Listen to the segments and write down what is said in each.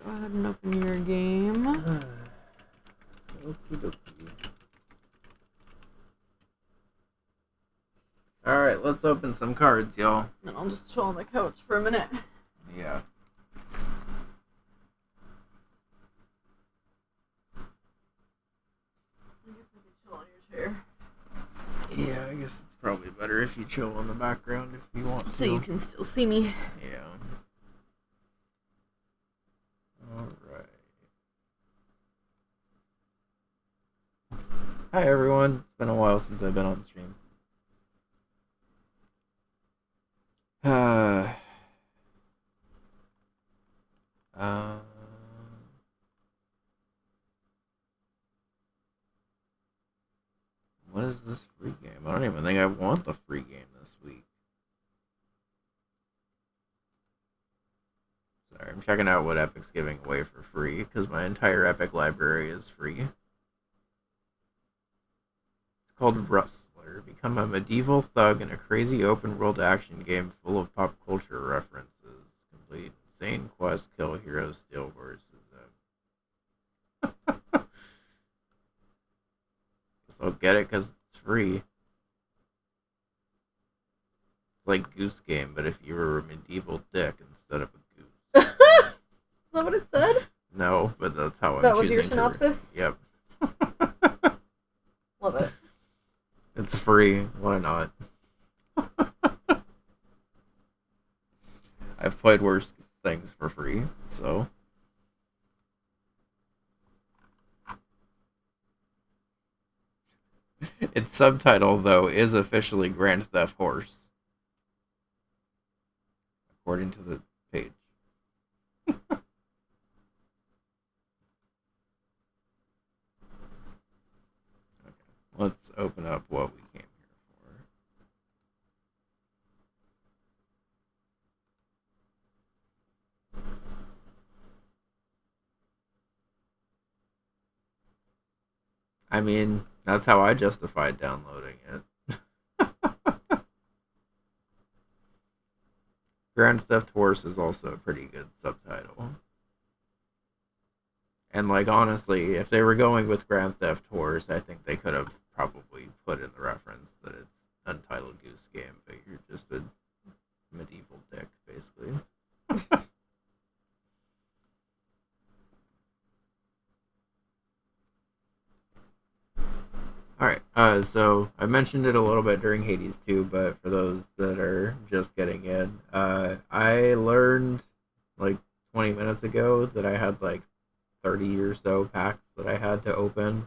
Go ahead and open your game. Okie dokie. Alright, let's open some cards, y'all. And I'll just chill on the couch for a minute. Yeah. I guess I could chill on your chair. Yeah, I guess it's probably better if you chill in the background if you want to. So you can still see me. Yeah. Alright. Hi everyone. It's been a while since I've been on stream. What is this free game? I don't even think I want the free game this week. Sorry, I'm checking out what Epic's giving away for free, because my entire Epic library is free. It's called Rustler. Become a medieval thug in a crazy open-world action game full of pop culture references. Complete insane quests, kill heroes, steal horses. Guess I'll get it because it's free. It's like Goose Game, but if you were a medieval dick instead of a goose. Is that what it said? No, but that's how I'm that choosing was your to synopsis? Yep. Love it. It's free. Why not? I've played worse things for free, so. Its subtitle, though, is officially Grand Theft Horse, according to the page. Okay, let's open up what we came here for. I mean, that's how I justified downloading it. Grand Theft Horse is also a pretty good subtitle. And, like, honestly, if they were going with Grand Theft Horse, I think they could have probably put in the reference that it's Untitled Goose Game, but you're just a medieval dick, basically. Alright, so I mentioned it a little bit during Hades 2, but for those that are just getting in, I learned like 20 minutes ago that I had like 30 or so packs that I had to open.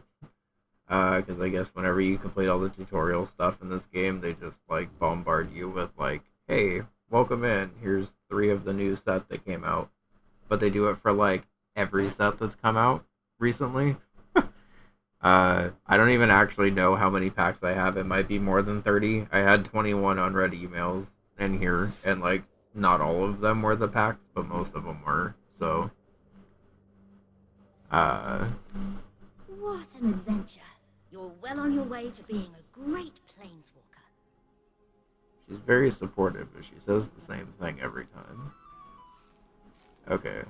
Because I guess whenever you complete all the tutorial stuff in this game, they just like bombard you with like, hey, welcome in, here's 3 of the new set that came out. But they do it for like every set that's come out recently. I don't even actually know how many packs I have. It might be more than 30. I had 21 unread emails in here, and like not all of them were the packs, but most of them were. So, what an adventure! You're well on your way to being a great planeswalker. She's very supportive, but she says the same thing every time. Okay.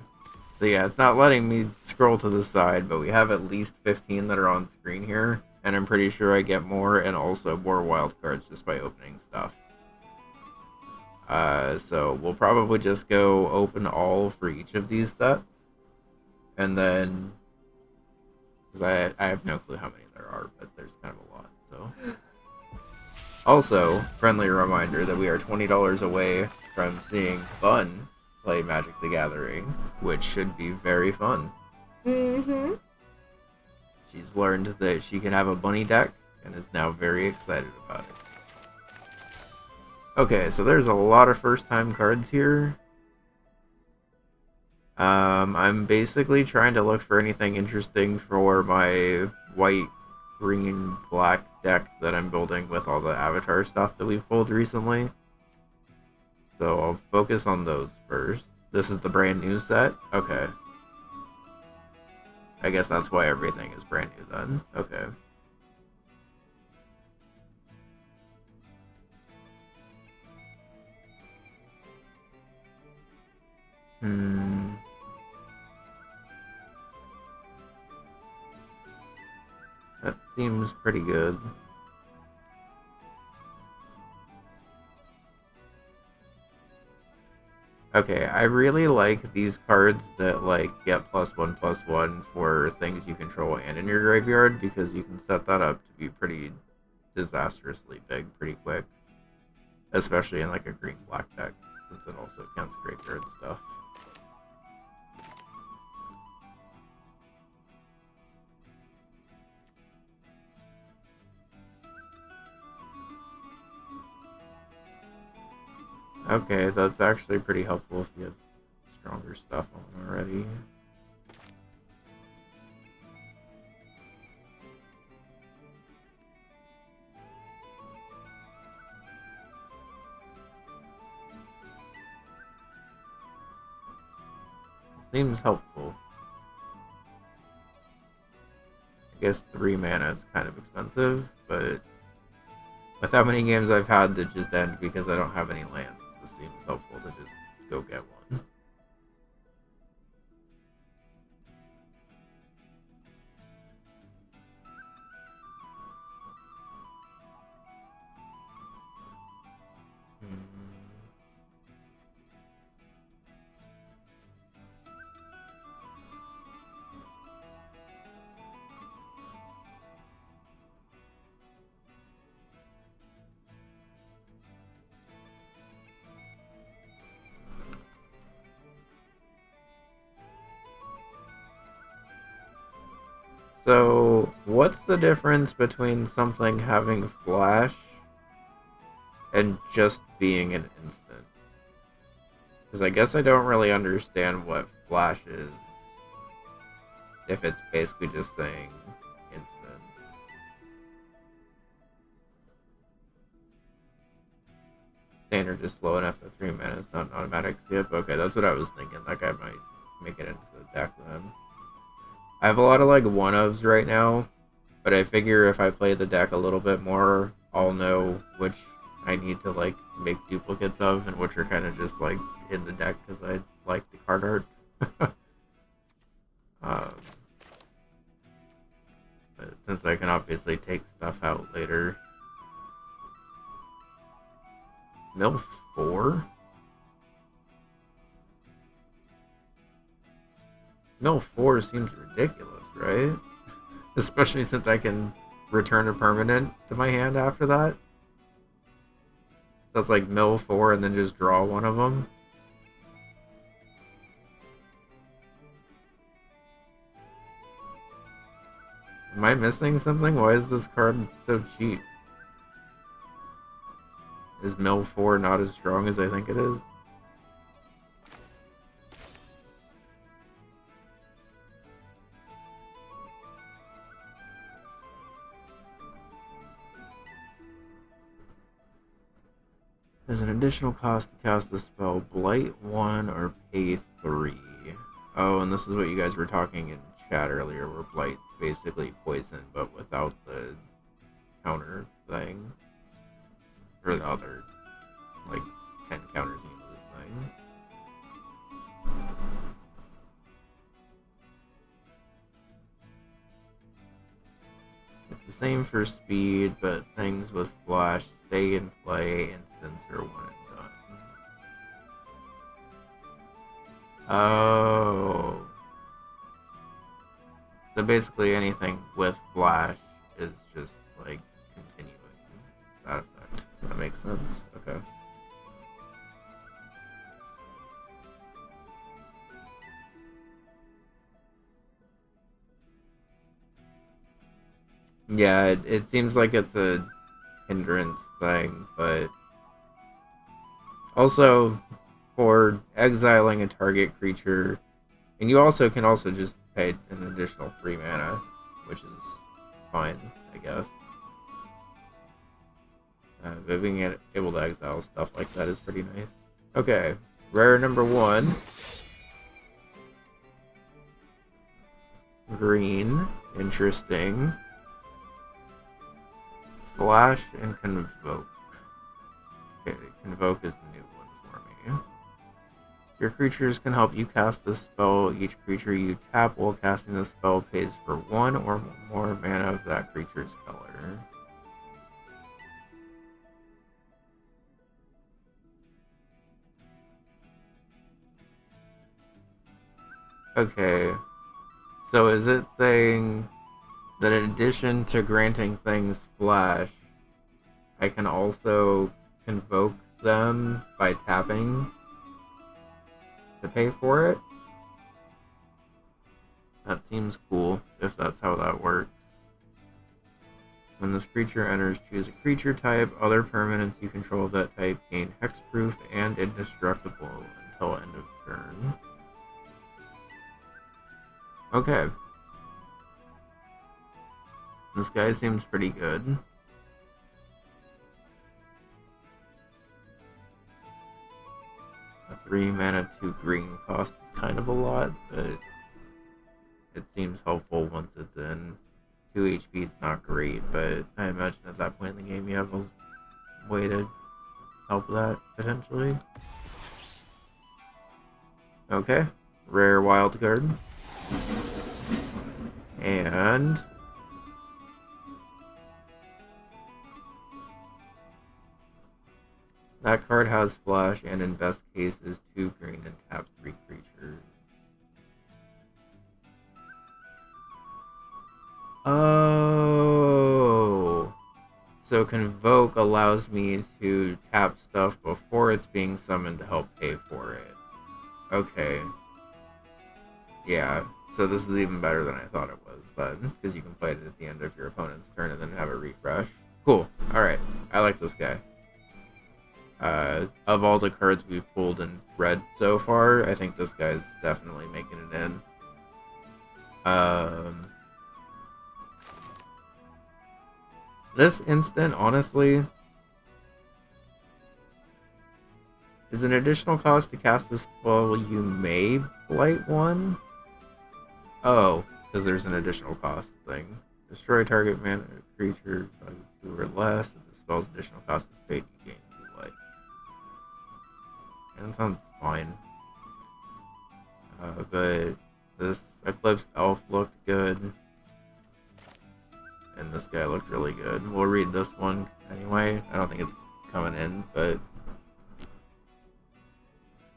So yeah, it's not letting me scroll to the side, but we have at least 15 that are on screen here, and I'm pretty sure I get more and also more wild cards just by opening stuff. So we'll probably just go open all for each of these sets, and then, because I have no clue how many there are, but there's kind of a lot, so. Also, friendly reminder that we are $20 away from seeing Bun play Magic the Gathering, which should be very fun. Mm-hmm. She's learned that she can have a bunny deck, and is now very excited about it. Okay, so there's a lot of first-time cards here. I'm basically trying to look for anything interesting for my white, green, black deck that I'm building with all the Avatar stuff that we've pulled recently. So I'll focus on those first. This is the brand new set? Okay. I guess that's why everything is brand new then. Okay. seems pretty good. Okay, I really like these cards that like get +1/+1 for things you control and in your graveyard, because you can set that up to be pretty disastrously big pretty quick. Especially in like a green-black deck, since it also counts graveyard stuff. Okay, that's actually pretty helpful if you have stronger stuff on already. Seems helpful. I guess 3 mana is kind of expensive, but with how many games I've had that just end because I don't have any lands, this seems helpful to just go get one. So, what's the difference between something having flash and just being an instant? Because I guess I don't really understand what flash is, if it's basically just saying instant. Standard is slow enough that 3 mana is not an automatic skip. Okay, that's what I was thinking. That guy might make it into the deck then. I have a lot of like one-ofs right now, but I figure if I play the deck a little bit more, I'll know which I need to like make duplicates of and which are kind of just like in the deck because I like the card art. um, but since I can obviously take stuff out later. Mill 4? Mill 4 seems ridiculous, right? Especially since I can return a permanent to my hand after that. That's like mill 4 and then just draw one of them. Am I missing something? Why is this card so cheap? Is mill 4 not as strong as I think it is? There's an additional cost to cast the spell Blight 1 or pay 3. Oh, and this is what you guys were talking in chat earlier, where Blight's basically poison, but without the counter thing. Or the other, like, 10 counters you lose thing. It's the same for speed, but things with flash stay in play, instants are one and done. Oh. So basically anything with flash is just, like, continuing that effect. That makes sense. Okay. Yeah, it seems like it's a hindrance thing, but also for exiling a target creature, and you also can also just pay an additional 3 mana, which is fine, I guess. But being able to exile stuff like that is pretty nice. Okay, rare number 1. Green, interesting. Flash and Convoke. Okay, Convoke is a new one for me. Your creatures can help you cast this spell. Each creature you tap while casting the spell pays for 1 or more mana of that creature's color. Okay, so is it saying that in addition to granting things flash, I can also convoke them by tapping to pay for it? That seems cool, if that's how that works. When this creature enters, choose a creature type. Other permanents you control of that type gain hexproof and indestructible until end of turn. Okay. This guy seems pretty good. A 3 mana 2 green cost is kind of a lot, but it seems helpful once it's in. 2 HP is not great, but I imagine at that point in the game you have a way to help that, potentially. Okay. Rare wild card. And that card has flash and in best case is 2 green and tap 3 creatures. Oh. So Convoke allows me to tap stuff before it's being summoned to help pay for it. Okay. Yeah. So this is even better than I thought it was then, because you can play it at the end of your opponent's turn and then have it refresh. Cool. Alright. I like this guy. Of all the cards we've pulled in red so far, I think this guy's definitely making it in. This instant, honestly, is an additional cost to cast this spell. You may blight one. Oh, because there's an additional cost thing. Destroy target mana creature by 2 or less. If the spell's additional cost is paid, you gain 2 life. And that sounds fine. But this Eclipsed Elf looked good. And this guy looked really good. We'll read this one anyway. I don't think it's coming in, but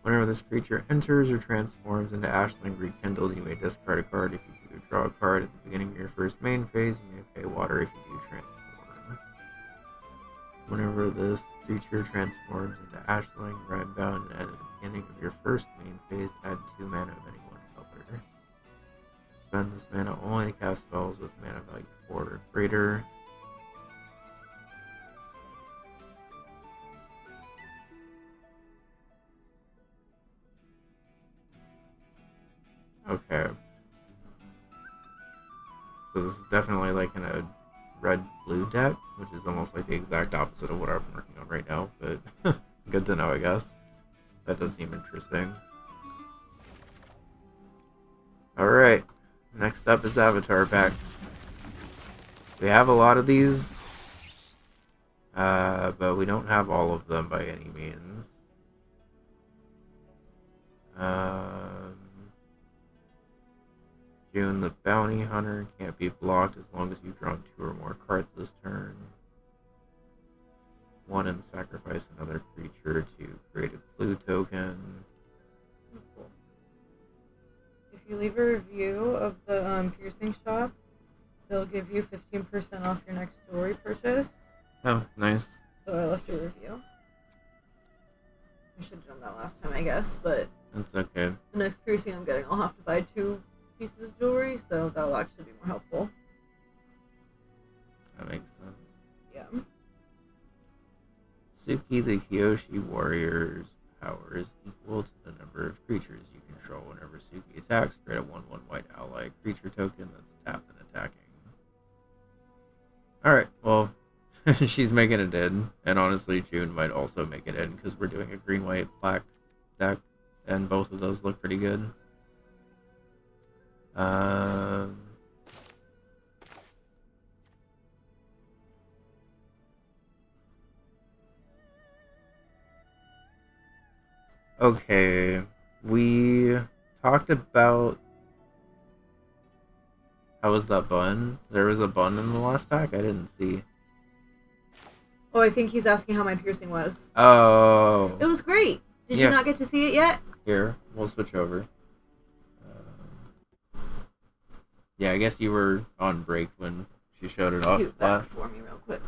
whenever this creature enters or transforms into Ashling Rekindled, you may discard a card. If you do, draw a card at the beginning of your first main phase. You may pay water if you do transform. Whenever this creature transforms into Ashling Redbound at the beginning of your first main phase, add 2 mana of any one color. Spend this mana only to cast spells with mana value 4 or greater. Okay. So this is definitely like in a red-blue deck, which is almost like the exact opposite of what I'm working on right now, but good to know, I guess. That does seem interesting. Alright, next up is Avatar packs. We have a lot of these, but we don't have all of them by any means. June the Bounty Hunter can't be blocked as long as you've drawn 2 or more cards this turn. 1 and sacrifice another creature to create a clue token. Cool. If you leave a review of the piercing shop, they'll give you 15% off your next jewelry purchase. Oh, nice. So I left a review. I should have done that last time, I guess, but That's okay. the next piercing I'm getting, I'll have to buy 2 pieces of jewelry, so that'll actually be more helpful. That makes sense. Yeah. Suki the Kyoshi warrior's power is equal to the number of creatures you control. Whenever Suki attacks, create a 1/1 white ally creature token that's tapped and attacking. Alright, well, she's making it in, and honestly, June might also make it in, because we're doing a green-white black deck, and both of those look pretty good. Okay, we talked about how was that bun? There was a bun in the last pack? I didn't see. Oh, I think he's asking how my piercing was. Oh. It was great. Did you not get to see it yet? Here, we'll switch over. Yeah, I guess you were on break when she showed it off last. For me real quick.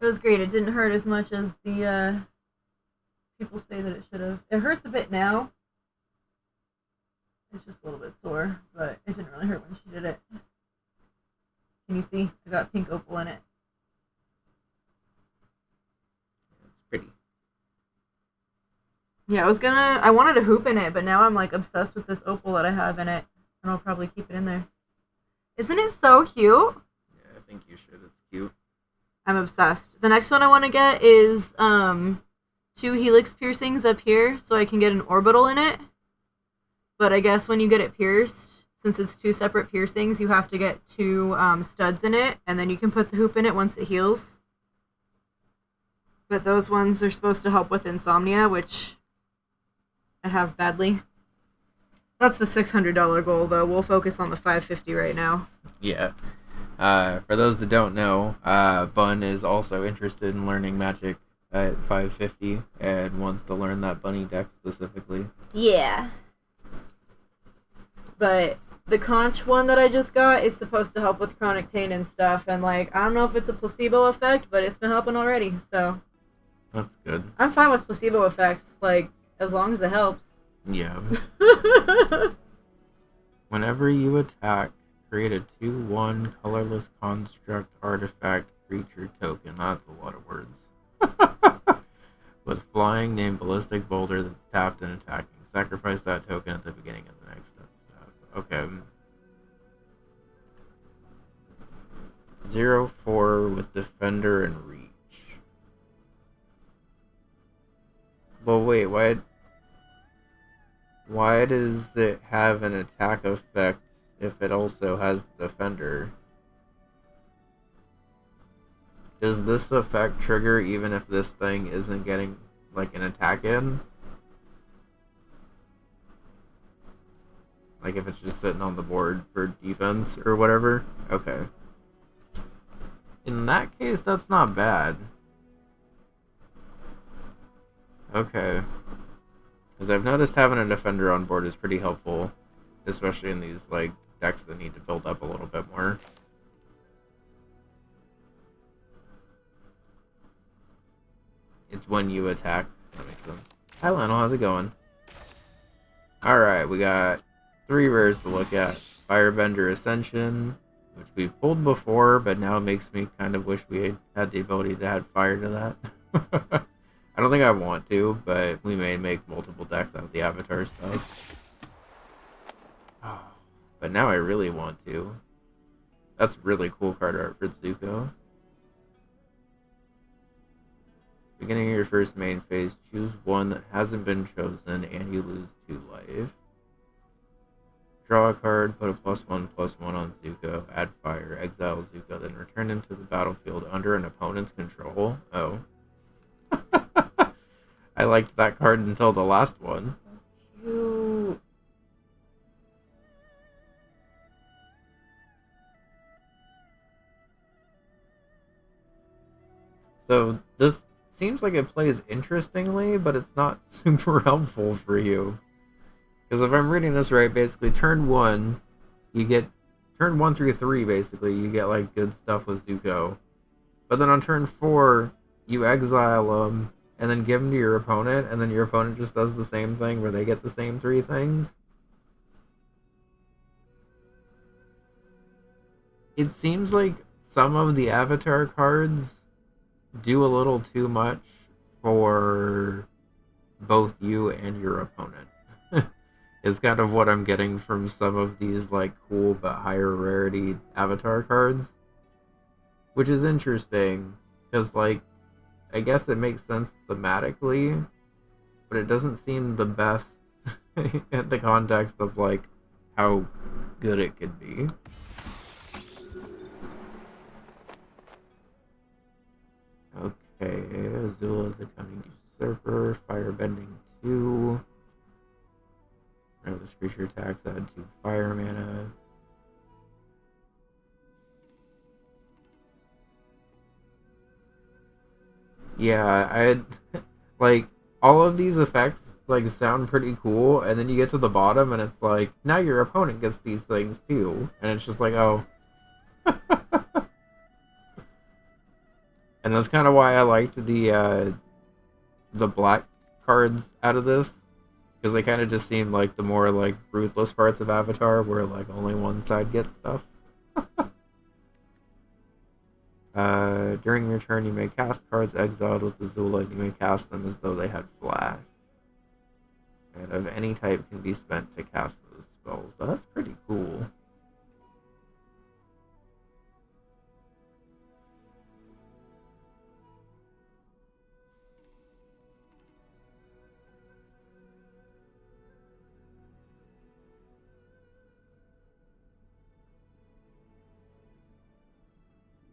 It was great. It didn't hurt as much as the people say that it should have. It hurts a bit now. It's just a little bit sore, but it didn't really hurt when she did it. Can you see? I got pink opal in it. It's pretty. Yeah, I wanted a hoop in it, but now I'm like obsessed with this opal that I have in it, and I'll probably keep it in there. Isn't it so cute? Yeah, I think you should. It's cute. I'm obsessed. The next one I want to get is 2 helix piercings up here, so I can get an orbital in it. But I guess when you get it pierced, since it's 2 separate piercings, you have to get 2 studs in it, and then you can put the hoop in it once it heals. But those ones are supposed to help with insomnia, which I have badly. That's the $600 goal, though. We'll focus on the $550 right now. Yeah. For those that don't know, Bun is also interested in learning magic at 550 and wants to learn that bunny deck specifically. Yeah. But the conch one that I just got is supposed to help with chronic pain and stuff, and like, I don't know if it's a placebo effect, but it's been helping already, so. That's good. I'm fine with placebo effects, like, as long as it helps. Yeah. Whenever you attack, create a 2/1 colorless construct artifact creature token. That's a lot of words. With flying named Ballistic Boulder that's tapped and attacking. Sacrifice that token at the beginning of the next step. Okay. 0/4 with Defender and Reach. Well, wait, why does it have an attack effect if it also has Defender? Does this effect trigger even if this thing isn't getting, like, an attack in? Like, if it's just sitting on the board for defense or whatever? Okay. In that case, that's not bad. Okay. Because I've noticed having a defender on board is pretty helpful, especially in these, like, decks that need to build up a little bit more. It's when you attack. That makes sense. Hi, Lionel. How's it going? Alright, we got 3 rares to look at. Firebender Ascension, which we've pulled before, but now it makes me kind of wish we had the ability to add fire to that. I don't think I want to, but we may make multiple decks out of the Avatar stuff. But now I really want to. That's really cool card art for Zuko. Beginning of your first main phase, choose one that hasn't been chosen, and you lose 2 life. Draw a card, put a +1/+1 on Zuko, add fire, exile Zuko, then return him to the battlefield under an opponent's control. Oh. I liked that card until the last one. Cute. So this seems like it plays interestingly, but it's not super helpful for you. Because if I'm reading this right, basically turn 1, you get turn 1 through 3. Basically, you get like good stuff with Zuko, but then on turn 4, you exile them and then give them to your opponent, and then your opponent just does the same thing where they get the same 3 things. It seems like some of the Avatar cards do a little too much for both you and your opponent. Is kind of what I'm getting from some of these, like, cool but higher rarity Avatar cards. Which is interesting, because, like, I guess it makes sense thematically, but it doesn't seem the best in the context of, like, how good it could be. Okay, Azula, the Cunning Usurper, Firebending 2. Whenever this creature attacks, add 2 fire mana. Yeah, I like all of these effects like sound pretty cool, and then you get to the bottom and it's like now your opponent gets these things too, and it's just like, oh. And that's kind of why I liked the black cards out of this, because they kind of just seem like the more like ruthless parts of Avatar, where like only one side gets stuff. During your turn, you may cast cards exiled with Azula, and you may cast them as though they had flash. And of any type can be spent to cast those spells. That's pretty cool.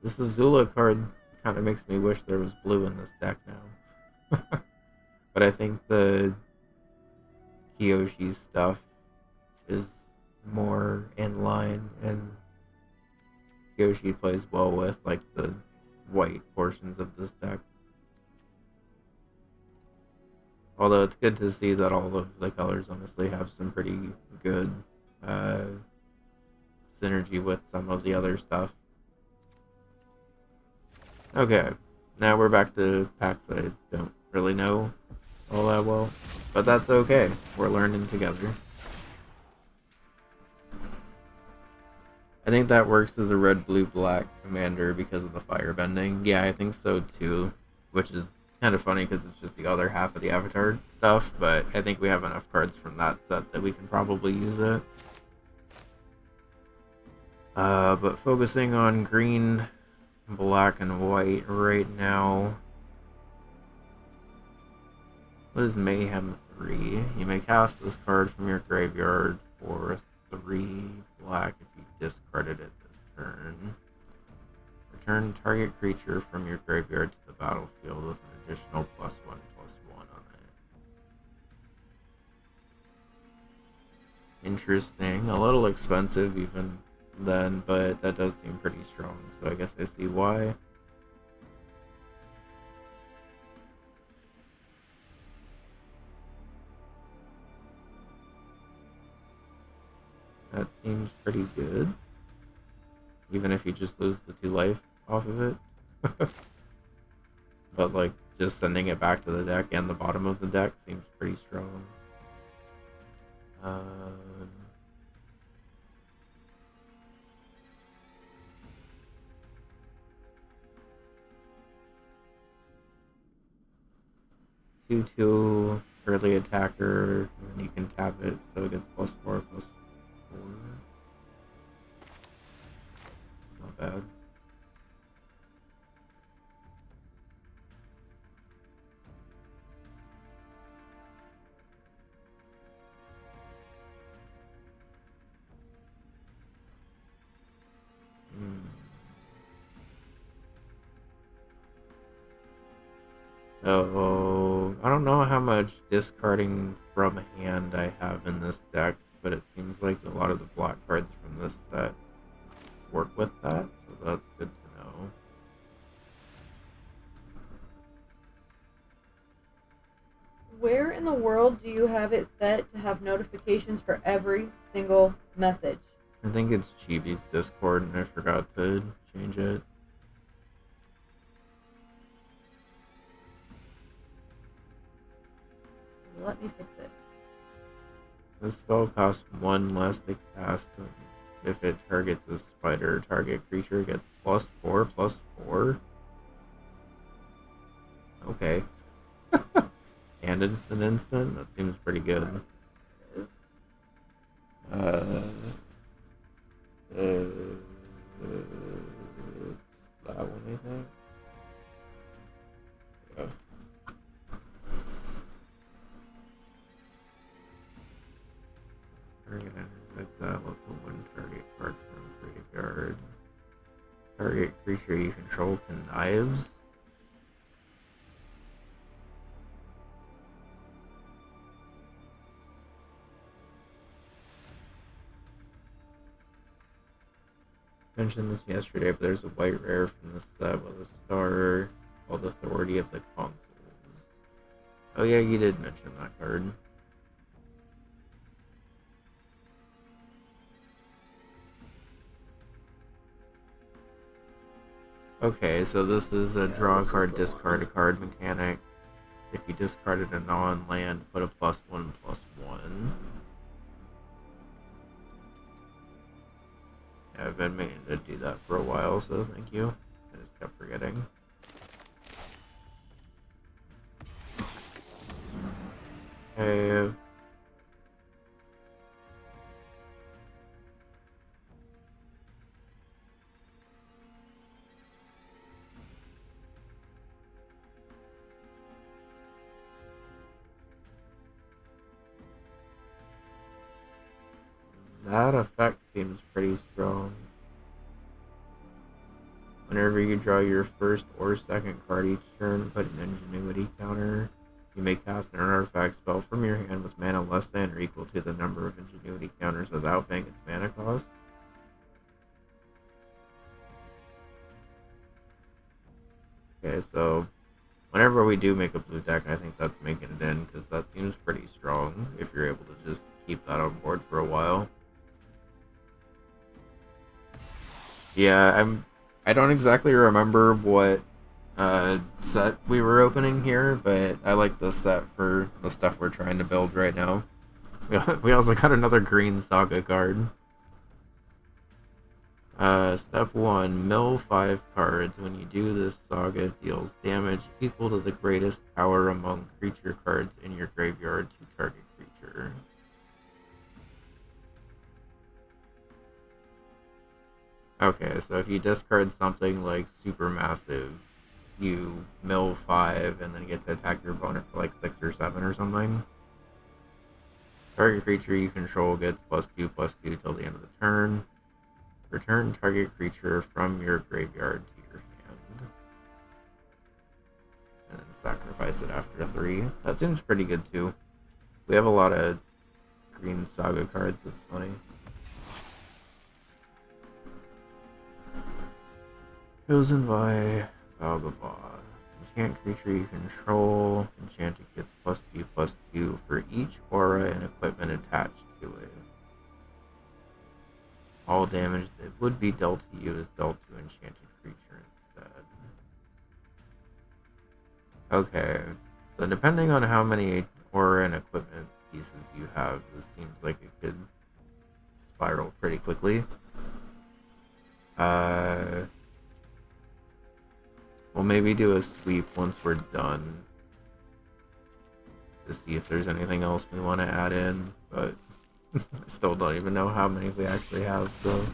This Azula card kind of makes me wish there was blue in this deck now. But I think the Kyoshi stuff is more in line, and Kyoshi plays well with like the white portions of this deck. Although it's good to see that all of the colors honestly have some pretty good synergy with some of the other stuff. Okay, now we're back to packs that I don't really know all that well, but that's okay. We're learning together. I think that works as a red, blue, black commander because of the firebending. Yeah, I think so too, which is kind of funny because it's just the other half of the Avatar stuff, but I think we have enough cards from that set that we can probably use it. But focusing on green, black, and white right now. What is Mayhem 3? You may cast this card from your graveyard for 3 black if you discarded it this turn. Return target creature from your graveyard to the battlefield with an additional +1/+1 on it. Interesting. A little expensive even then, but that does seem pretty strong, so I guess I see why. That seems pretty good. Even if you just lose the 2 life off of it. But like, just sending it back to the deck and the bottom of the deck seems pretty strong. 2/2 early attacker, and then you can tap it so it gets +4/+4. It's not bad. So, I don't know how much discarding from hand I have in this deck, but it seems like a lot of the black cards from this set work with that, so that's good to know. Where in the world do you have it set to have notifications for every single message? I think it's Chibi's Discord, and I forgot to change it. Let me fix it. This spell costs 1 less to cast, and if it targets a spider, target creature gets +4/+4. Okay. And it's an instant? That seems pretty good. It's that one, I think. Yeah. Target enters exile up to 1 target card from graveyard. Target creature you control connives. mention this yesterday, but there's a white rare from the set with a star called Authority of the Consuls. Oh yeah, you did mention that card. Okay, so this is a draw a card, discard a card mechanic. If you discarded a non-land, put a +1/+1. Yeah, I've been meaning to do that for a while, so thank you. I just kept forgetting. Okay. That effect seems pretty strong. Whenever you draw your first or second card each turn, put an Ingenuity counter. You may cast an artifact spell from your hand with mana less than or equal to the number of Ingenuity counters without paying its mana cost. Okay, so whenever we do make a blue deck, I think that's making it in, because that seems pretty strong if you're able to just keep that on board for a while. Yeah, I don't exactly remember what set we were opening here, but I like the set for the stuff we're trying to build right now. We also got another green saga card. Step 1, mill 5 cards. When you do this, saga deals damage equal to the greatest power among creature cards in your graveyard to target creature. Okay, so if you discard something like Supermassive, you mill 5 and then get to attack your opponent for like 6 or 7 or something. Target creature you control gets +2/+2 till the end of the turn. Return target creature from your graveyard to your hand. And then sacrifice it after 3. That seems pretty good too. We have a lot of green saga cards, it's funny. Chosen by Valgavoth. Enchant creature you control. Enchant it gets +2/+2 for each aura and equipment attached to it. All damage that would be dealt to you is dealt to enchanted creature instead. Okay, so depending on how many aura and equipment pieces you have, this seems like it could spiral pretty quickly. We'll maybe do a sweep once we're done to see if there's anything else we want to add in, but I still don't even know how many we actually have, so.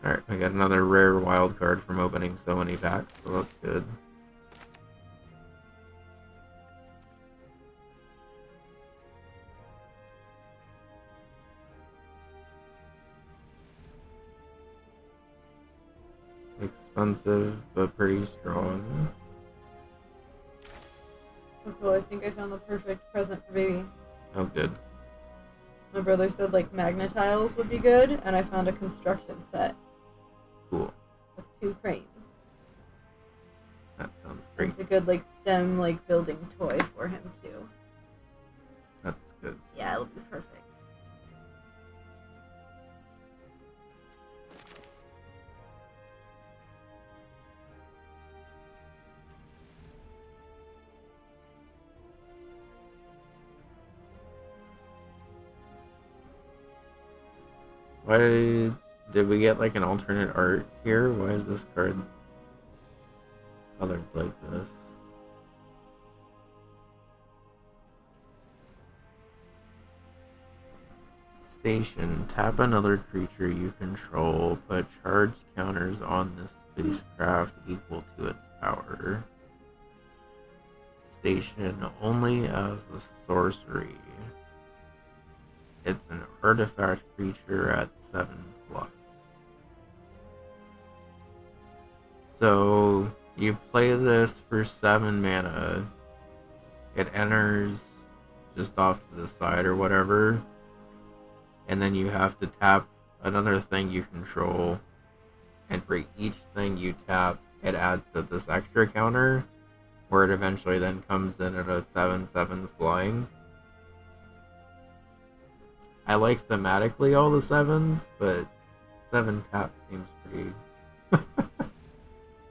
Alright, we got another rare wild card from opening so many packs, so that's good. Expensive, but pretty strong. Oh, cool. I think I found the perfect present for baby. Oh, good. My brother said like Magnetiles would be good, and I found a construction set. Cool. With 2 cranes. That sounds great. It's a good like STEM like building toy for him too. That's good. Yeah, it'll be perfect. Why did we get like an alternate art here? Why is this card colored like this? Station. Tap another creature you control. Put charged counters on this spacecraft equal to its power. Station only as a sorcery. It's an artifact creature at 7+. So you play this for 7 mana. It enters just off to the side or whatever. and then you have to tap another thing you control, and for each thing you tap, it adds to this extra counter, where it eventually then comes in at a 7/7 flying. I like thematically all the 7s, but 7 tap seems pretty...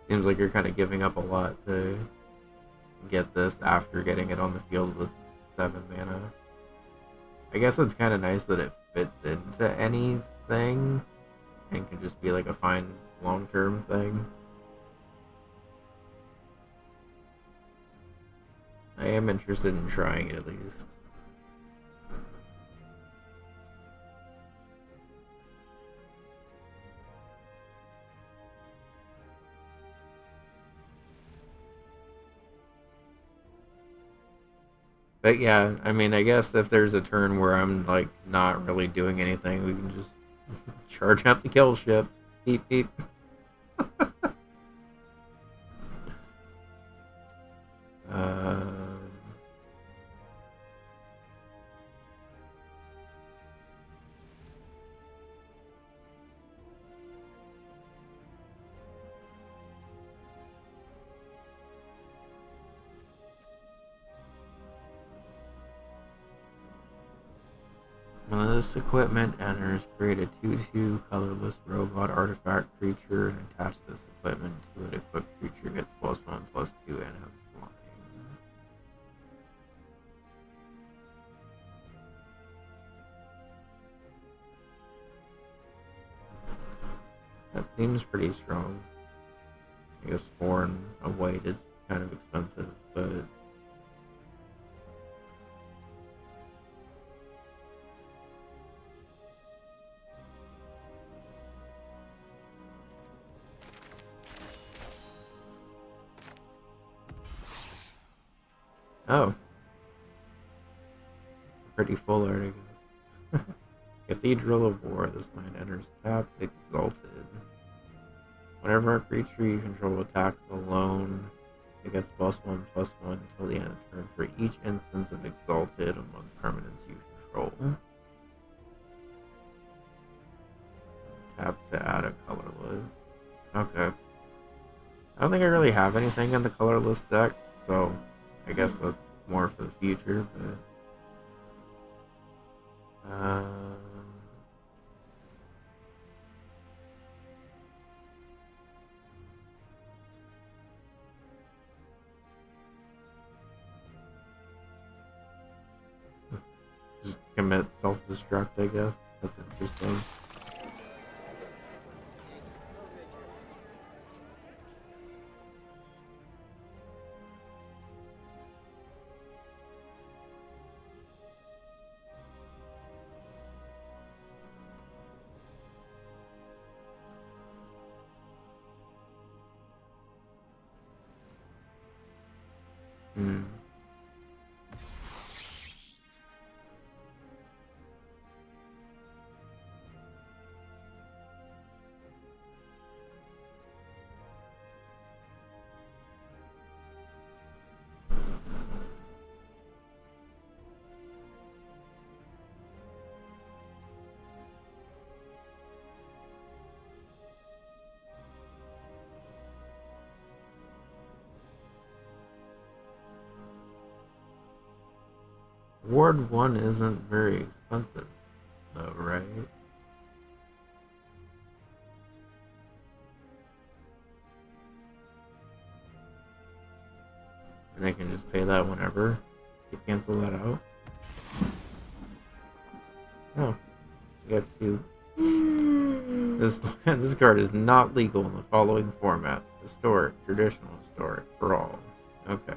seems like you're kind of giving up a lot to get this after getting it on the field with 7 mana. I guess it's kind of nice that it fits into anything and can just be like a fine long-term thing. I am interested in trying it at least. But yeah, I mean, I guess if there's a turn where I'm like not really doing anything, we can just charge up the kill ship. Beep beep. Um, When this equipment enters, create a 2/2 colorless robot artifact creature and attach this equipment to it. Equipped creature gets +1/+2 and has flying. That seems pretty strong. I guess 4 and a white is kind of expensive, but oh, pretty full art, I guess. Cathedral of War. This line enters tapped, exalted. Whenever a creature you control attacks alone, it gets +1/+1 until the end of turn for each instance of exalted among permanents you control. Tap to add a colorless. Okay. I don't think I really have anything in the colorless deck, so I guess that's more for the future, but just commit self-destruct, I guess. That's interesting. Hmm. Ward 1 isn't very expensive, though, right? And they can just pay that whenever to cancel that out. Oh, you got two. This card is not legal in the following formats: historic, traditional, historic, brawl. Okay.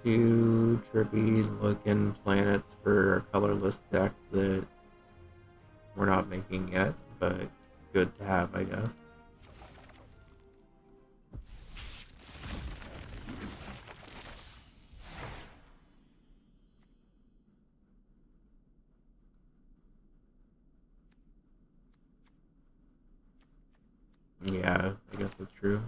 Two trippy looking planets for a colorless deck that we're not making yet, but good to have, I guess. Yeah, I guess that's true.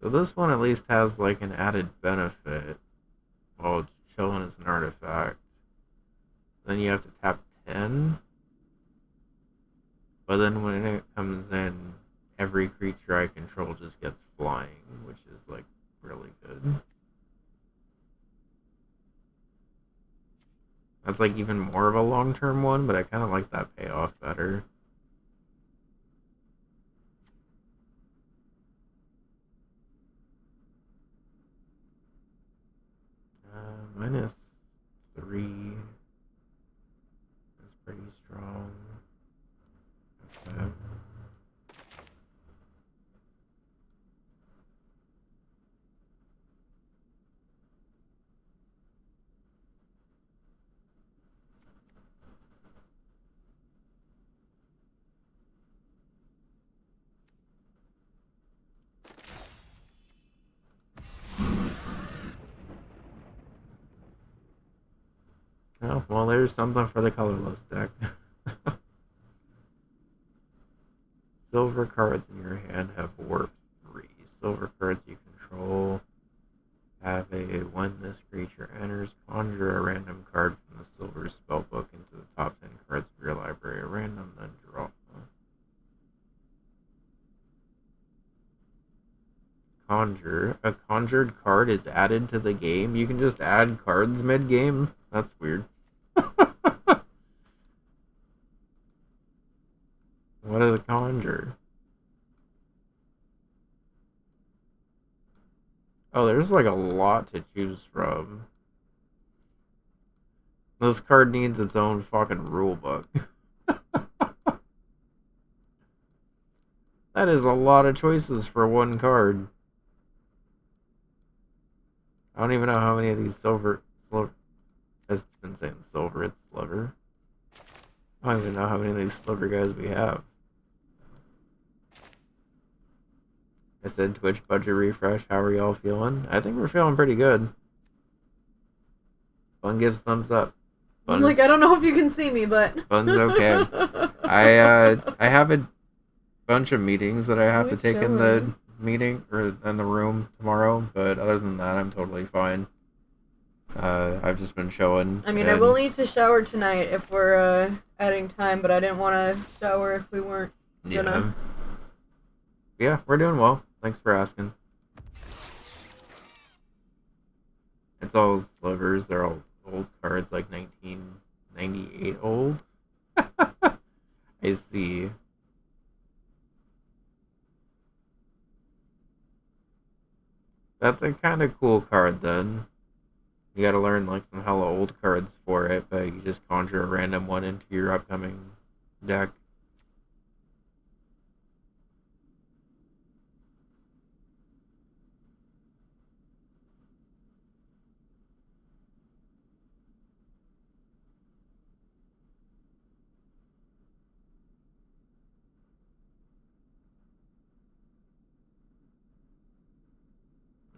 So this one at least has like an added benefit while chilling as an artifact. Then you have to tap 10. But then when it comes in, every creature I control just gets flying, which is like really good. That's like even more of a long-term one, but I kind of like that payoff better. -3 is pretty strong. Okay. Oh, well, there's something for the colorless deck. Silver cards in your hand have warp 3. Silver cards you control have a when this creature enters, conjure a random card from the silver spellbook into the top 10 cards of your library. A random, then draw. Conjure. A conjured card is added to the game. You can just add cards mid-game? That's weird. What is a conjure? Oh, there's like a lot to choose from. This card needs its own fucking rulebook. That is a lot of choices for one card. I don't even know how many of these silver... I've been saying silver, it's sliver. I don't even know how many of these sliver guys we have. I said Twitch budget refresh, how are y'all feeling? I think we're feeling pretty good. Bun gives thumbs up. I'm like, I don't know if you can see me, but... Bun's okay. I have a bunch of meetings that I have to take in the meeting, or in the room tomorrow, but other than that, I'm totally fine. I've just been showing. I mean, I will need to shower tonight if we're adding time, but I didn't want to shower if we weren't gonna. Yeah, we're doing well. Thanks for asking. It's all slivers. They're all old cards, like 1998 old. I see. That's a kind of cool card, then. You gotta learn like some hella old cards for it, but you just conjure a random one into your upcoming deck.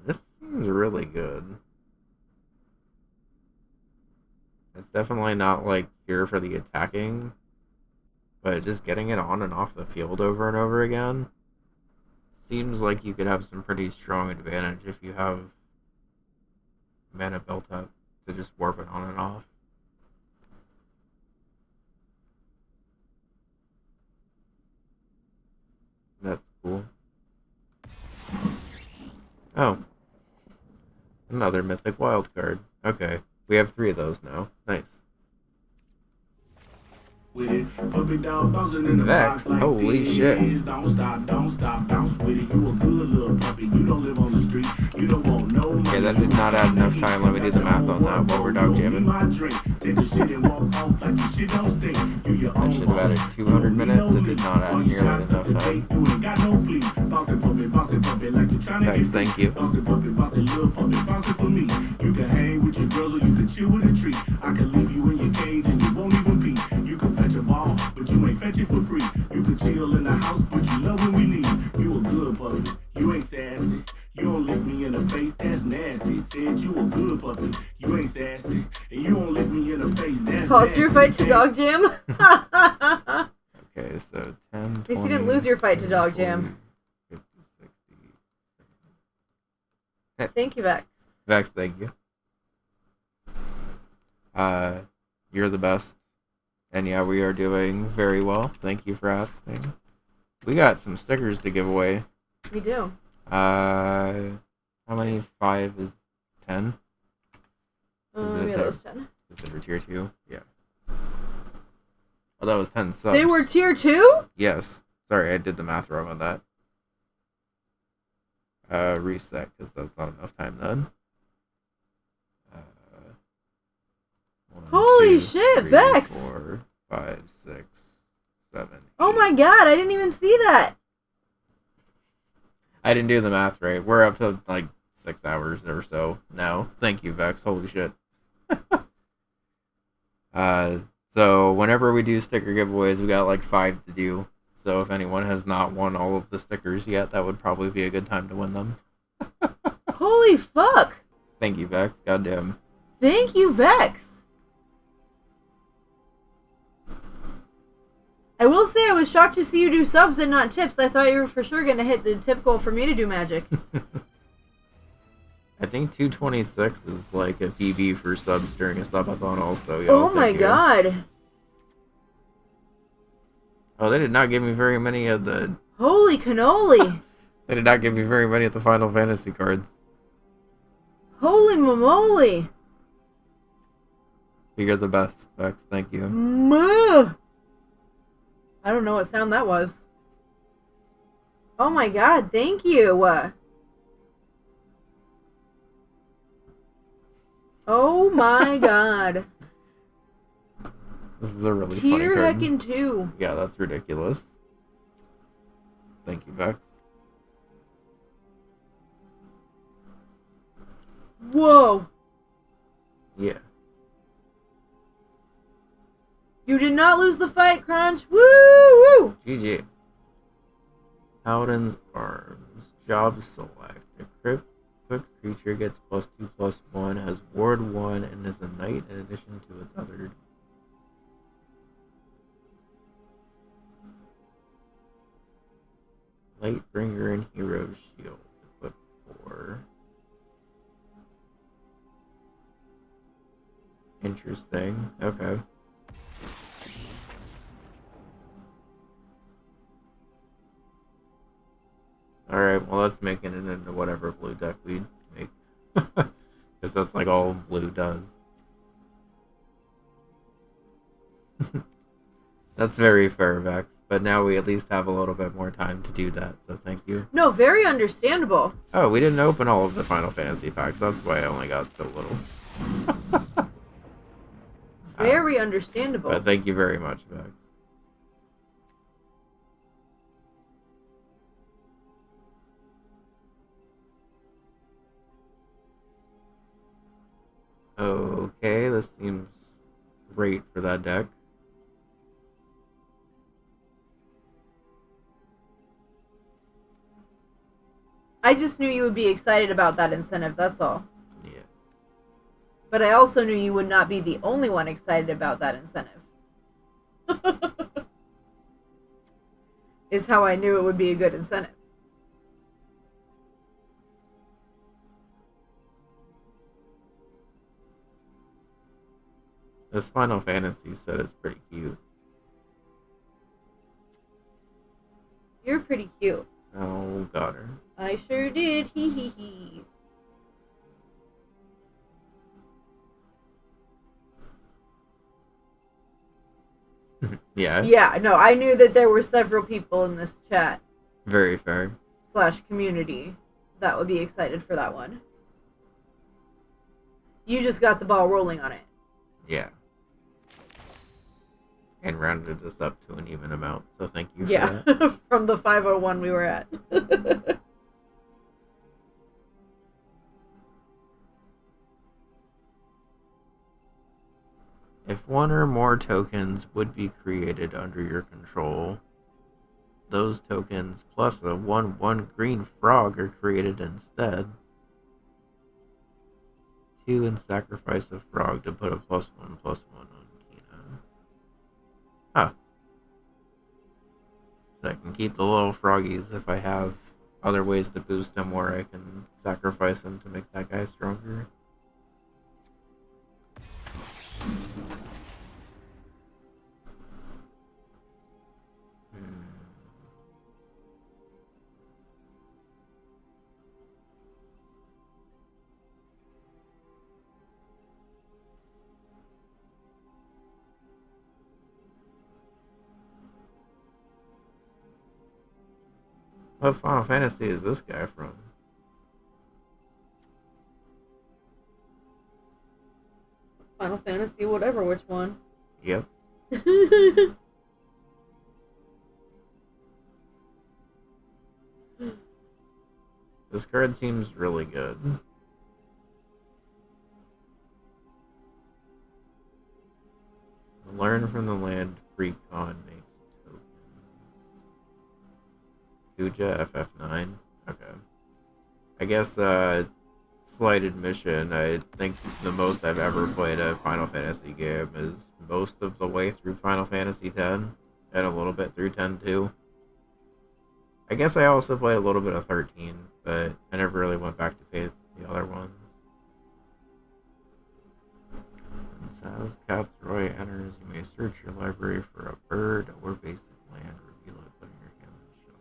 This seems really good. It's definitely not like here for the attacking, but just getting it on and off the field over and over again seems like you could have some pretty strong advantage if you have mana built up to just warp it on and off. That's cool. Oh. Another mythic wild card. Okay. We have 3 of those now. Nice. With it, puppy dog bouncing in the Vex, box like holy this. shit. Don't stop, bounce with it. You a good little puppy. You don't live on the street. You don't want no money. Okay, that did not add enough time. Let me do the math on that while we're dog jamming. Take a shit and walk off like you shit don't stink. You your That own should have added boss. 200 minutes. It did not add nearly enough time. You ain't got no fleet. Bouncing puppy like you trying to Vex, get thank you. Bouncing little puppy, bouncing for me. You can hang with your girls or you can chill with a tree. I can leave you in your cage and you won't even pee. You can fetch a ball, but you ain't fetch it for free. You can chill in the house, but you love when we leave. You a good puppy, you ain't sassy. You don't lick me in the face, that's nasty. Said you a good puppy, you ain't sassy. And you don't lick me in the face, that's Pause nasty. your fight to dog jam. Okay, so 10, 20, At least you didn't lose your fight to dog jam. 50, 60, Thank you, Vex. Vex, thank you. You're the best. And yeah, we are doing very well. Thank you for asking. We got some stickers to give away. We do. How many? 5 is 10? Yeah, that was 10. Is it for tier 2? Yeah. Oh, that was 10 subs. They were tier 2? Yes. Sorry, I did the math wrong on that. Reset, because that's not enough time then. 1, Holy 2, shit, 3, Vex! 4, 5, 6, 7. Oh my god, I didn't even see that! I didn't do the math right. We're up to like 6 hours or so now. Thank you, Vex. Holy shit. So whenever we do sticker giveaways, we got like 5 to do. So if anyone has not won all of the stickers yet, that would probably be a good time to win them. Holy fuck! Thank you, Vex. Goddamn. Thank you, Vex! I will say I was shocked to see you do subs and not tips. I thought you were for sure gonna hit the tip goal for me to do magic. I think 226 is like a PB for subs during a subathon also. Yeah, Oh my god. Oh, they did not give me very many of the... Holy cannoli. They did not give me very many of the Final Fantasy cards. Holy momoly. You're the best, Vex. Thank you. I don't know what sound that was. Oh my god, thank you. Oh my god. This is a really funny Tier card. heckin' 2. Yeah, that's ridiculous. Thank you, Vex. Whoa. Yeah. You did not lose the fight, Crunch. Woo woo. GG. Paladin's Arms. Job select. Equipped creature gets +2/+1, has ward 1, and is a knight in addition to its other. Lightbringer and Hero Shield. Equipped 4. Interesting. Okay. Alright, well, let's make it into whatever blue deck we make. Because that's like all blue does. That's very fair, Vex. But now we at least have a little bit more time to do that, so thank you. No, very understandable. Oh, we didn't open all of the Final Fantasy packs. That's why I only got so little. Very understandable. But thank you very much, Vex. Okay, this seems great for that deck. I just knew you would be excited about that incentive, that's all. Yeah. But I also knew you would not be the only one excited about that incentive. Is how I knew it would be a good incentive. This Final Fantasy set is pretty cute. You're pretty cute. Oh, got her. I sure did. Hee hee hee. Yeah. Yeah, no, I knew that there were several people in this chat Very fair. / community that would be excited for that one. You just got the ball rolling on it. Yeah. And rounded us up to an even amount, so thank you for Yeah, that. from the 501 we were at. If one or more tokens would be created under your control, those tokens plus a 1/1 green frog are created instead. 2 and sacrifice a frog to put a +1/+1 on Kina. Huh. So I can keep the little froggies if I have other ways to boost them where I can sacrifice him to make that guy stronger. What Final Fantasy is this guy from? Final Fantasy, whatever, which one? Yep. This card seems really good. Learn from the land pre-con makes tokens. Kuja FF9. Okay. I guess slight admission, I think the most I've ever played a Final Fantasy game is most of the way through Final Fantasy X and a little bit through 10 too. I guess I also played a little bit of 13, but I never really went back to play the other ones. As Roy enters, you may search your library for a bird or basic land, reveal it, put in your hand, and shuffle.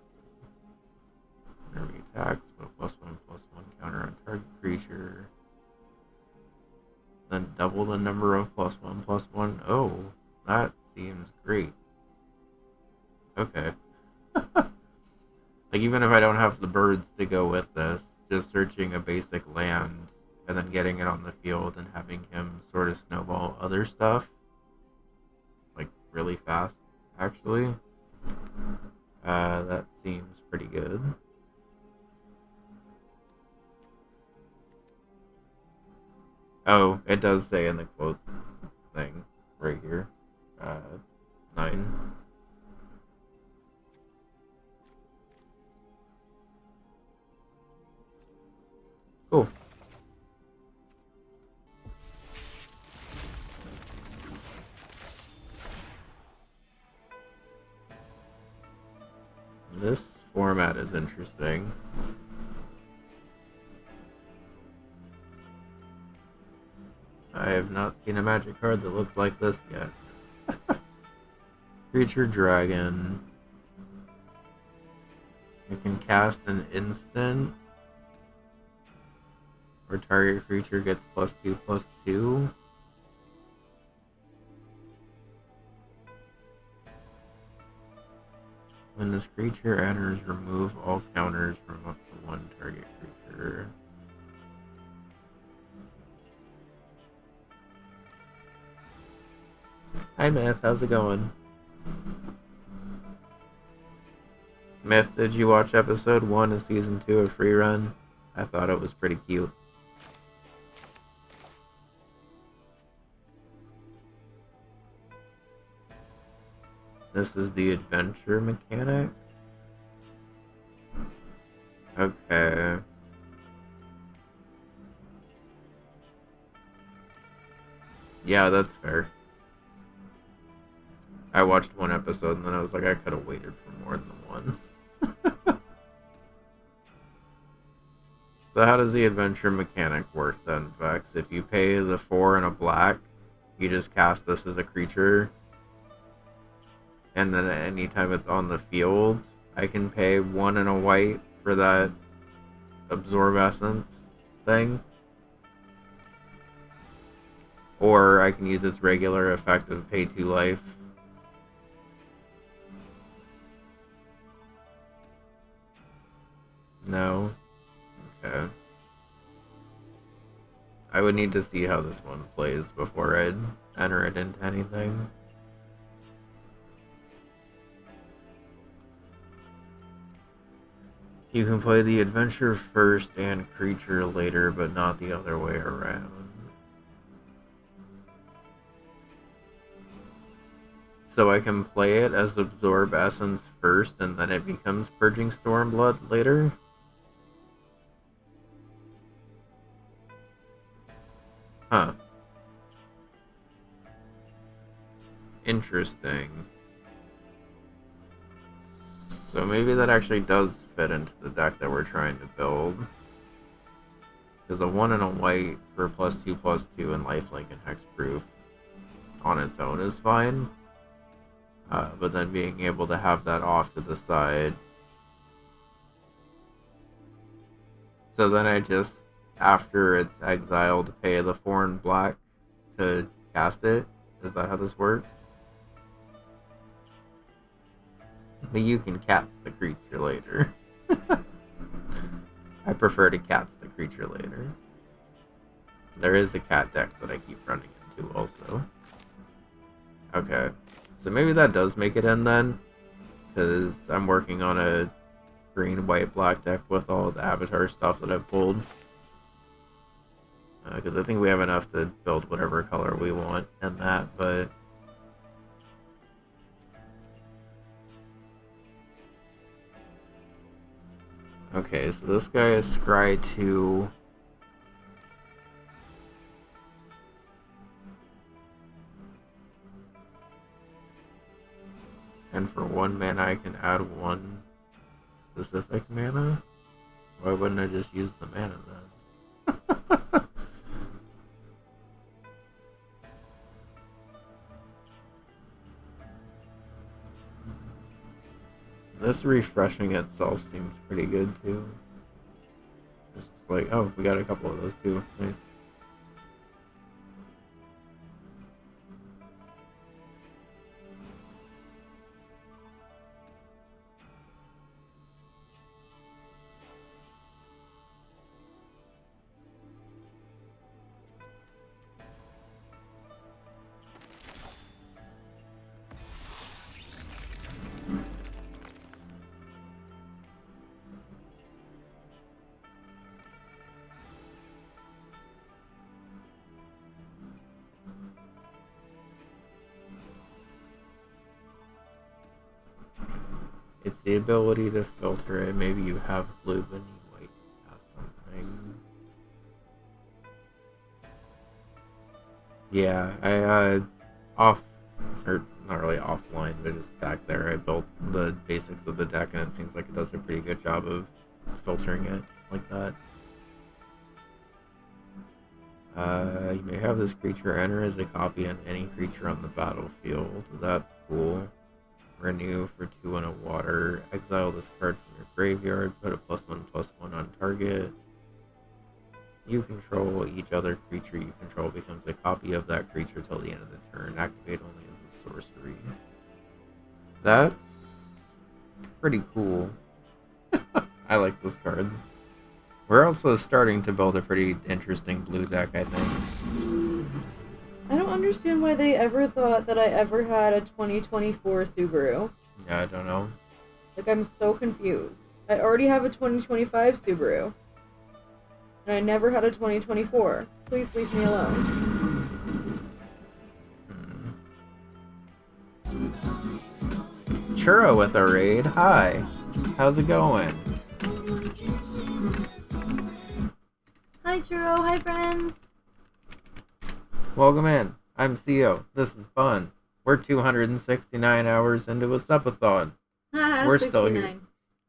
Whenever he attacks, put a +1/+1 counter on target creature. Then double the number of +1/+1. Oh, that seems great. Okay. Like, even if I don't have the birds to go with this, just searching a basic land and then getting it on the field and having him sort of snowball other stuff, like, really fast, actually. That seems pretty good. Oh, it does say in the quote thing right here. 9. Cool. This format is interesting. I have not seen a magic card that looks like this yet. Creature Dragon. You can cast an instant, or target creature gets +2/+2. When this creature enters, remove all counters from up to one target creature. Hi Myth, how's it going? Myth, did you watch episode 1 of season 2 of Free Run? I thought it was pretty cute. This is the adventure mechanic? Okay. Yeah, that's fair. I watched one episode and then I was like, I could have waited for more than one. So how does the adventure mechanic work then, Vex? If you pay the 4 and a black, you just cast this as a creature. And then anytime it's on the field, I can pay 1 and a white for that absorb essence thing. Or I can use its regular effect of pay 2 life. No? Okay. I would need to see how this one plays before I'd enter it into anything. You can play the adventure first and creature later, but not the other way around. So I can play it as Absorb Essence first, and then it becomes Purging Stormblood later? Huh. Interesting. So maybe that actually does fit into the deck that we're trying to build. Because a 1 and a white for +2/+2 and lifelink and hexproof on its own is fine. But then being able to have that off to the side. So then I just, after it's exiled, pay the 4 and black to cast it. Is that how this works? But you can cast the creature later. I prefer to cast the creature later. There is a cat deck that I keep running into also. Okay. So maybe that does make it end then. Because I'm working on a green, white, black deck with all the avatar stuff that I've pulled. Because I think we have enough to build whatever color we want in that, but... Okay, so this guy is Scry 2. And for 1 mana I can add 1 specific mana? Why wouldn't I just use the mana then? This refreshing itself seems pretty good too. It's just like, oh, we got a couple of those too. Nice. It's the ability to filter it. Maybe you have blue, but need white to cast something. Yeah, I or not really offline, but just back there, I built the basics of the deck, and it seems like it does a pretty good job of filtering it like that. You may have this creature enter as a copy on any creature on the battlefield. That's cool. Renew for 2 and a water. Exile this card from your graveyard. Put a +1/+1 on target. You control each other creature you control becomes a copy of that creature till the end of the turn. Activate only as a sorcery. That's pretty cool. I like this card. We're also starting to build a pretty interesting blue deck, I think. I don't understand why they ever thought that I ever had a 2024 Subaru. Yeah, I don't know. Like, I'm so confused. I already have a 2025 Subaru. And I never had a 2024. Please leave me alone. Churro with a raid. Hi. How's it going? Hi, Churro. Hi, friends. Welcome in. I'm CEO. This is Bun. We're 269 hours into a subathon. We're 69. Still here.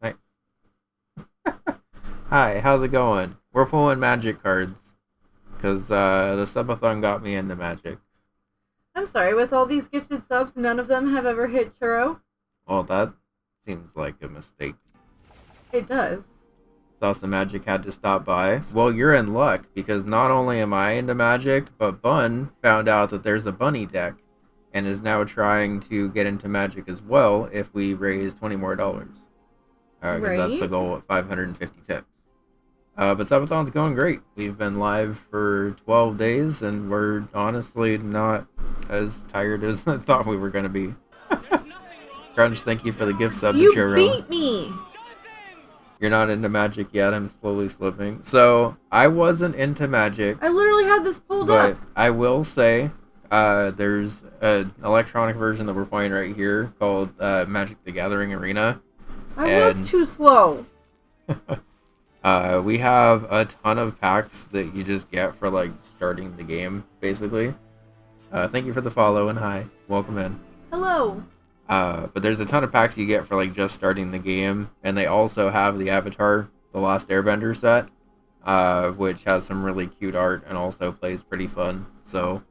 Nice. Hi, how's it going? We're pulling magic cards. Because the subathon got me into magic. I'm sorry, with all these gifted subs, none of them have ever hit Churro? Well, that seems like a mistake. It does. Salsa Magic had to stop by. Well, you're in luck, because not only am I into magic, but Bun found out that there's a bunny deck, and is now trying to get into magic as well if we raise $20 more. Because that's the goal at 550 tips. But Subathon's going great. We've been live for 12 days, and we're honestly not as tired as I thought we were going to be. Crunch, thank you for the gift sub to Churro. You beat me! You're not into magic yet. I'm slowly slipping. So, I wasn't into magic. I literally had this pulled up. But I will say, there's an electronic version that we're playing right here called Magic the Gathering Arena. I was too slow. We have a ton of packs that you just get for, like, starting the game, basically. Thank you for the follow, and hi. Welcome in. Hello. But there's a ton of packs you get for like just starting the game, and they also have the Avatar, the Last Airbender set. which has some really cute art and also plays pretty fun. So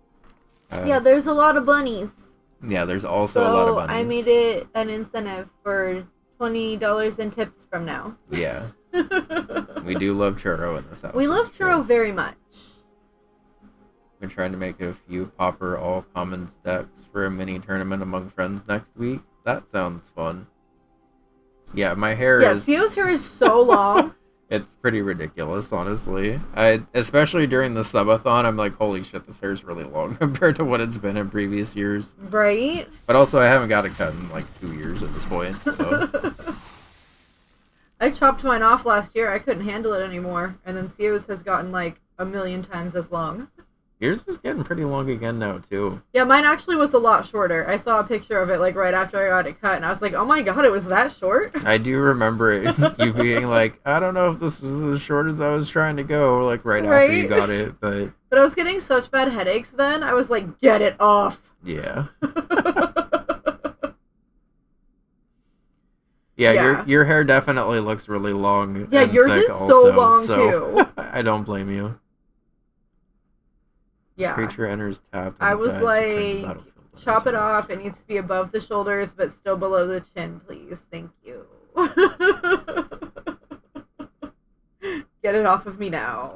Yeah, there's a lot of bunnies. yeah, there's also a lot of bunnies. I made it an incentive for $20 in tips from now. Yeah. We do love churro in this house. We love churro very much. We're trying to make a few Popper all common decks for a mini tournament among friends next week. That sounds fun. Yeah, my hair is... Yeah, Sio's hair is so long. It's pretty ridiculous, honestly. Especially during the subathon, I'm like, holy shit, this hair is really long compared to what it's been in previous years. Right? But also, I haven't got it cut in like 2 years at this point, so... I chopped mine off last year. I couldn't handle it anymore. And then Sio's has gotten like 1,000,000 times as long. Yours is getting pretty long again now, too. Yeah, mine actually was a lot shorter. I saw a picture of it like right after I got it cut, and I was like, oh my god, it was that short? I do remember you being like, I don't know if this was as short as I was trying to go, like right after you got it, but... But I was getting such bad headaches then, I was like, get it off! Yeah. Yeah, your hair definitely looks really long. Yeah, and yours thick is also, so long, so too. I don't blame you. Yeah. This creature enters tapped. I was like, chop it off. It needs to be above the shoulders, but still below the chin, please. Thank you. Get it off of me now.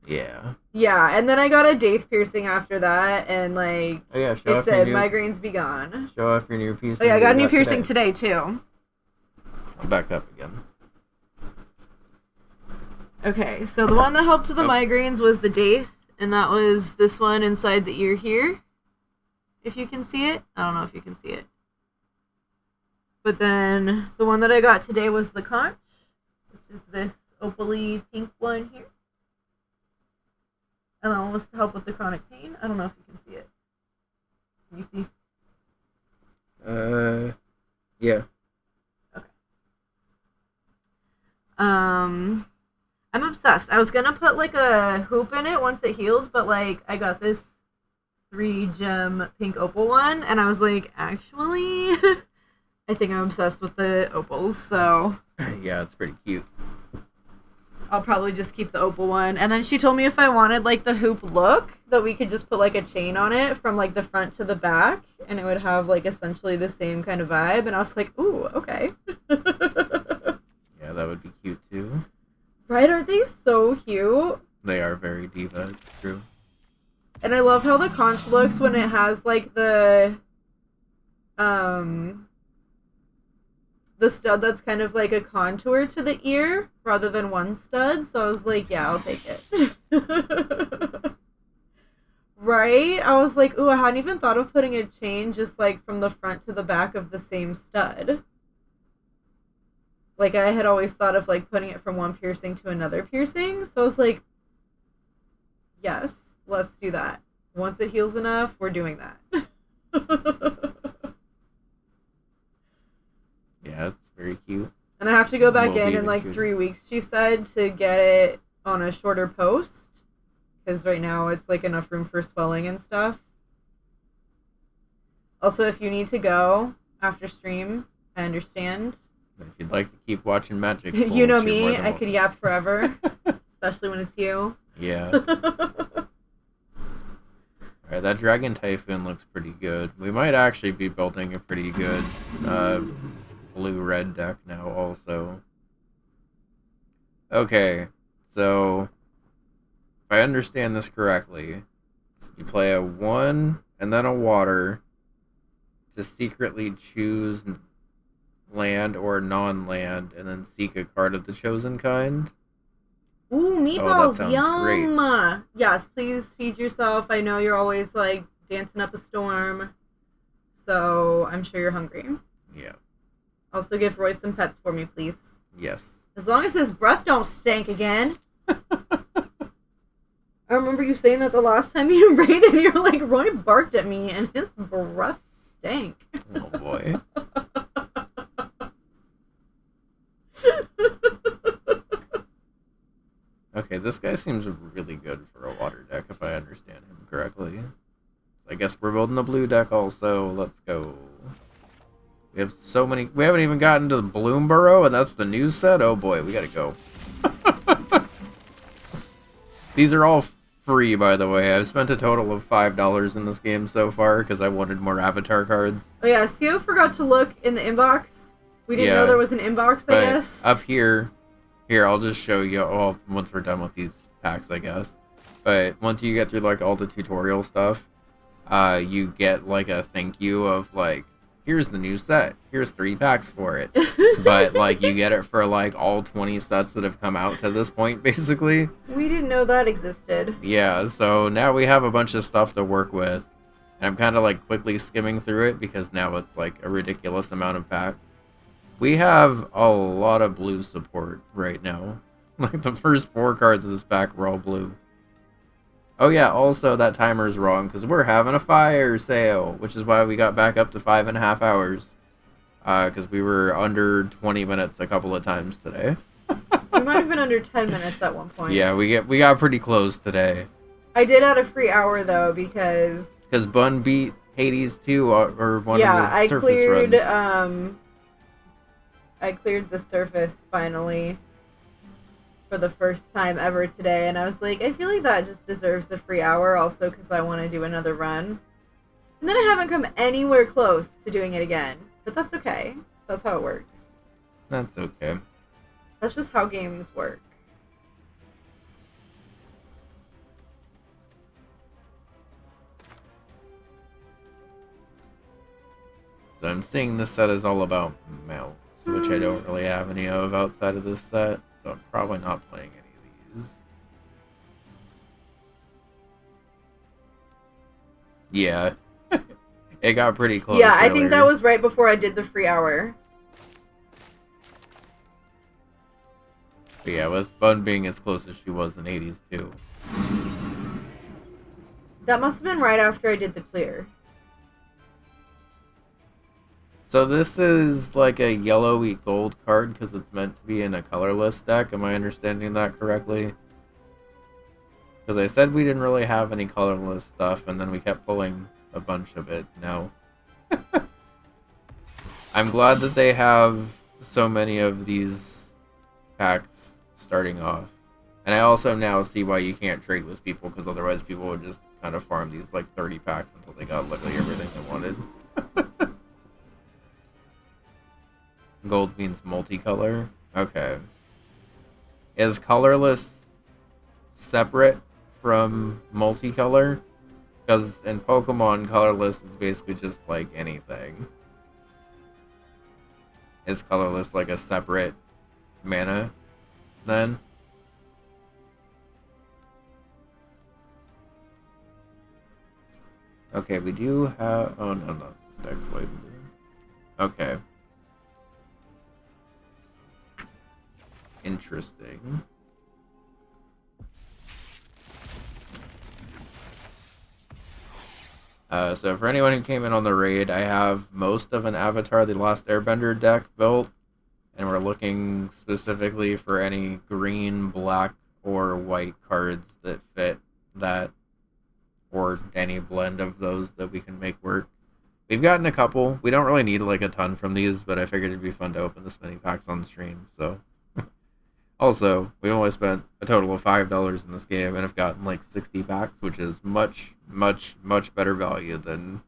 Yeah. Yeah, and then I got a daith piercing after that, and like, oh, yeah, it said, migraines be gone. Show off your new piercing. Oh yeah, I got a new piercing today, too. I'm back up again. Okay, so the one that helped with the migraines was the daith, and that was this one inside the ear here. If you can see it. I don't know if you can see it. But then the one that I got today was the conch, which is this opaly pink one here. And that one was to help with the chronic pain. I don't know if you can see it. Can you see? Yeah. Okay. I'm obsessed. I was gonna put like a hoop in it once it healed, but like I got this 3-gem pink opal one, and I was like, actually, I think I'm obsessed with the opals, so yeah, it's pretty cute. I'll probably just keep the opal one. And then she told me if I wanted like the hoop look, that we could just put like a chain on it from like the front to the back, and it would have like essentially the same kind of vibe. And I was like, ooh, okay. Yeah, that would be cute too. Right? Aren't they so cute? They are very diva, it's true. And I love how the conch looks when it has like the stud that's kind of like a contour to the ear rather than one stud. So I was like, yeah, I'll take it. Right? I was like, ooh, I hadn't even thought of putting a chain just like from the front to the back of the same stud. Like, I had always thought of, like, putting it from one piercing to another piercing. So I was like, yes, let's do that. Once it heals enough, we're doing that. Yeah, it's very cute. And I have to go back in like 3 weeks, she said, to get it on a shorter post. Because right now it's, like, enough room for swelling and stuff. Also, if you need to go after stream, I understand. If you'd like to keep watching Magic, you know me, I could yap forever, especially when it's you. Yeah. Alright, that Dragon Typhoon looks pretty good. We might actually be building a pretty good blue-red deck now also. Okay, so if I understand this correctly, you play a 1 and then a water to secretly choose land or non-land, and then seek a card of the chosen kind. Ooh, meatballs, that sounds yum! great. Yes, please feed yourself. I know you're always, like, dancing up a storm, so I'm sure you're hungry. Yeah. Also give Roy some pets for me, please. Yes. As long as his breath don't stink again. I remember you saying that the last time you raided, you're like, Roy barked at me, and his breath stank. Oh, boy. Okay, this guy seems really good for a water deck, if I understand him correctly. I guess we're building a blue deck also. Let's go. We have so many. We haven't even gotten to the Bloomborough, and that's the new set. Oh boy, we gotta go. These are all free, by the way. I've spent a total of $5 in this game so far because I wanted more avatar cards. Oh yeah, Theo forgot to look in the inbox. We didn't know there was an inbox, I guess. Up here, I'll just show you all once we're done with these packs, I guess. But once you get through like all the tutorial stuff, you get like a thank you of like, here's the new set. Here's 3 packs for it. But like you get it for like all 20 sets that have come out to this point, basically. We didn't know that existed. Yeah, so now we have a bunch of stuff to work with. And I'm kind of like quickly skimming through it because now it's like a ridiculous amount of packs. We have a lot of blue support right now. Like the first 4 cards of this pack were all blue. Oh yeah, also that timer is wrong because we're having a fire sale, which is why we got back up to 5.5 hours. Because we were under 20 minutes a couple of times today. We might have been under 10 minutes at one point. Yeah, we got pretty close today. I did add a free hour though because Bun beat Hades 2 or one of the surface runs. I cleared the surface finally for the first time ever today, and I was like, I feel like that just deserves the free hour also because I want to do another run. And then I haven't come anywhere close to doing it again, but that's okay. That's how it works. That's okay. That's just how games work. So I'm seeing this set is all about mounts, which I don't really have any of outside of this set, so I'm probably not playing any of these. Yeah. It got pretty close. Yeah, I earlier. think that was right before I did the free hour. But yeah, with Bun being as close as she was in Hades too. That must have been right after I did the clear. So this is like a yellowy gold card because it's meant to be in a colorless deck. Am I understanding that correctly? Because I said we didn't really have any colorless stuff, and then we kept pulling a bunch of it. No. I'm glad that they have so many of these packs starting off. And I also now see why you can't trade with people, because otherwise people would just kind of farm these like 30 packs until they got literally everything they wanted. Gold means multicolor? Okay. Is colorless separate from multicolor? Because in Pokemon, colorless is basically just like anything. Is colorless like a separate mana then? Okay, we do have... Oh, no, not this actually. Okay. Interesting. So for anyone who came in on the raid, I have most of an Avatar: The Last Airbender deck built, and we're looking specifically for any green, black, or white cards that fit that, or any blend of those that we can make work. We've gotten a couple. We don't really need like a ton from these, but I figured it'd be fun to open this many packs on stream, so... Also, we only spent a total of $5 in this game and have gotten like 60 packs, which is much, much, much better value than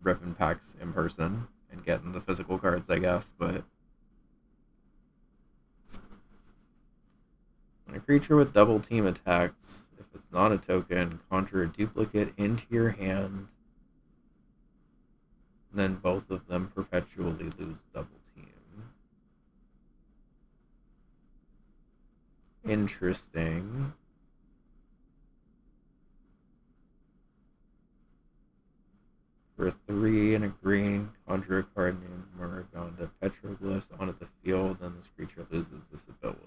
ripping packs in person and getting the physical cards, I guess, but... When a creature with double team attacks, if it's not a token, conjure a duplicate into your hand, then both of them perpetually lose double team. Interesting. For 3 and a green, conjure a card named Morgana Petroglyphs onto the field, and this creature loses this ability.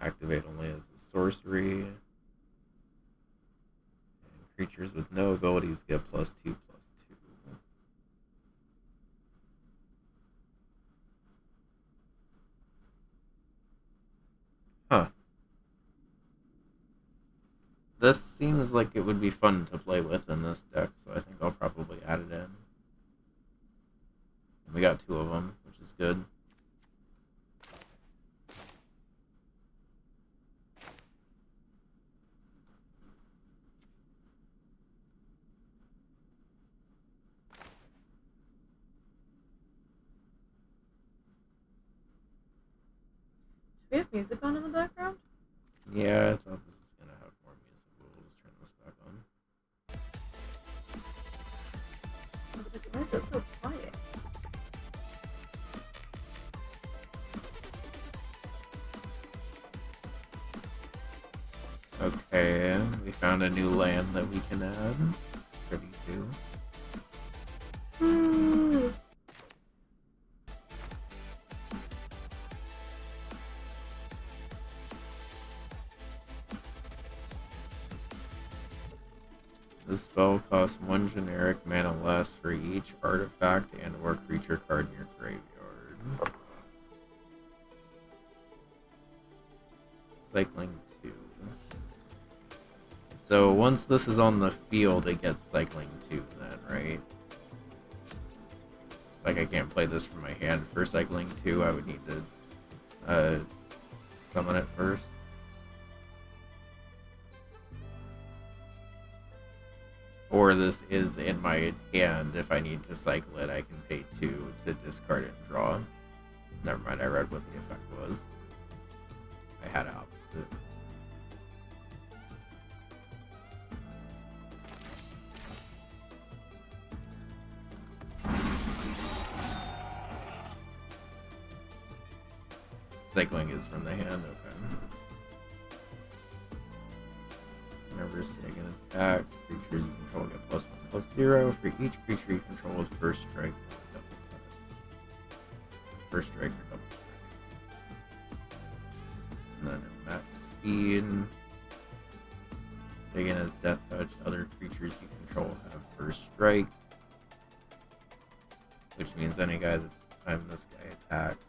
Activate only as a sorcery. And creatures with no abilities get +2/+2. Huh. This seems like it would be fun to play with in this deck, so I think I'll probably add it in. We got 2 of them, which is good. Do we have music on in the background? Yeah, I thought this was gonna have more music, but we'll just turn this back on. I was like, why is it so quiet? Okay, we found a new land that we can add. 32. This spell costs 1 generic mana less for each artifact and or creature card in your graveyard. Cycling 2. So once this is on the field, it gets cycling 2 then, right? Like I can't play this from my hand for cycling 2, I would need to summon it first. Or this is in my hand. If I need to cycle it, I can pay 2 to discard it and draw. Never mind, I read what the effect was. I had it opposite. Cycling is from the hand, okay. Whenever Sagan attacks, creatures you control get +1/+0 for each creature you control with first strike or double strike. First strike or double strike. And then at max speed, Sagan has death touch. Other creatures you control have first strike, which means any guy that time this guy attacks,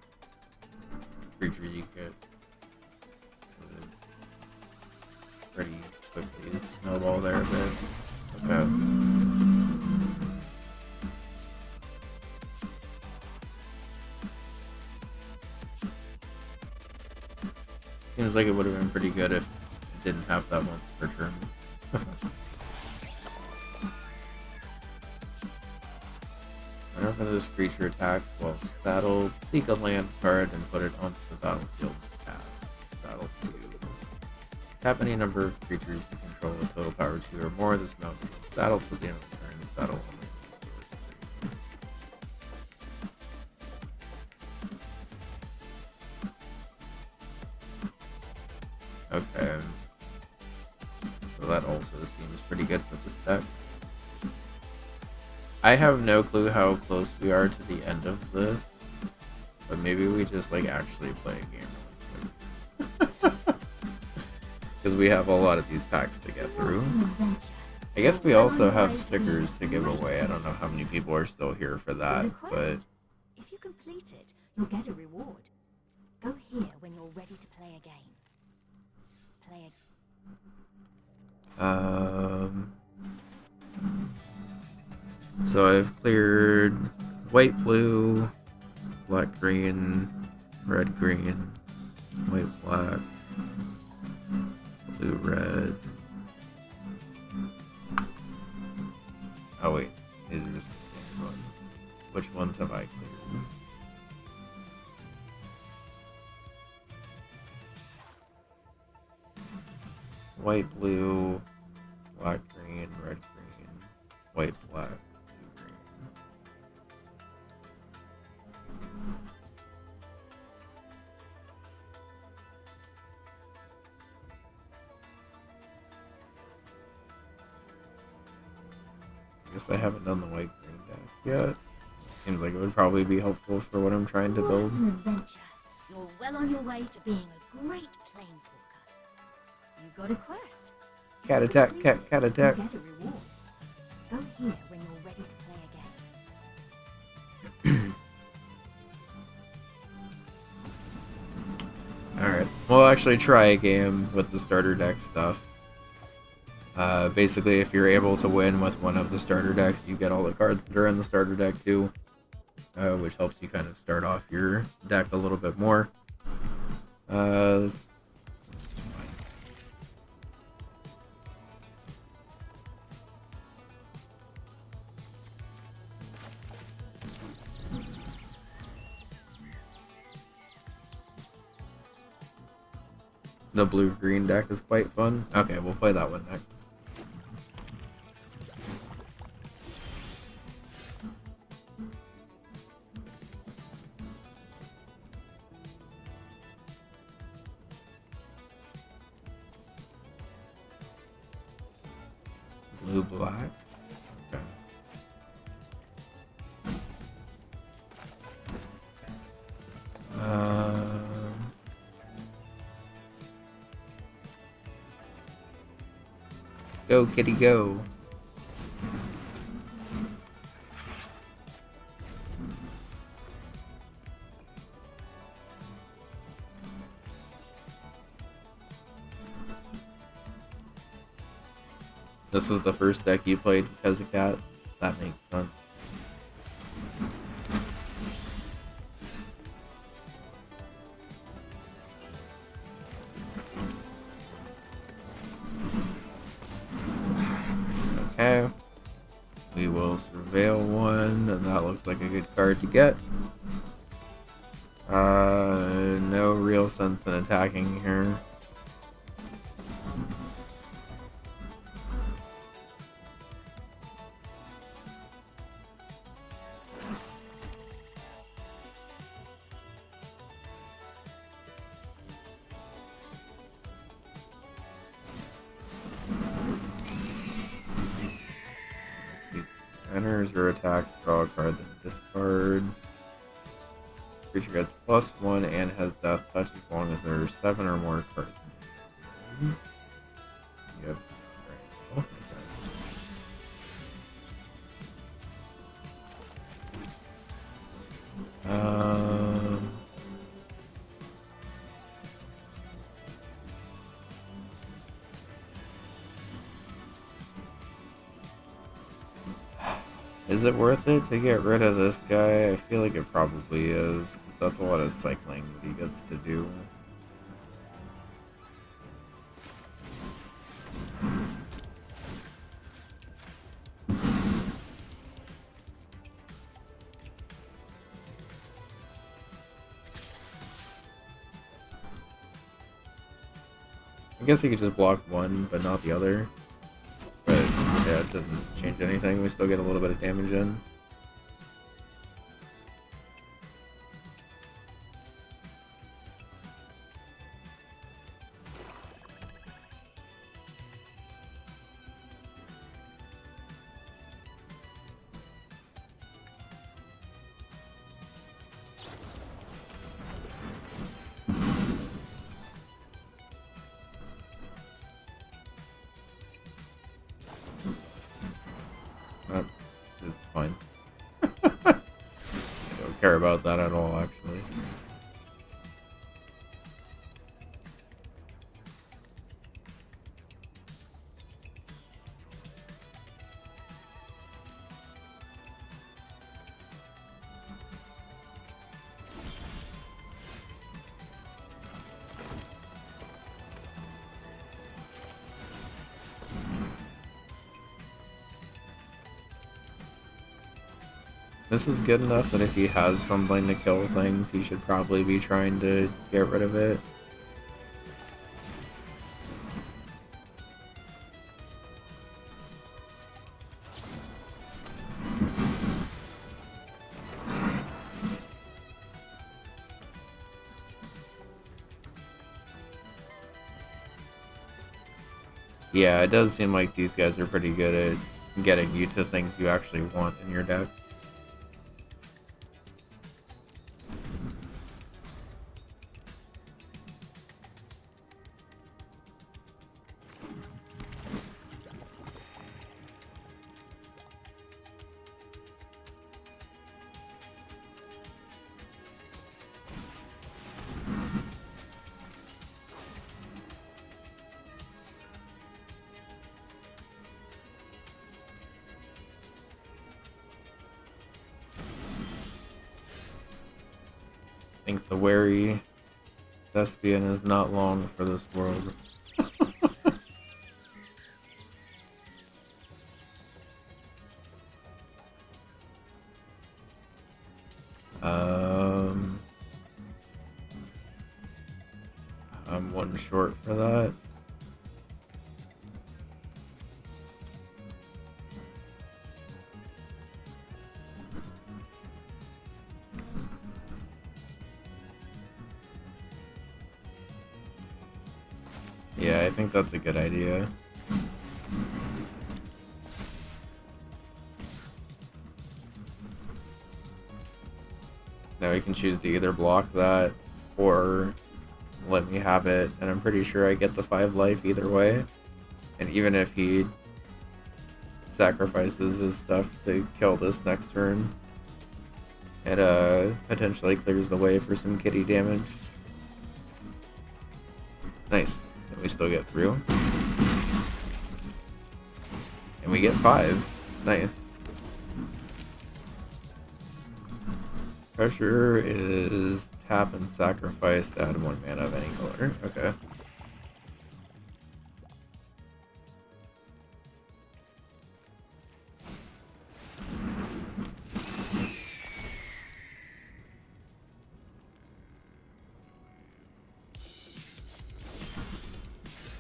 creatures you get pretty quickly snowball there a bit. Okay. Seems like it would have been pretty good if it didn't have that once per turn. Whenever this creature attacks while saddled, seek a land card and put it onto the battlefield path. Saddle 2. Tap any number of creatures you control with total power 2 or more. This mount is saddled to the end of the turn. Saddle only. Okay. So that also seems pretty good with this deck. I have no clue how close we are to the end of this, but maybe we just like actually play a game really quick. Because we have a lot of these packs to get through. I guess we also have stickers to give away. I don't know how many people are still here for that, but if you complete it, you'll get a reward. Go here when you're ready to play a game. Play a So I've cleared white, blue, black, green, red, green, white, black, blue, red. Oh wait, these are just the standard ones. Which ones have I cleared? White, blue, black, green, red, green, white, black. I guess I haven't done the white green deck yet. Seems like it would probably be helpful for what I'm trying to build. What an adventure. You're well on your way to being a great planeswalker. You got a quest. Cat attack, cat attack. You get a reward. Go here when you're ready to play a game. Alright, we'll actually try a game with the starter deck stuff. Basically, if you're able to win with one of the starter decks, you get all the cards that are in the starter deck too. which helps you kind of start off your deck a little bit more. Uh, the blue-green deck is quite fun. Okay, we'll play that one next. Blue-black. Okay. Go, kitty, go. This was the first deck you played because of Cat. That makes sense. Okay. We will surveil one, and that looks like a good card to get. No real sense in attacking here. Enters or attacks, draw a card, then discard. Creature gets +1 and has death touch as long as there are 7 or more cards. Yep. Okay. Is it worth it to get rid of this guy? I feel like it probably is, because that's a lot of cycling that he gets to do. I guess he could just block one, but not the other. But yeah, it doesn't change anything. We still get a little bit of damage in. That is fine. I don't care about that at all, actually. This is good enough that if he has something to kill things, he should probably be trying to get rid of it. Yeah, it does seem like these guys are pretty good at getting you to things you actually want in your deck. think the wary thespian is not long for this world. I'm one short for that. Yeah, I think that's a good idea. Now we can choose to either block that or let me have it, and I'm pretty sure I get the 5 life either way. And even if he sacrifices his stuff to kill this next turn, it potentially clears the way for some kitty damage. Nice. And we still get through. And we get 5. Nice. Pressure is tap and sacrifice to add 1 mana of any color. Okay.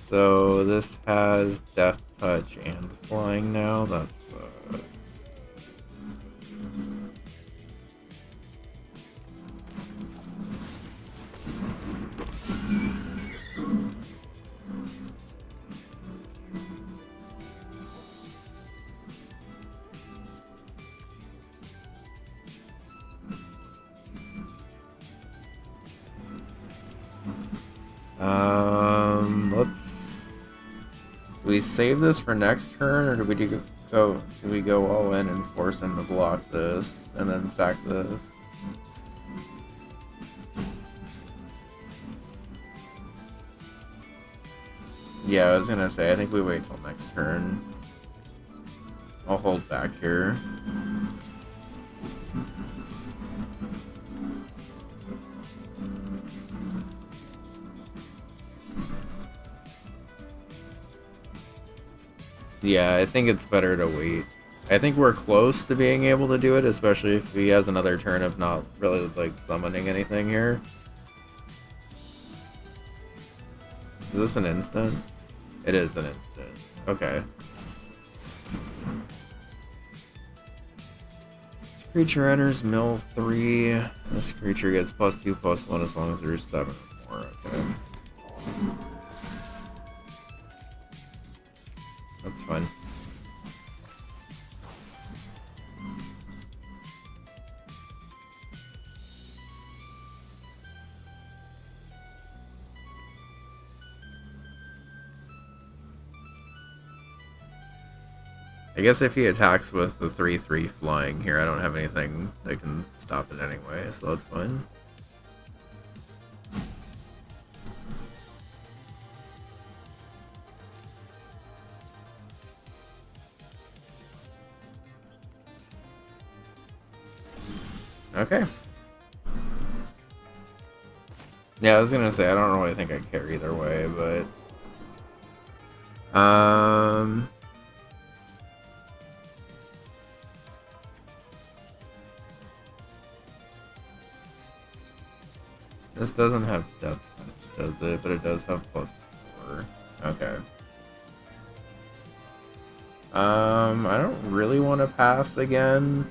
So this has Death Touch and Flying now. That's let's. Do we save this for next turn, or do we go all in and force him to block this and then sack this? Yeah, I was gonna say I think we wait till next turn. I'll hold back here. Yeah, I think it's better to wait. I think we're close to being able to do it, especially if he has another turn of not really, like, summoning anything here. Is this an instant? It is an instant. Okay. This creature enters mill 3. This creature gets +2/+1 as long as there's 7 or more. Okay. That's fine. I guess if he attacks with the 3/3 flying here, I don't have anything that can stop it anyway, so that's fine. Okay. Yeah, I was gonna say I don't really think I care either way, but this doesn't have Death Touch, does it? But it does have +4. Okay. I don't really want to pass again.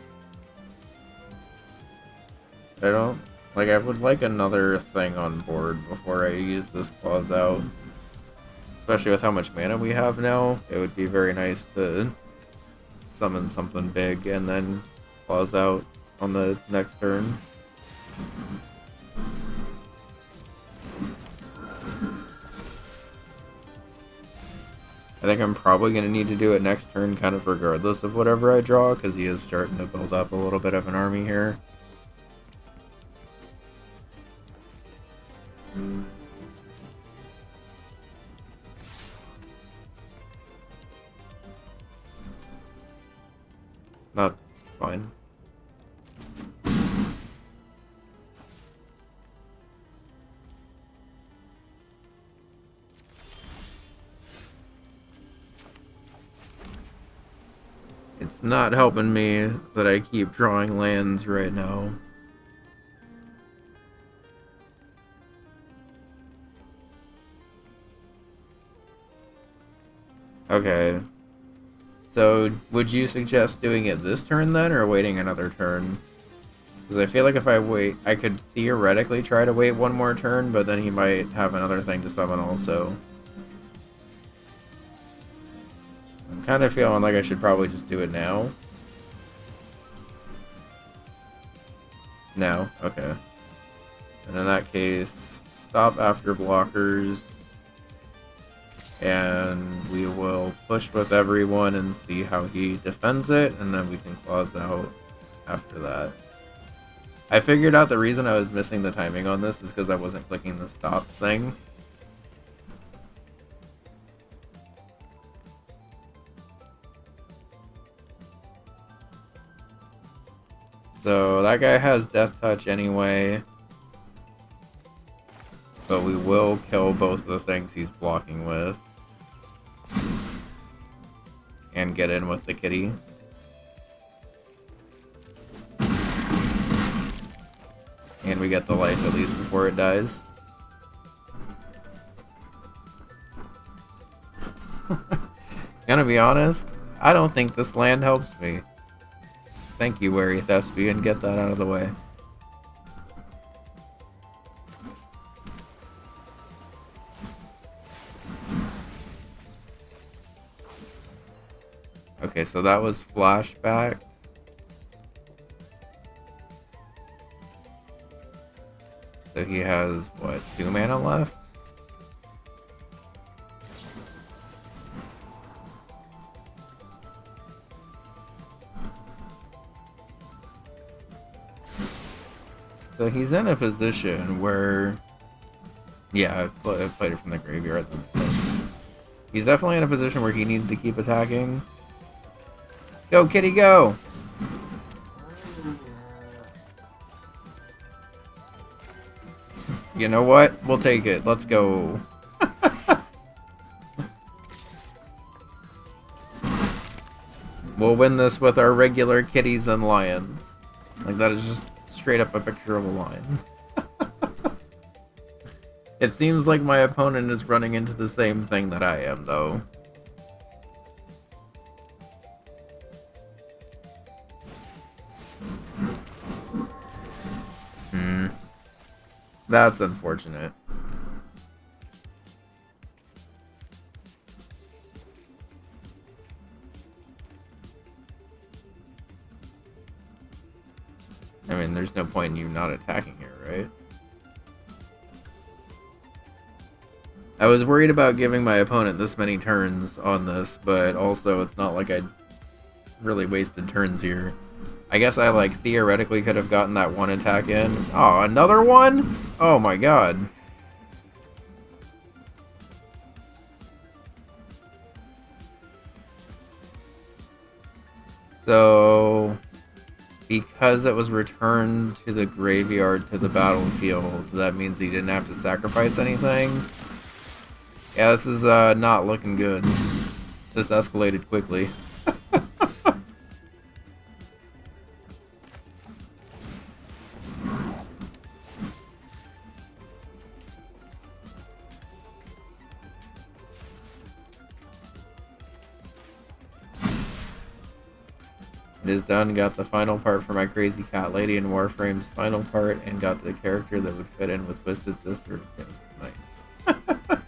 I don't... Like, I would like another thing on board before I use this clause out. Especially with how much mana we have now. It would be very nice to summon something big and then clause out on the next turn. I think I'm probably going to need to do it next turn, kind of regardless of whatever I draw, because he is starting to build up a little bit of an army here. That's fine. It's not helping me that I keep drawing lands right now. Okay. So, would you suggest doing it this turn then, or waiting another turn? Because I feel like if I wait, I could theoretically try to wait one more turn, but then he might have another thing to summon also. I'm kind of feeling like I should probably just do it now. No? Okay. And in that case, stop after blockers. And we will push with everyone and see how he defends it, and then we can clause out after that. I figured out the reason I was missing the timing on this is because I wasn't clicking the stop thing. So that guy has Death Touch anyway. But we will kill both of the things he's blocking with. And get in with the kitty. And we get the life at least before it dies. Gonna be honest, I don't think this land helps me. Thank you, Wary Thespian, get that out of the way. Okay, so that was flashback. So he has, what, 2 mana left? So he's in a position where... Yeah, I played it from the graveyard. He's definitely in a position where he needs to keep attacking. Go, kitty, go! You know what? We'll take it. Let's go. We'll win this with our regular kitties and lions. Like, that is just straight up a picture of a lion. It seems like my opponent is running into the same thing that I am, though. That's unfortunate. I mean, there's no point in you not attacking here, right? I was worried about giving my opponent this many turns on this, but also it's not like I really wasted turns here. I guess I, like, theoretically could have gotten that one attack in. Oh, another one? Oh my god. So, because it was returned to the graveyard to the battlefield, that means he didn't have to sacrifice anything. Yeah, this is not looking good. This escalated quickly. It is done, got the final part for my crazy cat lady in Warframe's final part, and got the character that would fit in with Twisted Sister. Yes, nice.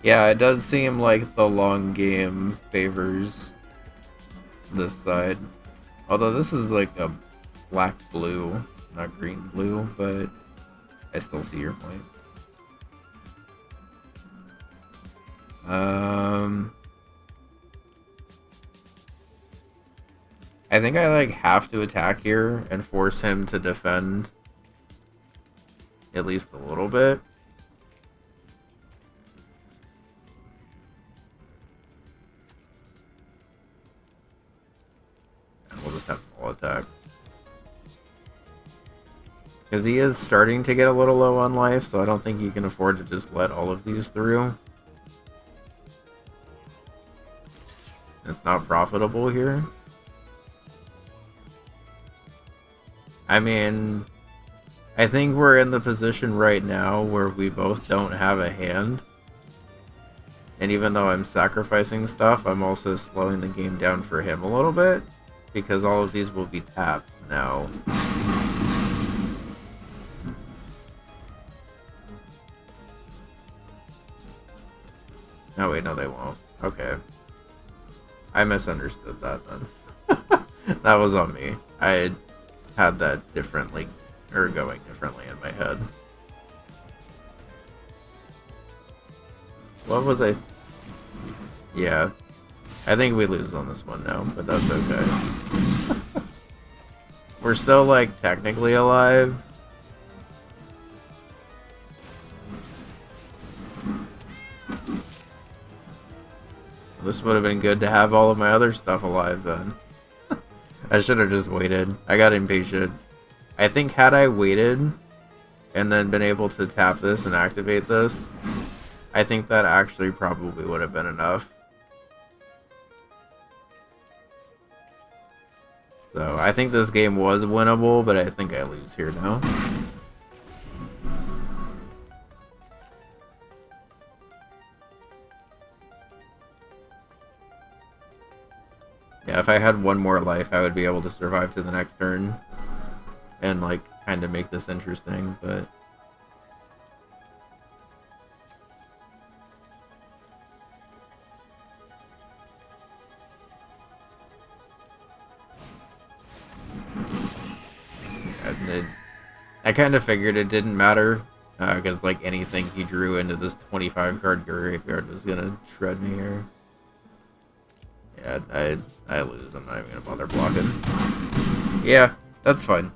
Yeah, it does seem like the long game favors this side. Although this is like a black-blue, not green-blue, but I still see your point. I think I like have to attack here and force him to defend at least a little bit. And we'll just have full attack. Because he is starting to get a little low on life, so I don't think he can afford to just let all of these through. It's not profitable here. I mean, I think we're in the position right now where we both don't have a hand. And even though I'm sacrificing stuff, I'm also slowing the game down for him a little bit. Because all of these will be tapped now. Oh wait, no they won't. Okay. I misunderstood that then. That was on me. I had that differently, or going differently in my head. What was I? Yeah. I think we lose on this one now, but that's okay. We're still, like, technically alive. This would have been good to have all of my other stuff alive then. I should have just waited. I got impatient. I think had I waited and then been able to tap this and activate this, I think that actually probably would have been enough. So I think this game was winnable, but I think I lose here now. Yeah, if I had one more life, I would be able to survive to the next turn and, like, kind of make this interesting, but... I kind of figured it didn't matter, because, like, anything he drew into this 25 card graveyard was gonna shred me here. Yeah, I lose. I'm not even gonna bother blocking. Yeah, that's fine.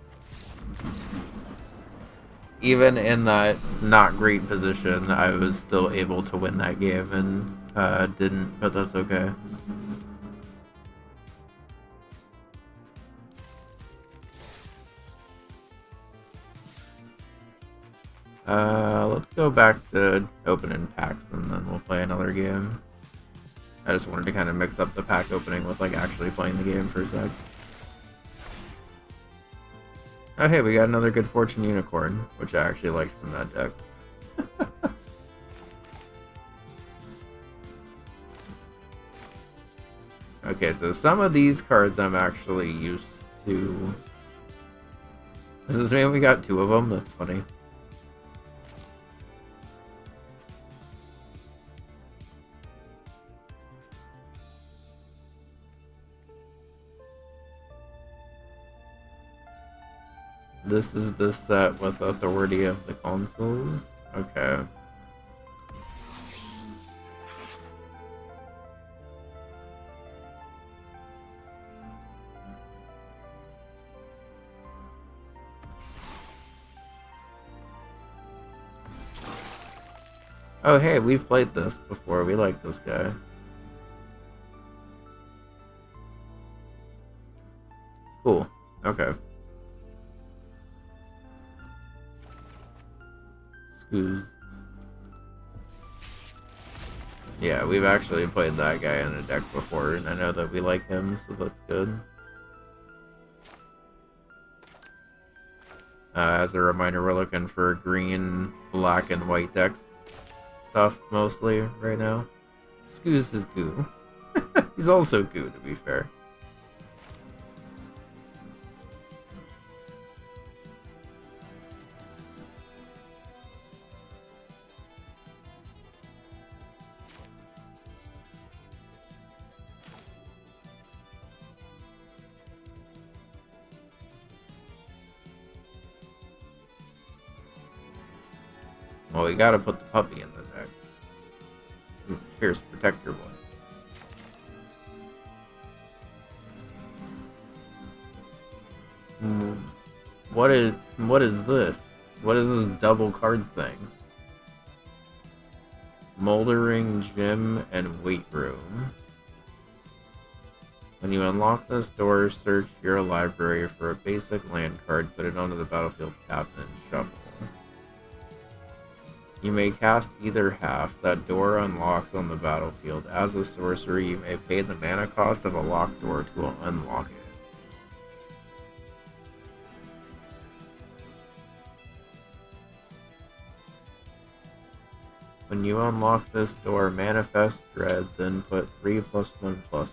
Even in that not great position, I was still able to win that game and didn't, but that's okay. Let's go back to opening packs and then we'll play another game. I just wanted to kind of mix up the pack opening with, like, actually playing the game for a sec. Oh hey, we got another Good Fortune Unicorn, which I actually liked from that deck. Okay, so some of these cards I'm actually used to. Does this mean we got two of them? That's funny. This is the set with Authority of the Consuls? Okay. Oh hey, we've played this before. We like this guy. Cool. Okay. Scoos. Yeah, we've actually played that guy in a deck before, and I know that we like him, so that's good. As a reminder, we're looking for green, black, and white decks stuff mostly right now. Scoos is goo. He's also goo, to be fair. Well, we gotta put the puppy in the deck. He's the fierce protector one. What is this? What is this double card thing? Moldering Gym and Weight Room. When you unlock this door, search your library for a basic land card, put it onto the battlefield tapped, and shuffle. You may cast either half. That door unlocks on the battlefield. As a sorcery, you may pay the mana cost of a locked door to unlock it. When you unlock this door, manifest dread, then put 3+1/+1.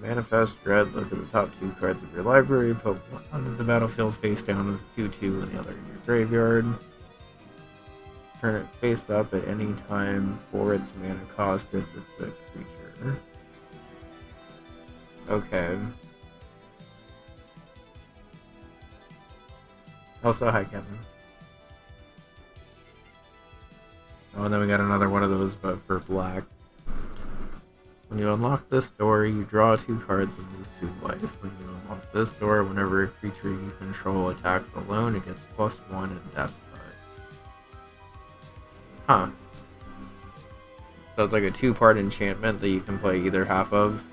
Manifest dread, look at the top 2 cards of your library, put one onto the battlefield face down as a 2/2 and the other in your graveyard. Turn it face up at any time for its mana cost if it's a creature. Okay. Also, hi Kevin. Oh, and then we got another one of those, but for black. When you unlock this door, you draw 2 cards and lose 2 life. When you unlock this door, whenever a creature you control attacks alone, it gets +1 and death card. Huh. So it's like a 2-part enchantment that you can play either half of.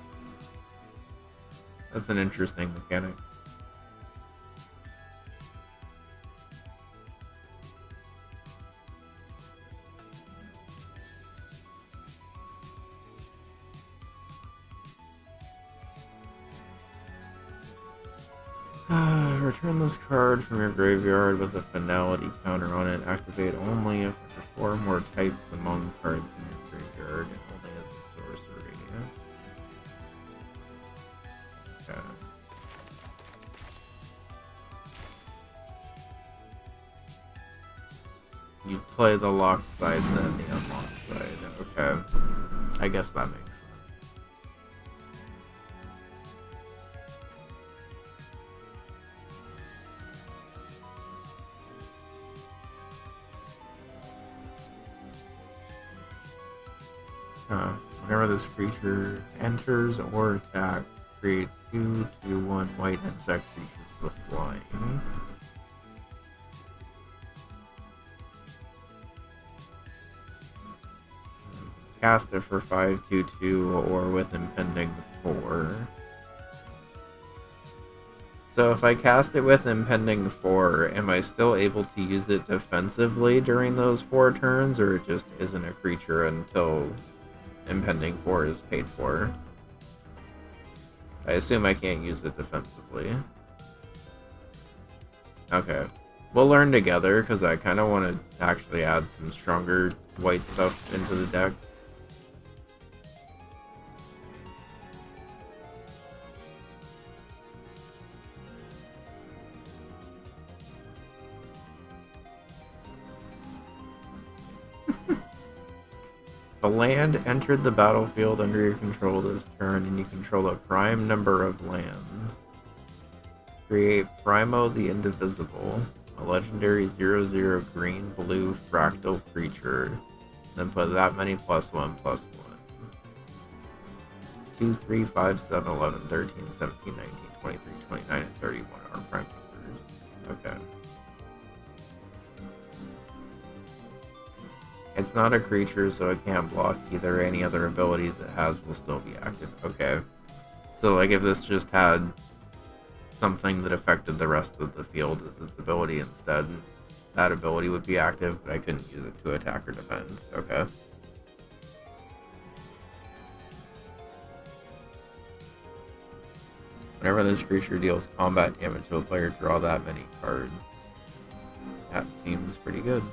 That's an interesting mechanic. Return this card from your graveyard with a finality counter on it. Activate only if there are 4 more types among cards in your graveyard, and only as a sorcery. Okay. You play the locked side, then the unlocked side. Okay. I guess that makes sense. Whenever this creature enters or attacks, create 2/1 white insect creatures with flying. Cast it for 5/2/2 or with impending 4. So if I cast it with impending 4, am I still able to use it defensively during those 4 turns, or it just isn't a creature until impending 4 is paid for? I assume I can't use it defensively. Okay. We'll learn together, because I kind of want to actually add some stronger white stuff into the deck. A land entered the battlefield under your control this turn, and you control a prime number of lands. Create Primo the Indivisible, a legendary 0/0 green-blue fractal creature. Then put that many +1/+1. 2, 3, 5, 7, 11, 13, 17, 19, 23, 29, and 31 are prime numbers. Okay. It's not a creature, so it can't block either. Any other abilities it has will still be active. Okay. So, like, if this just had something that affected the rest of the field as its ability instead, that ability would be active, but I couldn't use it to attack or defend. Okay. Whenever this creature deals combat damage to a player, draw that many cards. That seems pretty good.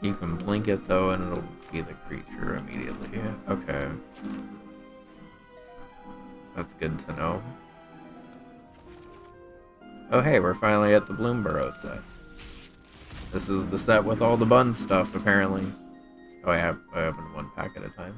You can blink it though, and it'll be the creature immediately. Okay. That's good to know. Oh hey, we're finally at the Bloomborough set. This is the set with all the bun stuff, apparently. Oh, I opened 1 pack at a time.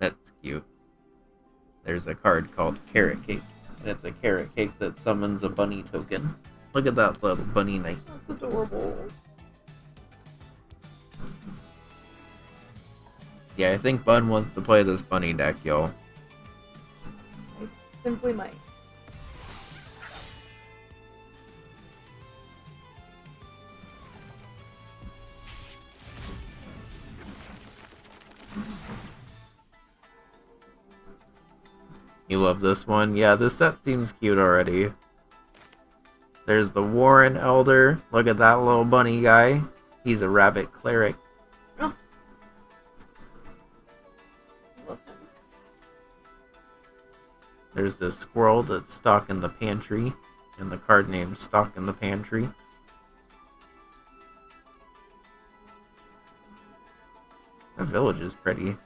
Let's cute. There's a card called Carrot Cake, and it's a carrot cake that summons a bunny token. Look at that little bunny knight. That's adorable. Yeah, I think Bun wants to play this bunny deck, y'all. I simply might. You love this one? Yeah, this set seems cute already. There's the Warren Elder. Look at that little bunny guy. He's a rabbit cleric. Oh. Love him. There's this squirrel that's stuck in the pantry, and the card name's Stuck in the Pantry. That village is pretty.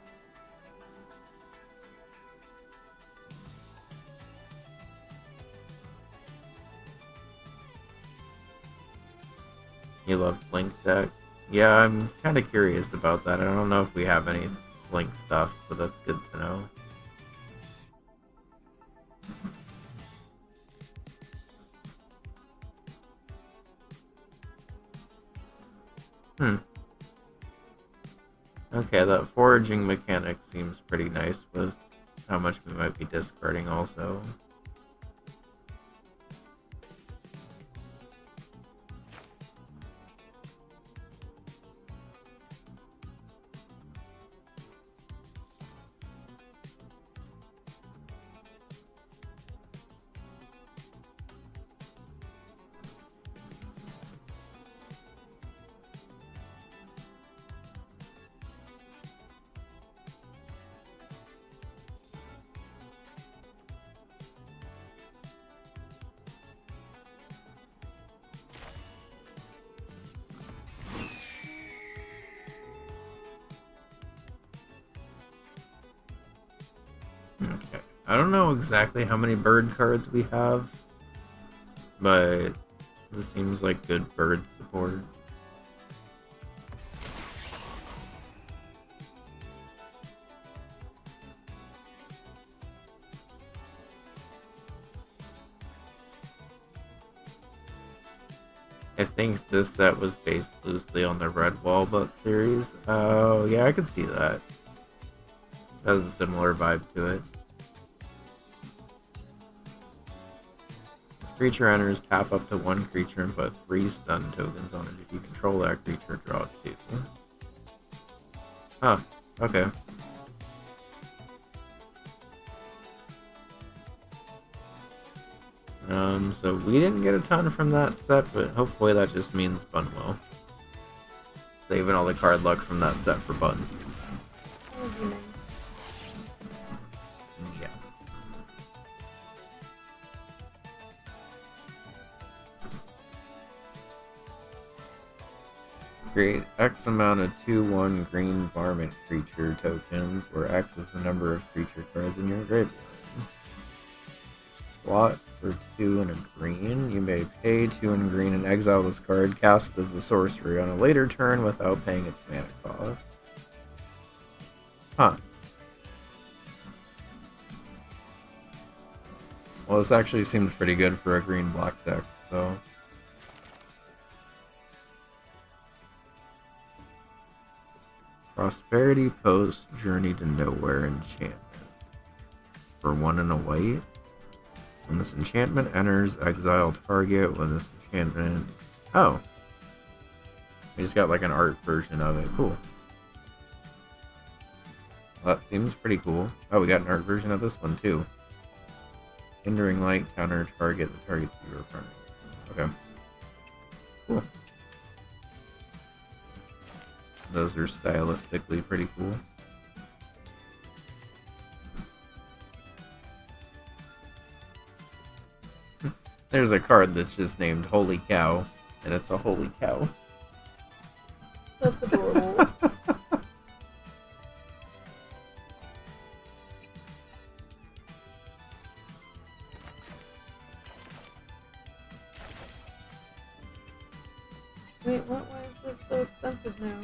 You love Link deck? Yeah, I'm kind of curious about that. I don't know if we have any Link stuff, but that's good to know. Okay, that foraging mechanic seems pretty nice with how much we might be discarding also. Okay. I don't know exactly how many bird cards we have, but this seems like good bird support. I think this set was based loosely on the Red Wall book series. Oh, yeah, I could see that. That has a similar vibe to it. Creature enters, tap up to one creature and put 3 stun tokens on it. If you control that creature, draw 2. Huh, okay. So we didn't get a ton from that set, but hopefully that just means Bun will. Saving all the card luck from that set for Bun. That would be nice. Yeah. Create X amount of 2/1 green varmint creature tokens, where X is the number of creature cards in your graveyard. Slot for 2 and a green. You may pay 2 and green and exile this card, cast it as a sorcery on a later turn without paying its mana cost. Huh. Well, this actually seems pretty good for a green-black deck, so... Prosperity Post Journey to Nowhere enchantment. For 1 and a white. When this enchantment enters, exile target. When this enchantment... Oh. We just got like an art version of it. Cool. Well, that seems pretty cool. Oh, we got an art version of this one too. Hindering light, counter target, the target's your opponent. Okay. Cool. Those are stylistically pretty cool. There's a card that's just named Holy Cow, and it's a holy cow. That's adorable. Wait, what? Why is this so expensive now?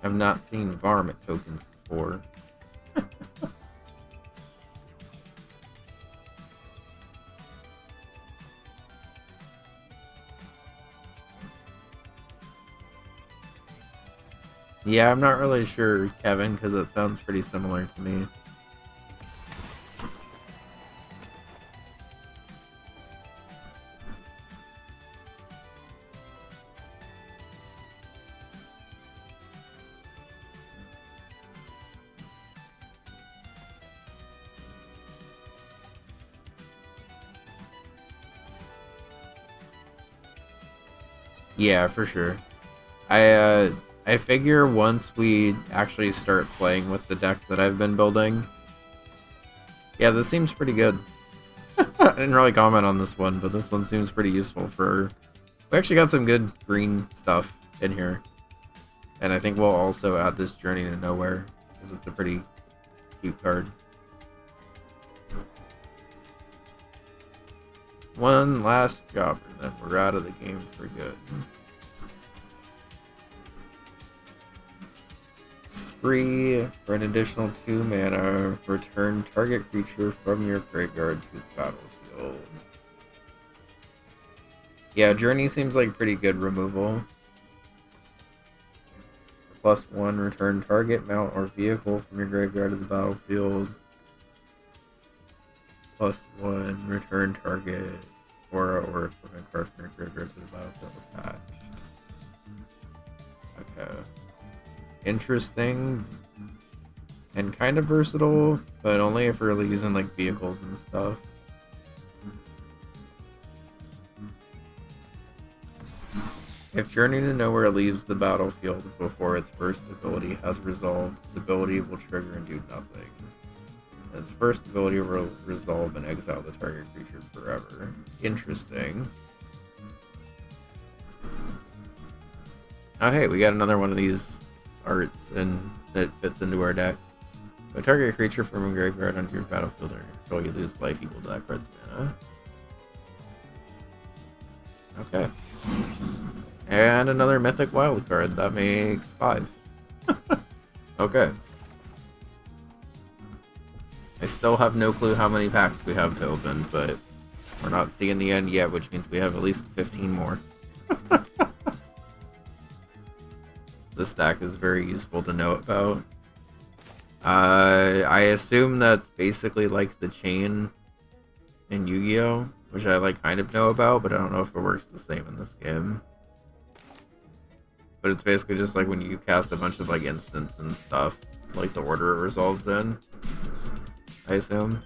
I've not seen varmint tokens before. Yeah, I'm not really sure, Kevin, because it sounds pretty similar to me. Yeah, for sure. I figure once we actually start playing with the deck that I've been building, yeah, this seems pretty good. I didn't really comment on this one, but this one seems pretty useful for... We actually got some good green stuff in here. And I think we'll also add this Journey to Nowhere, because it's a pretty cute card. One last job, and then we're out of the game for good. Spree, for an additional 2 mana, return target creature from your graveyard to the battlefield. Yeah, Journey seems like pretty good removal. +1, return target, mount, or vehicle from your graveyard to the battlefield. +1, return target, aura or equipment card from your graveyard to the battlefield attached. Okay. Interesting. And kind of versatile, but only if we're really using like vehicles and stuff. If Journey to Nowhere leaves the battlefield before its first ability has resolved, its ability will trigger and do nothing. Its first ability will resolve and exile the target creature forever. Interesting. Oh hey, we got another one of these arts and it fits into our deck. A target creature from a graveyard onto your battlefield or control, you lose life equal to that card's mana. Okay. And another mythic wild card. That makes 5. Okay. I still have no clue how many packs we have to open, but we're not seeing the end yet, which means we have at least 15 more. This stack is very useful to know about. I assume that's basically like the chain in Yu-Gi-Oh! Which I like kind of know about, but I don't know if it works the same in this game. But it's basically just like when you cast a bunch of like instants and stuff, like the order it resolves in, I assume.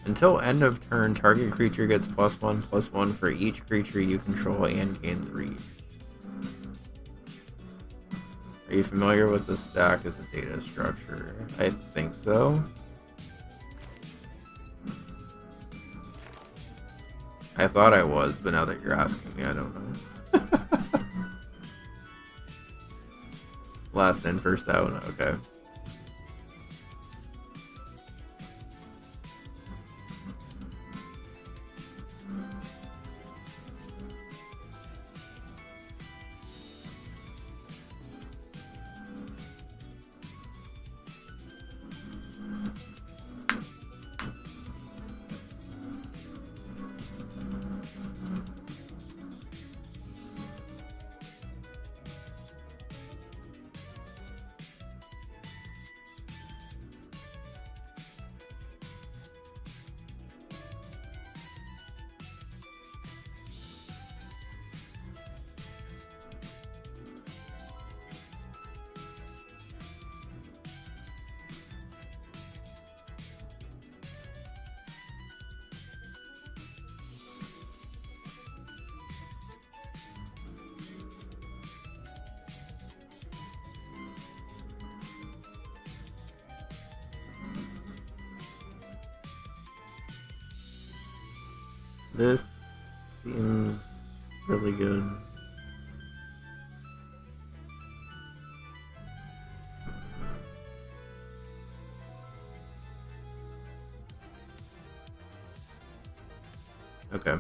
Until end of turn, target creature gets +1/+1 for each creature you control and gains reach. Are you familiar with the stack as a data structure? I think so. I thought I was, but now that you're asking me, I don't know. Last in, first out. Okay. This seems really good. Okay.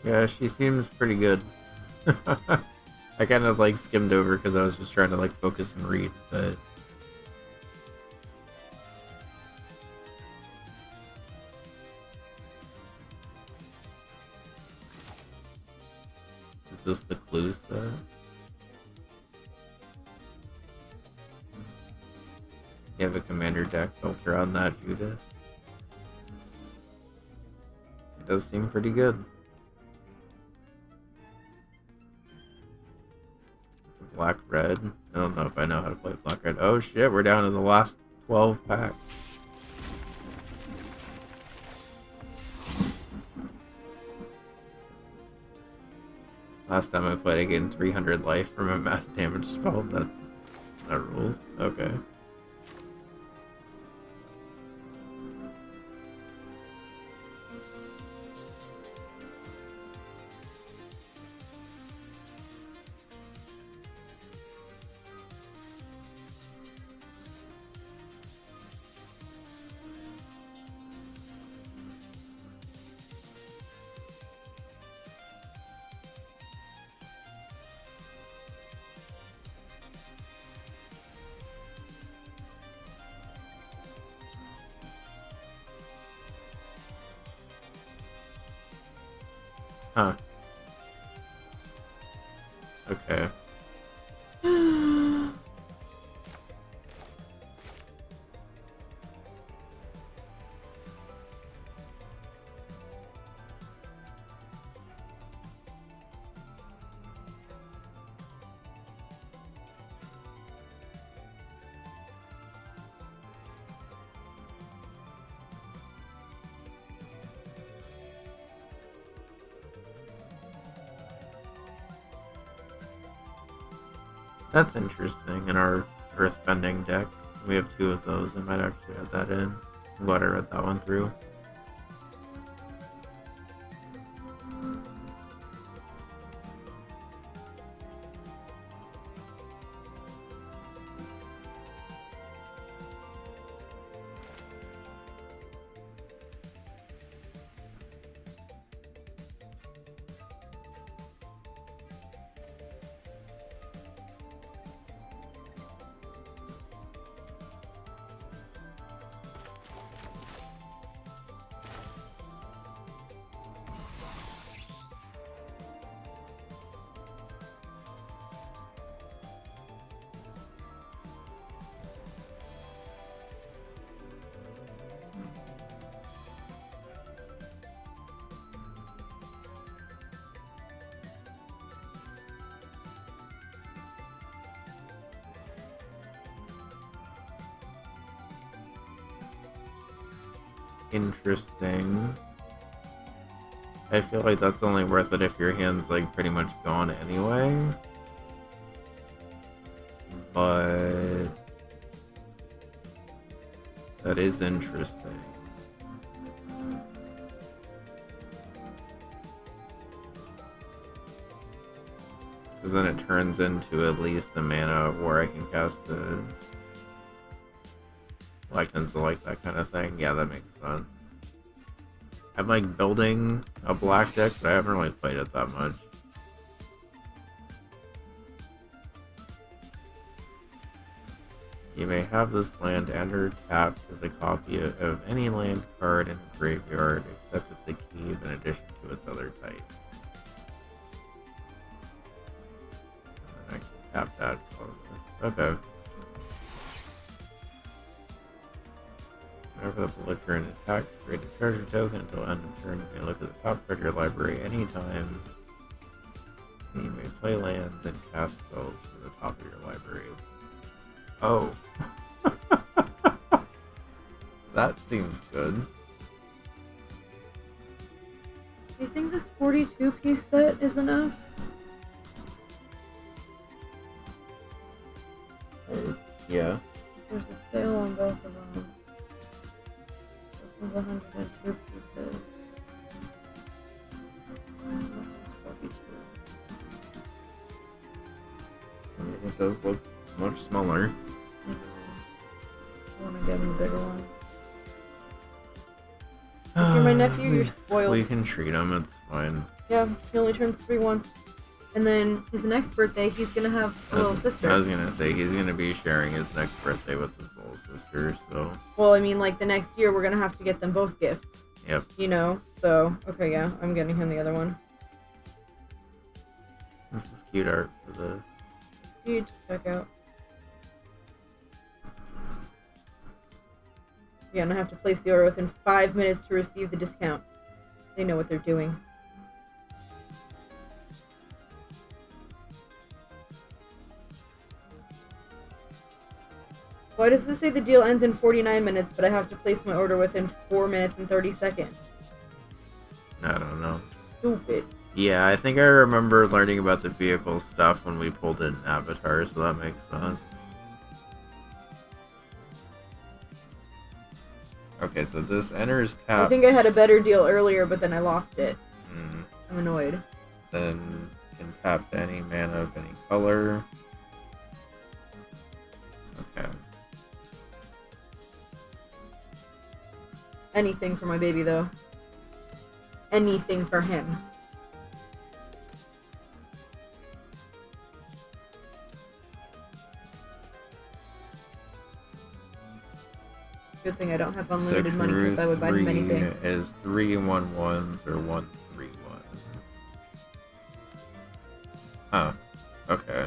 Yeah, she seems pretty good. I kind of like skimmed over because I was just trying to like focus and read, but is this the clue set? You have a commander deck built around that, Judith. It does seem pretty good. Black red. I don't know if I know how to play black red. Oh shit, we're down to the last 12 packs. Last time I played, I gained 300 life from a mass damage spell. That rules. Okay. Huh. Okay. That's interesting. In our earthbending deck, we have 2 of those. I might actually add that in. I'm glad I read that one through. Interesting. I feel like that's only worth it if your hand's like pretty much gone anyway. But that is interesting. Because then it turns into at least the mana where I can cast the... Well, I tend to like that kind of thing. Yeah, that makes sense. I'm like building a black deck, but I haven't really played it that much. You may have this land enter tapped as a copy of any land card in the graveyard, except it's a keep in addition to its other types. I can tap that colorless. Okay. Whenever the belligerent attacks, create a treasure token until end of turn. You may look at the top card of your library anytime. And you may play lands and cast spells to the top of your library. Oh. That seems good. Do you think this 42-piece set is enough? Yeah. There's a sale on both of them. This one's 102 pieces. This one's 42. It does look much smaller. I want to get him the bigger one. If you're my nephew, you're spoiled. We can treat him, it's fine. Yeah, he only turns 3-1. And then his next birthday, he's gonna have a little sister. I was gonna say, he's gonna be sharing his next birthday with his little sister, so... Well, I mean, like, the next year, we're gonna have to get them both gifts. Yep. You know? So, okay, yeah, I'm getting him the other one. This is cute art for this. Huge check out. Yeah, and I have to place the order within 5 minutes to receive the discount. They know what they're doing. Why does this say the deal ends in 49 minutes, but I have to place my order within 4 minutes and 30 seconds? I don't know. Stupid. Yeah, I think I remember learning about the vehicle stuff when we pulled in Avatar, so that makes sense. Okay, so this enters tap. I think I had a better deal earlier, but then I lost it. Mm. I'm annoyed. Then can tap to any mana of any color. Okay. Anything for my baby, though. Anything for him. Good thing I don't have unlimited money because I would buy him anything. Is 3 1/1s or 1 3/1? Huh. Okay.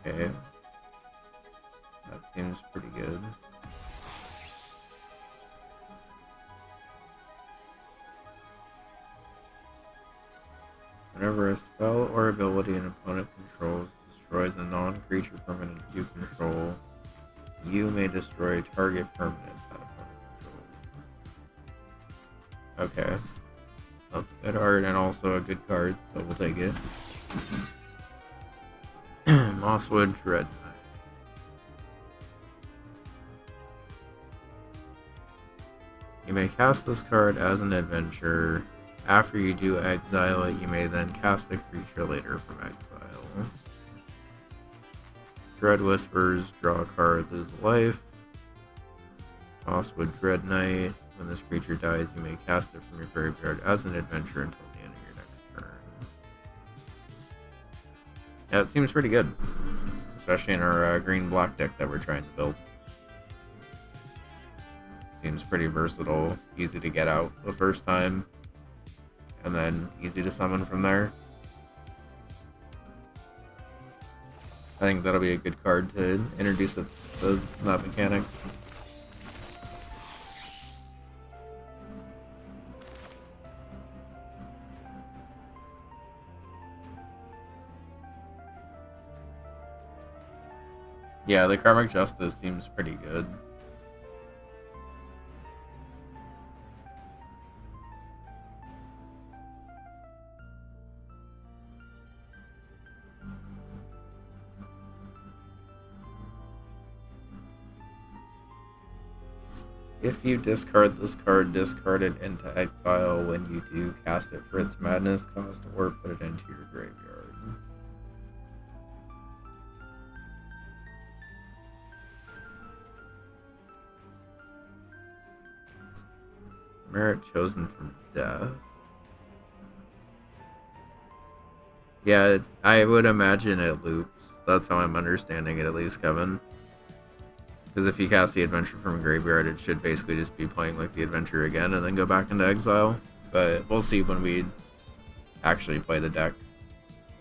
Okay. That seems pretty good. Whenever a spell or ability an opponent controls destroys a non-creature permanent you control, you may destroy target permanent that opponent controls. Okay. That's good art and also a good card, so we'll take it. Mosswood Dread Knight. You may cast this card as an adventure. After you do exile it, you may then cast the creature later from exile. Dread Whispers, draw a card, lose a life. Mosswood Dread Knight. When this creature dies, you may cast it from your graveyard as an adventure until the end of your next turn. Yeah, it seems pretty good. Especially in our green-black deck that we're trying to build. Seems pretty versatile, easy to get out the first time, and then easy to summon from there. I think that'll be a good card to introduce that mechanic. Yeah, the Karmic Justice seems pretty good. If you discard this card, discard it into exile. When you do, cast it for its madness cost or put it into your graveyard. Merit chosen from death. Yeah, I would imagine it loops. That's how I'm understanding it, at least, Kevin. Because if you cast the adventure from a graveyard, it should basically just be playing like the adventure again and then go back into exile. But we'll see when we actually play the deck.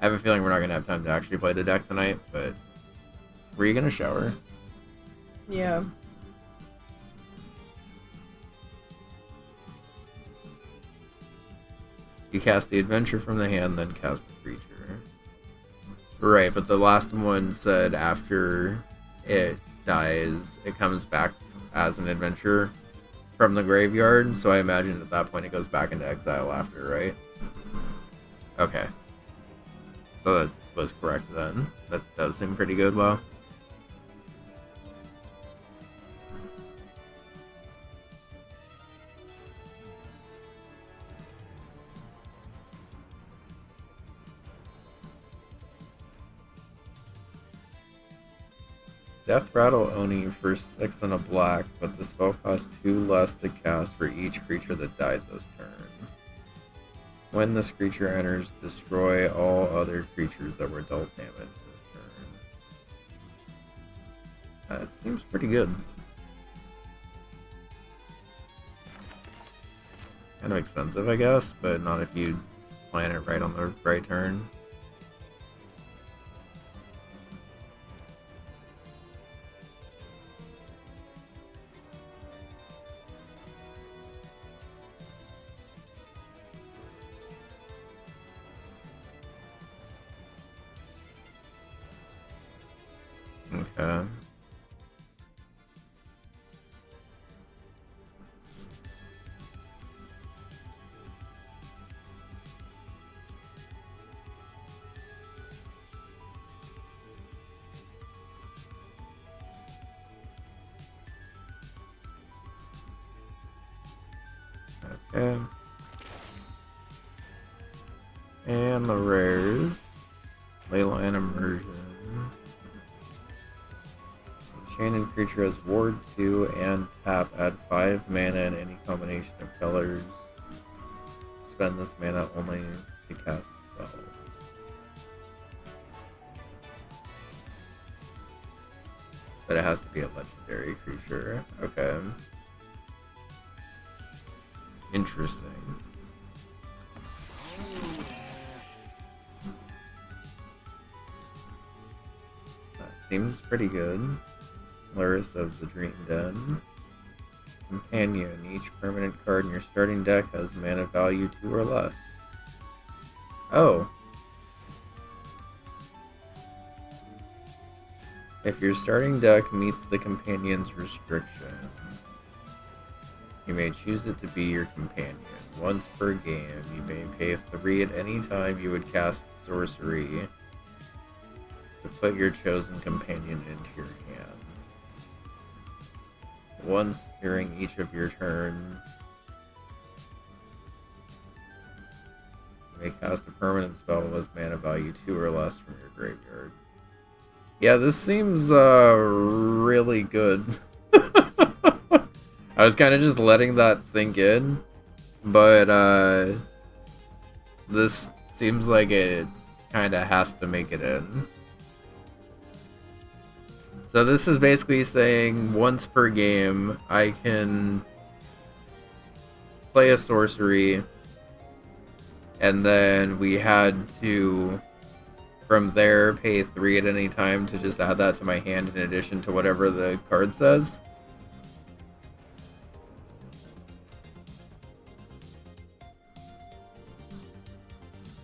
I have a feeling we're not going to have time to actually play the deck tonight, but were you going to shower? Yeah. You cast the adventure from the hand, then cast the creature. Right, but the last one said after it dies, it comes back as an adventure from the graveyard, so I imagine at that point it goes back into exile after, right? Okay. So that was correct then. That does seem pretty good, well. Death Rattle Oni for 6 and a black, but the spell costs 2 less to cast for each creature that died this turn. When this creature enters, destroy all other creatures that were dealt damage this turn. That seems pretty good. Kind of expensive, I guess, but not if you plan it right on the right turn. Okay. Okay. And the rares. Leyline Immersion. Enchanted creature has Ward 2 and tap, add 5 mana in any combination of colors. Spend this mana only to cast spells. But it has to be a legendary creature. Okay. Interesting. That seems pretty good. Luris of the Dream Den. Companion. Each permanent card in your starting deck has mana value 2 or less. Oh. If your starting deck meets the companion's restriction, you may choose it to be your companion. Once per game, you may pay 3 at any time you would cast sorcery to put your chosen companion into your hand. Once during each of your turns, you may cast a permanent spell with mana value 2 or less from your graveyard. Yeah, this seems really good. I was kind of just letting that sink in, but this seems like it kind of has to make it in. So this is basically saying once per game, I can play a sorcery, and then we had to, from there, pay 3 at any time to just add that to my hand in addition to whatever the card says.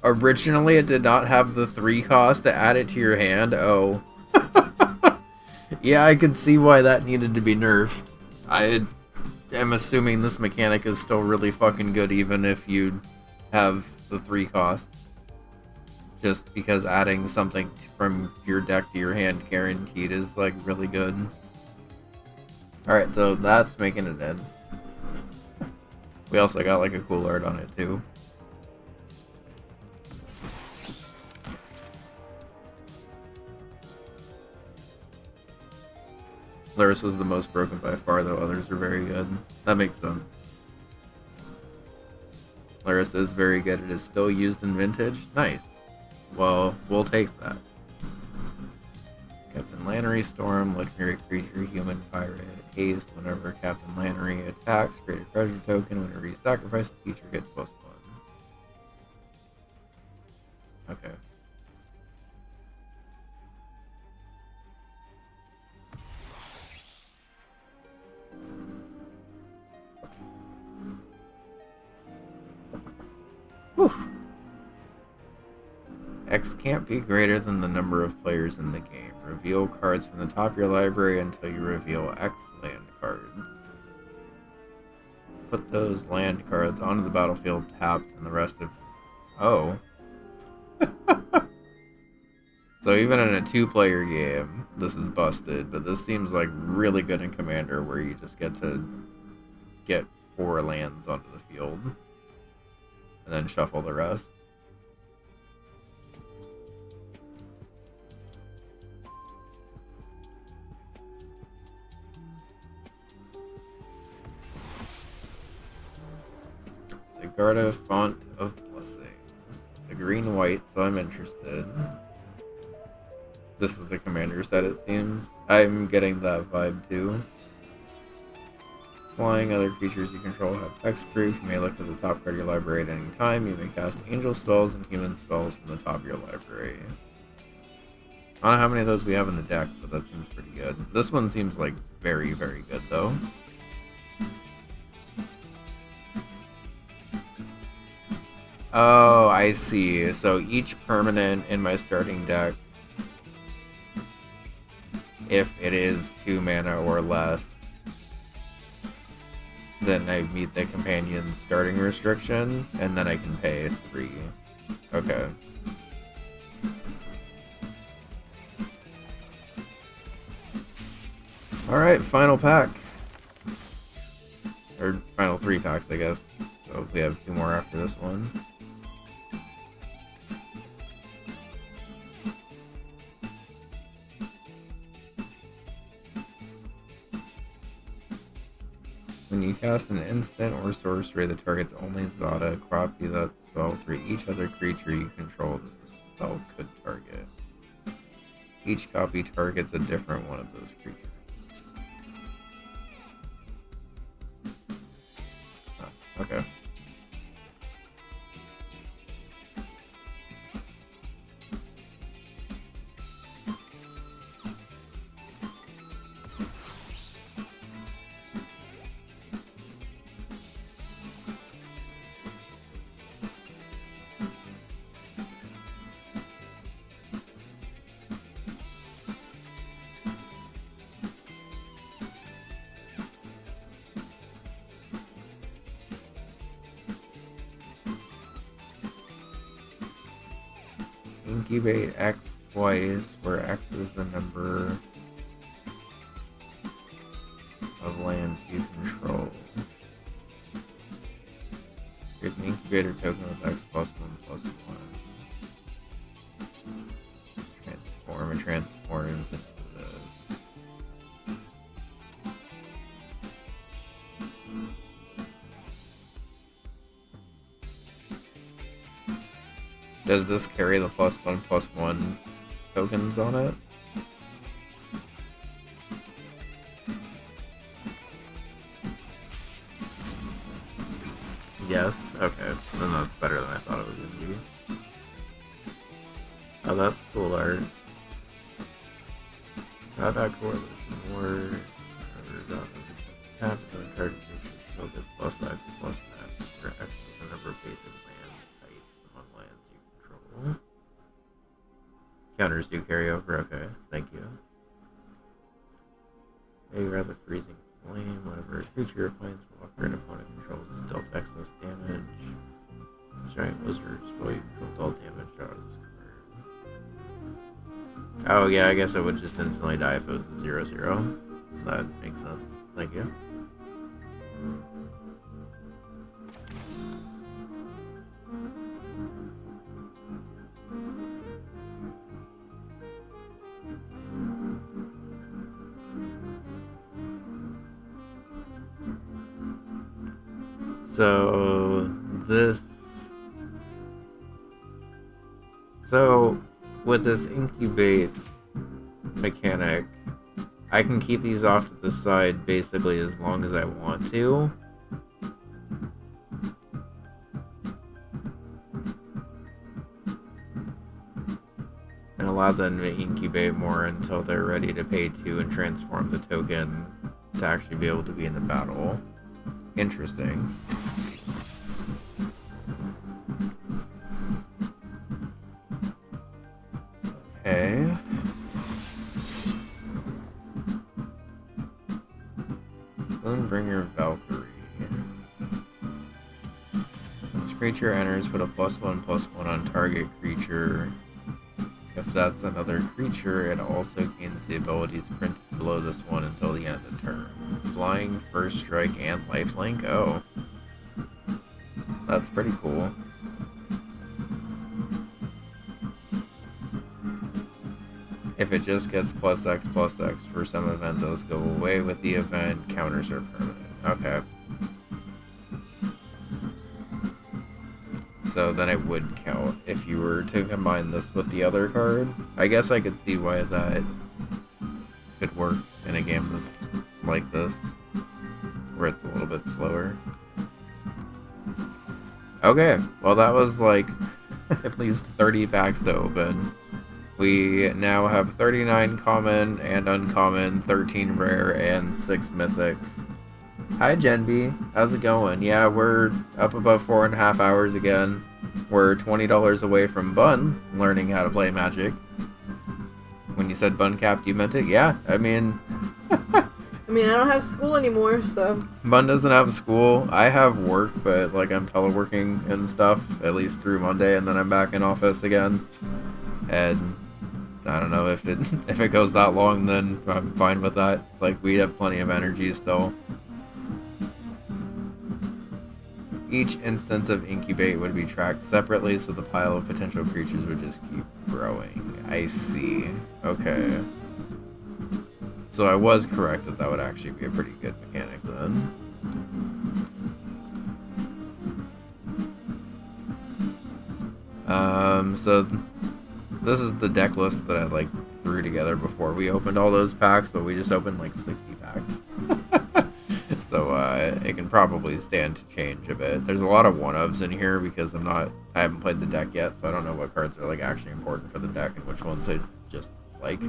Originally, it did not have the 3 cost to add it to your hand. Oh. Yeah, I could see why that needed to be nerfed. I am assuming this mechanic is still really fucking good even if you have the 3 cost. Just because adding something from your deck to your hand guaranteed is like really good. Alright, so that's making it in. We also got like a cool art on it too. Luris was the most broken by far, though others are very good. That makes sense. Larissa is very good. It is still used in Vintage. Nice. Well, we'll take that. Captain Lannery Storm, legendary creature, human, pirate, haste. Whenever Captain Lannery attacks, create a treasure token. Whenever you sacrifice, the teacher gets +1. Okay. Whew. X can't be greater than the number of players in the game. Reveal cards from the top of your library until you reveal X land cards. Put those land cards onto the battlefield tapped and the rest of... Oh. So even in a 2-player game, this is busted, but this seems like really good in Commander where you just get to get 4 lands onto the field and then shuffle the rest. Garda Font of Blessings. It's a green-white, so I'm interested. This is a commander set, it seems. I'm getting that vibe, too. Flying, other creatures you control have X-proof. You may look at the top card of your library at any time. You may cast angel spells and human spells from the top of your library. I don't know how many of those we have in the deck, but that seems pretty good. This one seems like very, very good, though. Oh, I see. So each permanent in my starting deck, if it is 2 mana or less, then I meet the companion's starting restriction, and then I can pay 3. Okay. Alright, final pack. Or final 3 packs, I guess. So we have 2 more after this one. When you cast an instant or sorcery that targets only Zada, copy that spell for each other creature you control that the spell could target. Each copy targets a different one of those creatures. Oh, okay. Incubate X twice, where X is the number of lands you control. Create an incubator token with X +1/+1. Transform, it transforms into this. Does this carry the +1/+1 tokens on it? Yes? Okay. Then that's better than I thought it was going to be. Oh, that's cool art. How that correlation work? Tap the card focus +X+X, where X is the number of basic land types among lands you control. Counters do carry over, okay, thank you. A rather freezing flame, whenever a creature or planeswalker an opponent controls is dealt excess damage. Giant lizards, while you control all damage out of this card. Oh yeah, I guess it would just instantly die if it was a 0/0. That makes sense. Thank you. So this... So, with this incubate mechanic, I can keep these off to the side basically as long as I want to. And allow them to incubate more until they're ready to pay 2 and transform the token to actually be able to be in the battle. Interesting. Okay. Moonbringer Valkyrie. This creature enters, put a +1/+1 on target creature. If that's another creature, it also gains the abilities printed below this one until the end of the turn. Flying, First Strike, and Lifelink? Oh. That's pretty cool. If it just gets +X/+X for some event, those go away with the event. Counters are permanent. Okay. So then it would count if you were to combine this with the other card. I guess I could see why that could work in a game that's like this, where it's a little bit slower. Okay, well that was like at least 30 packs to open. We now have 39 common and uncommon, 13 rare, and 6 mythics. Hi Genby, how's it going? Yeah, we're up above 4.5 hours again. We're $20 away from Bun learning how to play Magic. When you said BUNcapped, you meant it? Yeah, I mean... I don't have school anymore, so... Bun doesn't have school. I have work, but like I'm teleworking and stuff, at least through Monday, and then I'm back in office again. And I don't know, if it goes that long, then I'm fine with that. Like, we have plenty of energy still. Each instance of incubate would be tracked separately, so the pile of potential creatures would just keep growing. I see. Okay. So I was correct that would actually be a pretty good mechanic then. So this is the deck list that I threw together before we opened all those packs, but we just opened like 60 packs. So it can probably stand to change a bit. There's a lot of one-ofs in here because I haven't played the deck yet, so I don't know what cards are actually important for the deck and which ones I just like.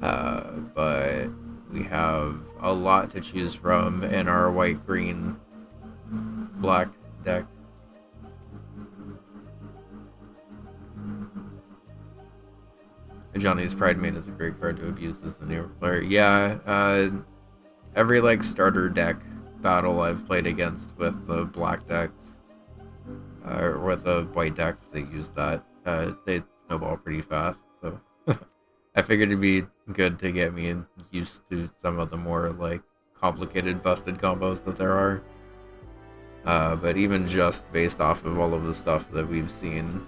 But we have a lot to choose from in our white, green, black deck. Johnny's Pride Mane is a great card to abuse as a new player. Yeah, every starter deck battle I've played against with the black decks, or with the white decks that use that, they snowball pretty fast, so I figured it'd be good to get me used to some of the more complicated busted combos that there are. But even just based off of all of the stuff that we've seen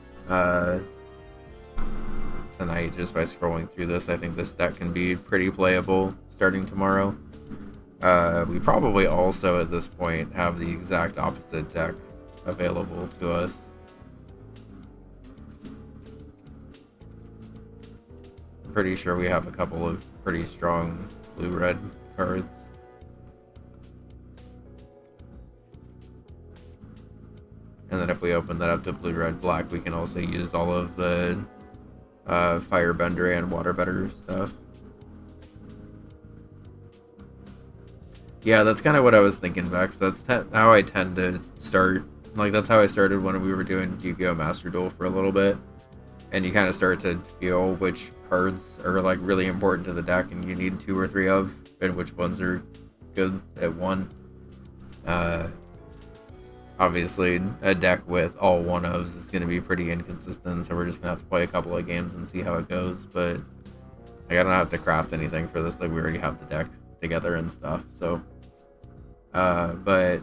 tonight, just by scrolling through this, I think this deck can be pretty playable starting tomorrow. We probably also at this point have the exact opposite deck available to us. Pretty sure we have a couple of pretty strong blue-red cards. And then if we open that up to blue-red-black, we can also use all of the Firebender and Waterbender stuff. Yeah, that's kind of what I was thinking, Vex. That's how I tend to start. That's how I started when we were doing Yu-Gi-Oh! Master Duel for a little bit. And you kind of start to feel which cards are really important to the deck and you need 2 or 3 of, and which ones are good at 1. Obviously, a deck with all one-ofs is going to be pretty inconsistent, so we're just going to have to play a couple of games and see how it goes, but I don't have to craft anything for this, we already have the deck together and stuff, so... but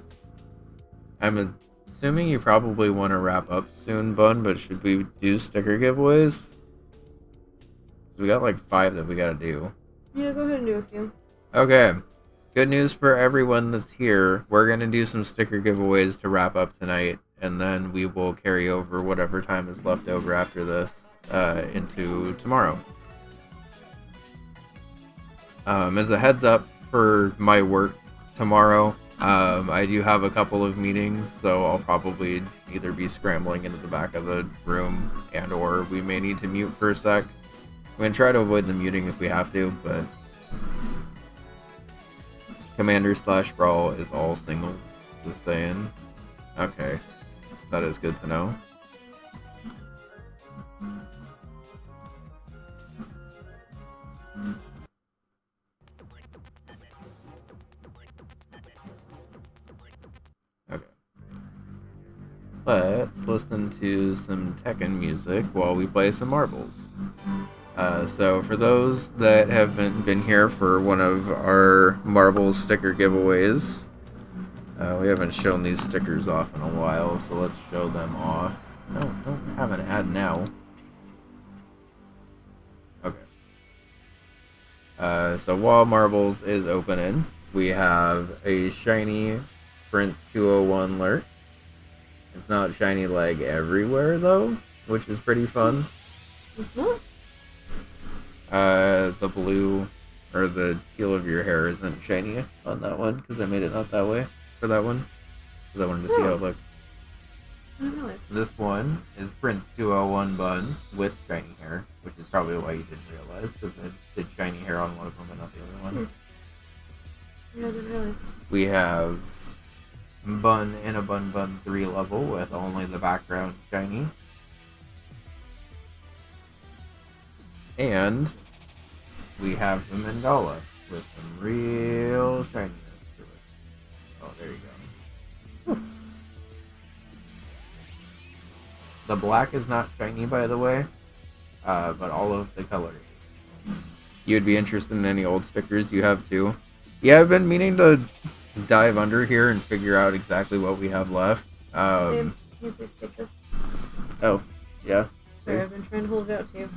I'm assuming you probably want to wrap up soon, Bun, but should we do sticker giveaways? We got 5 that we gotta do. Yeah, go ahead and do a few. Okay. Good news for everyone that's here. We're gonna do some sticker giveaways to wrap up tonight, and then we will carry over whatever time is left over after this into tomorrow. As a heads up for my work tomorrow, I do have a couple of meetings, so I'll probably either be scrambling into the back of the room and or we may need to mute for a sec. I'm going to try to avoid the muting if we have to, but Commander/Brawl is all singles, just saying. Okay, that is good to know. Okay. Let's listen to some Tekken music while we play some marbles. So for those that haven't been here for one of our marbles sticker giveaways, we haven't shown these stickers off in a while, so let's show them off. No, don't have an ad now. Okay. So while marbles is opening, we have a shiny Prince 201 lurk. It's not shiny leg everywhere though, which is pretty fun. It's not. The blue or the teal of your hair isn't shiny on that one because I made it not that way for that one because I wanted to see how it looked. I don't know it. This one is Prince 201 Bun with shiny hair, which is probably why you didn't realize because I did shiny hair on one of them but not the other one. Yeah, I didn't realize. We have Bun in a Bun 3 level with only the background shiny. And we have the Mandala with some real shininess to it. Oh, there you go. Whew. The black is not shiny, by the way, but all of the colors. You'd be interested in any old stickers you have too. Yeah, I've been meaning to dive under here and figure out exactly what we have left. Babe, can you please take this? Oh, yeah. Sorry, I've been trying to hold it out to you.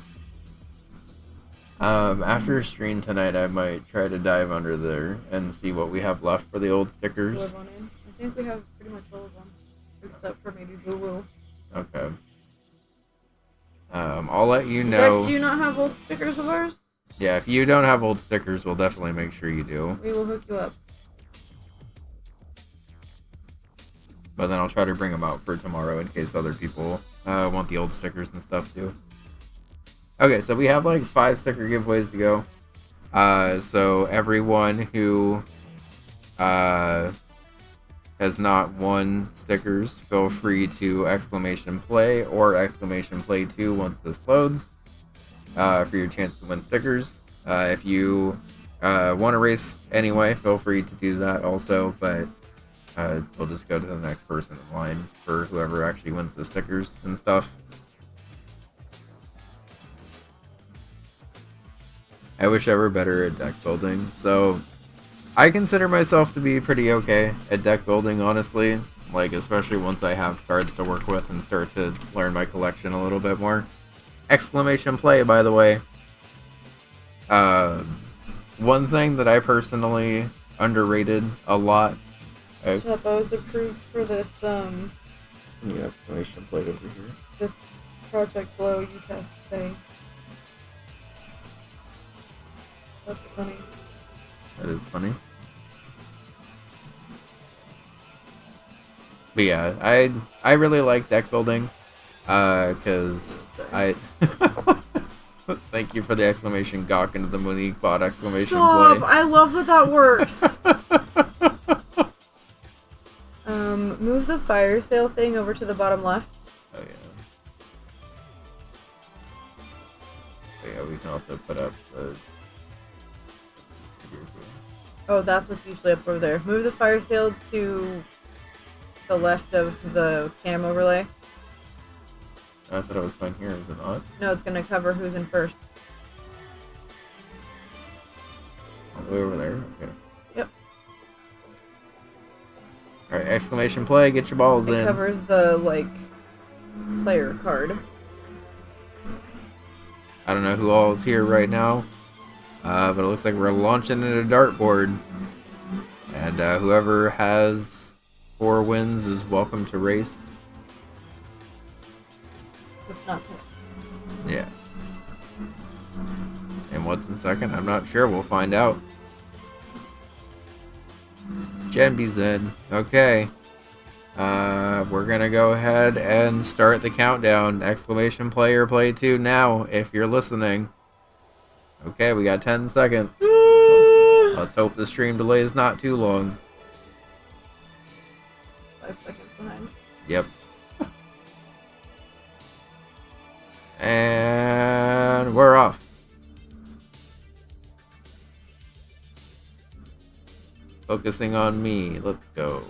After stream tonight, I might try to dive under there and see what we have left for the old stickers. I think we have pretty much all of them, except for maybe Boo Woo. Okay. I'll let you know. Dex, do you not have old stickers of ours? Yeah, if you don't have old stickers, we'll definitely make sure you do. We will hook you up. But then I'll try to bring them out for tomorrow in case other people want the old stickers and stuff too. Okay, so we have like 5 sticker giveaways to go. So everyone who has not won stickers, feel free to !play or !play2 once this loads for your chance to win stickers. If you want to race anyway, feel free to do that also, but we'll just go to the next person in line for whoever actually wins the stickers and stuff. I wish I were better at deck building. So I consider myself to be pretty okay at deck building, honestly. Like, especially once I have cards to work with and start to learn my collection a little bit more. !play, by the way. One thing that I personally underrated a lot. Shop, I was approved for this, Can you !play over here? this Project Glow you test thing. That's funny. That is funny. But yeah, I really like deck building, cause I thank you for the exclamation gawk into the Monique bot exclamation Stop! play. I love that works. Move the fire sale thing over to the bottom left. Oh yeah, we can also put up the. Oh, that's what's usually up over there. Move the fire sale to the left of the cam overlay. I thought it was fine here, is it not? No, it's gonna cover who's in first. All the way over there? Okay. Yep. Alright, !play, get your balls in. It covers the, like, player card. I don't know who all is here right now, but it looks like we're launching in a dartboard. And whoever has 4 wins is welcome to race. not to. Yeah. And what's in second? I'm not sure. We'll find out. Genby's in. Okay. We're gonna go ahead and start the countdown. Exclamation player play 2 now, if you're listening. Okay, we got 10 seconds. Let's hope the stream delay is not too long. 5 seconds behind. Yep. And we're off. Focusing on me. Let's go.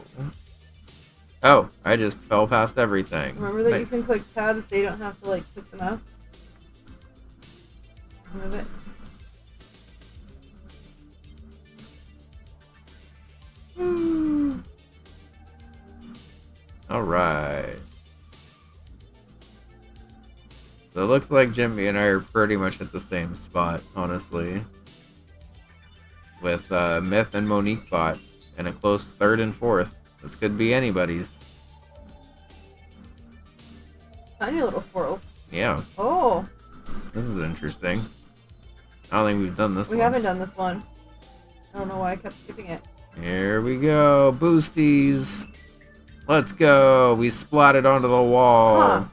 Oh, I just fell past everything. Remember that Nice. you can click tabs, they don't have to like click the mouse. Move it. Alright. So it looks like Jimmy and I are pretty much at the same spot, honestly. With Myth and Monique bot, and a close third and fourth. This could be anybody's. Tiny little swirls. Yeah, Oh, this is interesting. I don't think we've done this we one. haven't done this one. I don't know why I kept skipping it. Here we go, boosties. Let's go. We splatted onto the wall. Huh.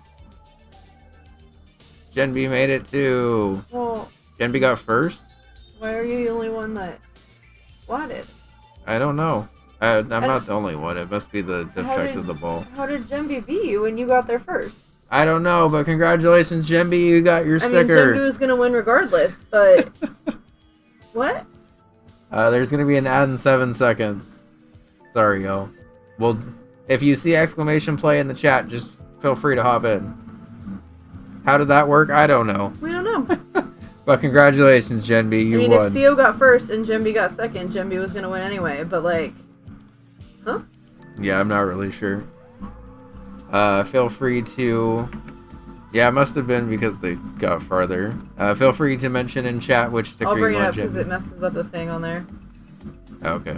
Genby made it too. Well, Genby got first? why are you the only one that splatted? I don't know. I'm not the only one. It must be the defect of the ball. How did Jemby beat you when you got there first? I don't know, but congratulations, Jemby. You got your I mean, sticker. Jemby was gonna win regardless, but what? There's gonna be an ad in 7 seconds. Sorry, y'all. Well, if you see exclamation play in the chat, just feel free to hop in. How did that work? I don't know. We don't know. But congratulations, Genby. You I mean, won. if Theo got first and Jemby got second, Jemby was gonna win anyway. But like, huh? Yeah, I'm not really sure. Feel free to... Yeah, it must have been because they got farther. Feel free to mention in chat which sticker I'll bring you it want, up because Jimmy. it messes up the thing on there. Okay.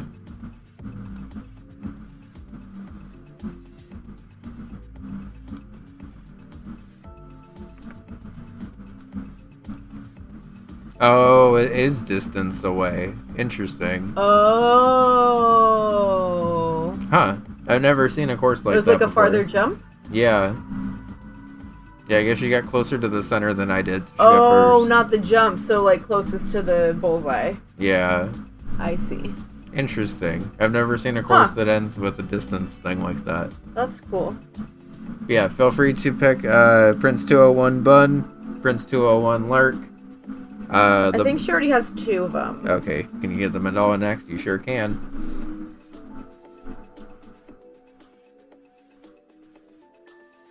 Oh, it is distance away. Interesting. Oh. Huh. I've never seen a course like It was that like a before. farther jump? Yeah. Yeah, I guess you got closer to the center than I did. So you got Oh, first. not the jump, so like closest to the bullseye. Yeah. I see. Interesting. I've never seen a course Huh. that ends with a distance thing like that. That's cool. Yeah, feel free to pick Prince 201 Bun, Prince 201 Lurk. I think she already has 2 of them. Okay, can you get the mandala next? You sure can.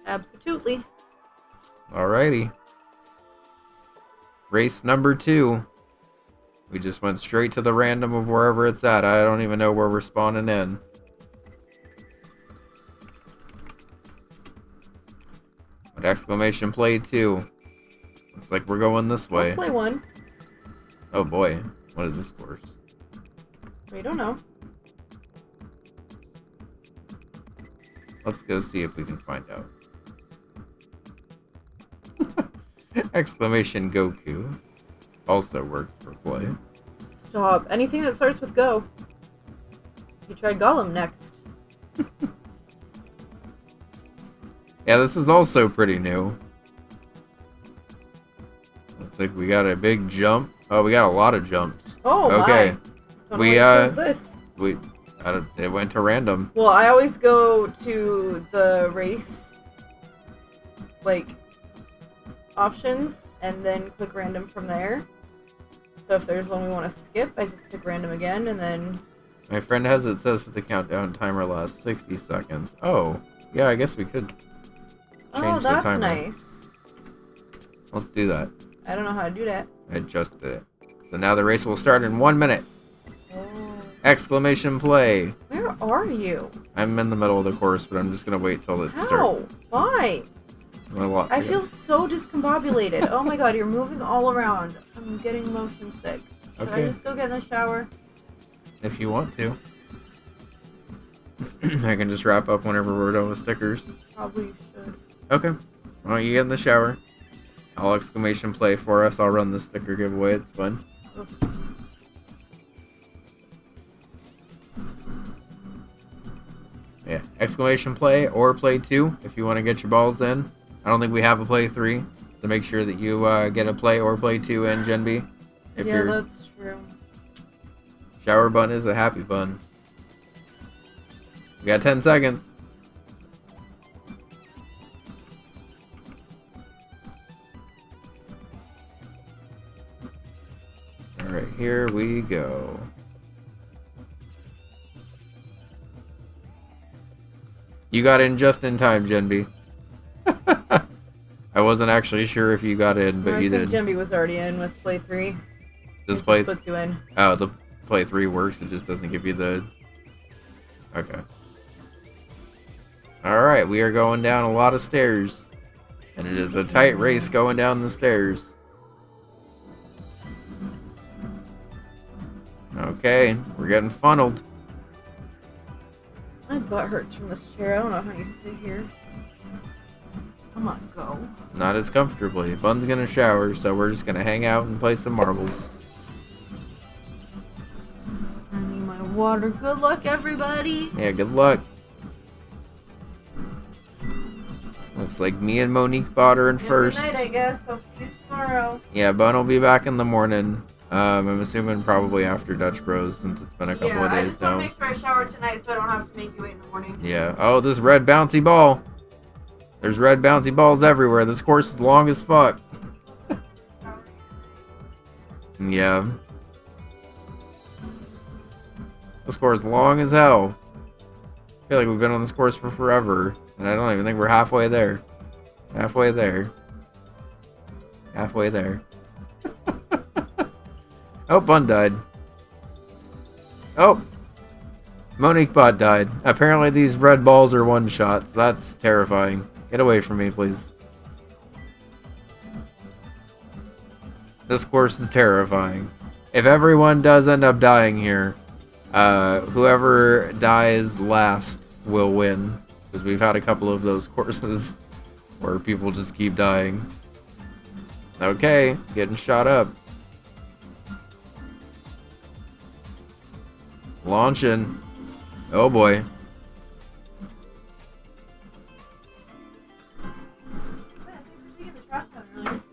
Absolutely. Alrighty. Race number 2. We just went straight to the random of wherever it's at. I don't even know where we're spawning in. But exclamation play 2. Looks like we're going this way. I'll play one. Oh boy, what is this course? We don't know. Let's go see if we can find out. Exclamation Goku also works for play. Stop. Anything that starts with go. You try Gollum next. Yeah, this is also pretty new. Looks like we got a big jump. Oh, we got a lot of jumps. Oh Okay. my. Don't We, know what chose this. It went to random. Well, I always go to the race, like, options, and then click random from there. So if there's one we want to skip, I just pick random again, and then... My friend has it says that the countdown timer lasts 60 seconds. Oh, yeah, I guess we could change Oh, the that's timer. nice. Let's do that. I don't know how to do that. I just did it. So now the race will start in 1 minute. Oh. Exclamation play. Where are you? I'm in the middle of the course, but I'm just gonna wait till it starts. How? Why? I I feel so discombobulated. Oh my god, you're moving all around. I'm getting motion sick. Should I Okay. just go get in the shower? If you want to. I can just wrap up whenever we're done with stickers. Probably should. Okay. Why don't you get in the shower? I'll exclamation play for us. I'll run the sticker giveaway. It's fun. Yeah, exclamation play or play 2 if you want to get your balls in. I don't think we have a play 3, so make sure that you get a play or play 2 in, Gen B. If yeah, your that's true. shower bun is a happy bun. We got 10 seconds. Alright, here we go. You got in just in time, Gen B. I wasn't actually sure if you got in, but I you think did. Jemby was already in with play 3. This play... puts you in. Oh, the play 3 works, it just doesn't give you the... Okay. Alright, we are going down a lot of stairs. And it is a tight race going down the stairs. Okay, we're getting funneled. My butt hurts from this chair. I don't know how you sit here. Come on, go. Not as comfortably. Bun's gonna shower, so we're just gonna hang out and play some marbles. I need my water. Good luck, everybody. Yeah, good luck. Looks like me and Monique bought her in first. Good night, I guess. I'll see you tomorrow. Yeah, Bun will be back in the morning. I'm assuming probably after Dutch Bros, since it's been a couple of I days just want now. to make sure I shower tonight so I don't have to make you wait in the morning. Yeah. Oh, this red bouncy ball. There's red bouncy balls everywhere. This course is long as fuck. Yeah. This course is long as hell. I feel like we've been on this course for forever, and I don't even think we're halfway there. Halfway there. Halfway there. Oh, Bun died. Oh! Monique Bot died. Apparently these red balls are one-shots. That's terrifying. Get away from me, please. This course is terrifying. If everyone does end up dying here, whoever dies last will win. Because we've had a couple of those courses where people just keep dying. Okay, getting shot up. Launching. Oh boy.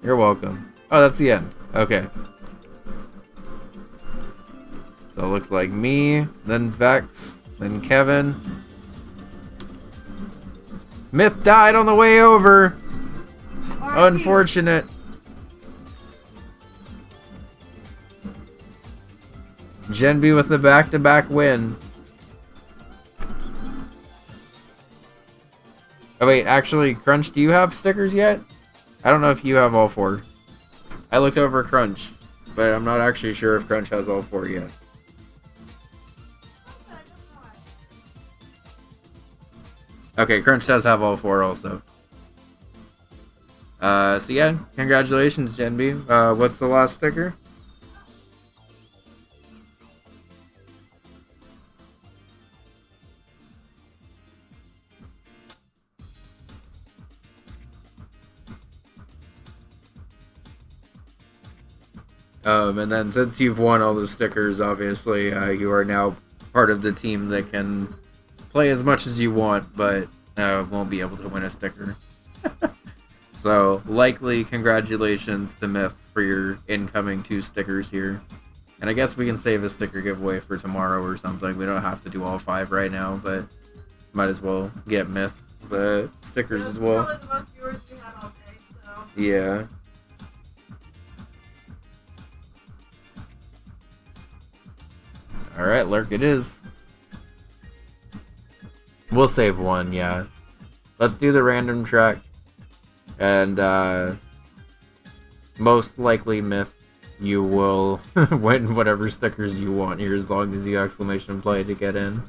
You're welcome. Oh, that's the end. Okay. So it looks like me, then Vex, then Kevin. Myth died on the way over. Unfortunate. Gen B with the back-to-back win. Oh wait, actually, Crunch, do you have stickers yet? I don't know if you have all 4. I looked over Crunch, but I'm not actually sure if Crunch has all 4 yet. Okay, Crunch does have all 4 also. So yeah, congratulations, Gen B. What's the last sticker? And then since you've won all the stickers, obviously, you are now part of the team that can play as much as you want, but won't be able to win a sticker. So, likely, congratulations to Myth for your incoming 2 stickers here. And I guess we can save a sticker giveaway for tomorrow or something. We don't have to do all 5 right now, but might as well get Myth the stickers as well. Probably the most viewers we had all day, so. Yeah. Alright, Lurk it is. We'll save one, yeah. Let's do the random track. And, most likely, Myth, you will win whatever stickers you want here as long as you exclamation play to get in.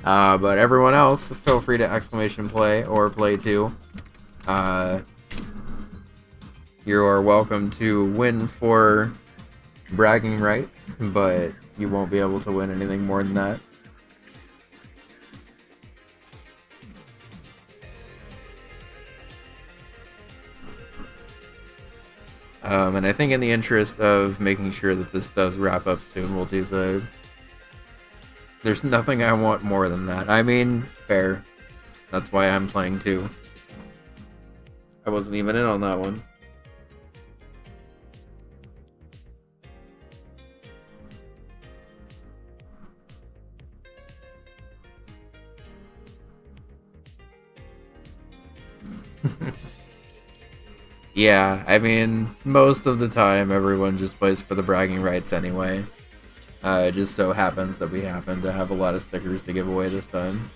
But everyone else, feel free to exclamation play or play 2. You are welcome to win for bragging rights, but you won't be able to win anything more than that. And I think in the interest of making sure that this does wrap up soon, we'll do the... There's nothing I want more than that. I mean, fair. That's why I'm playing too. I wasn't even in on that one. Yeah, I mean, most of the time everyone just plays for the bragging rights anyway. It just so happens that we happen to have a lot of stickers to give away this time.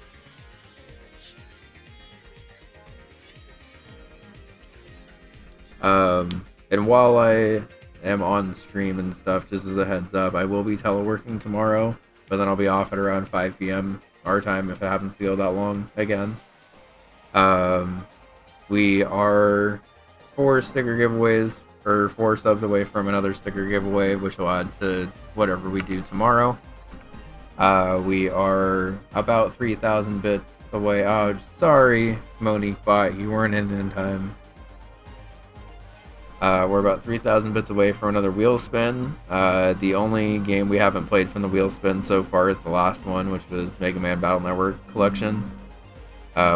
And while I am on stream and stuff, just as a heads up, I will be teleworking tomorrow, but then I'll be off at around 5 p.m. our time if it happens to go that long again. We are 4 sticker giveaways, or 4 subs away from another sticker giveaway, which will add to whatever we do tomorrow. We are about 3,000 bits away. Oh, sorry, Monique Bot, you weren't in time. We're about 3,000 bits away from another wheel spin. The only game we haven't played from the wheel spin so far is the last one, which was Mega Man Battle Network Collection,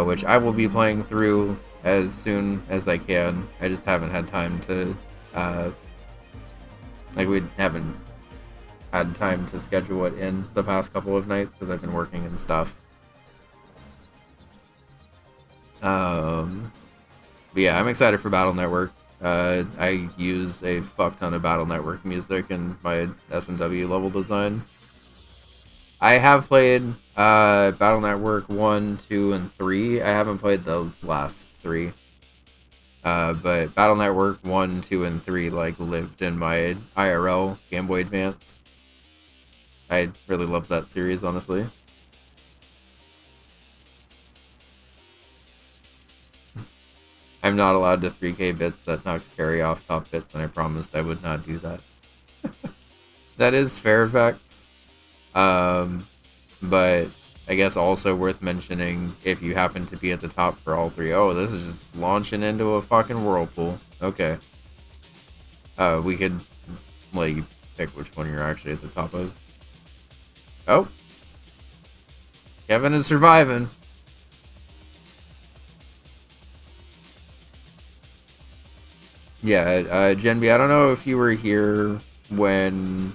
which I will be playing through as soon as I can. I just haven't had time to, we haven't had time to schedule it in the past couple of nights because I've been working and stuff. But yeah, I'm excited for Battle Network. I use a fuck ton of Battle Network music in my S&W level design. I have played Battle Network 1, 2, and 3. I haven't played the last 3. But Battle Network 1, 2, and 3 lived in my IRL Game Boy Advance. I really loved that series, honestly. I'm not allowed to 3K bits. That knocks carry off top bits, and I promised I would not do that. That is Fairfax. But I guess also worth mentioning if you happen to be at the top for all 3. Oh, this is just launching into a fucking whirlpool. Okay. We could let you pick which one you're actually at the top of. Oh. Kevin is surviving. Yeah, Genby, I don't know if you were here when,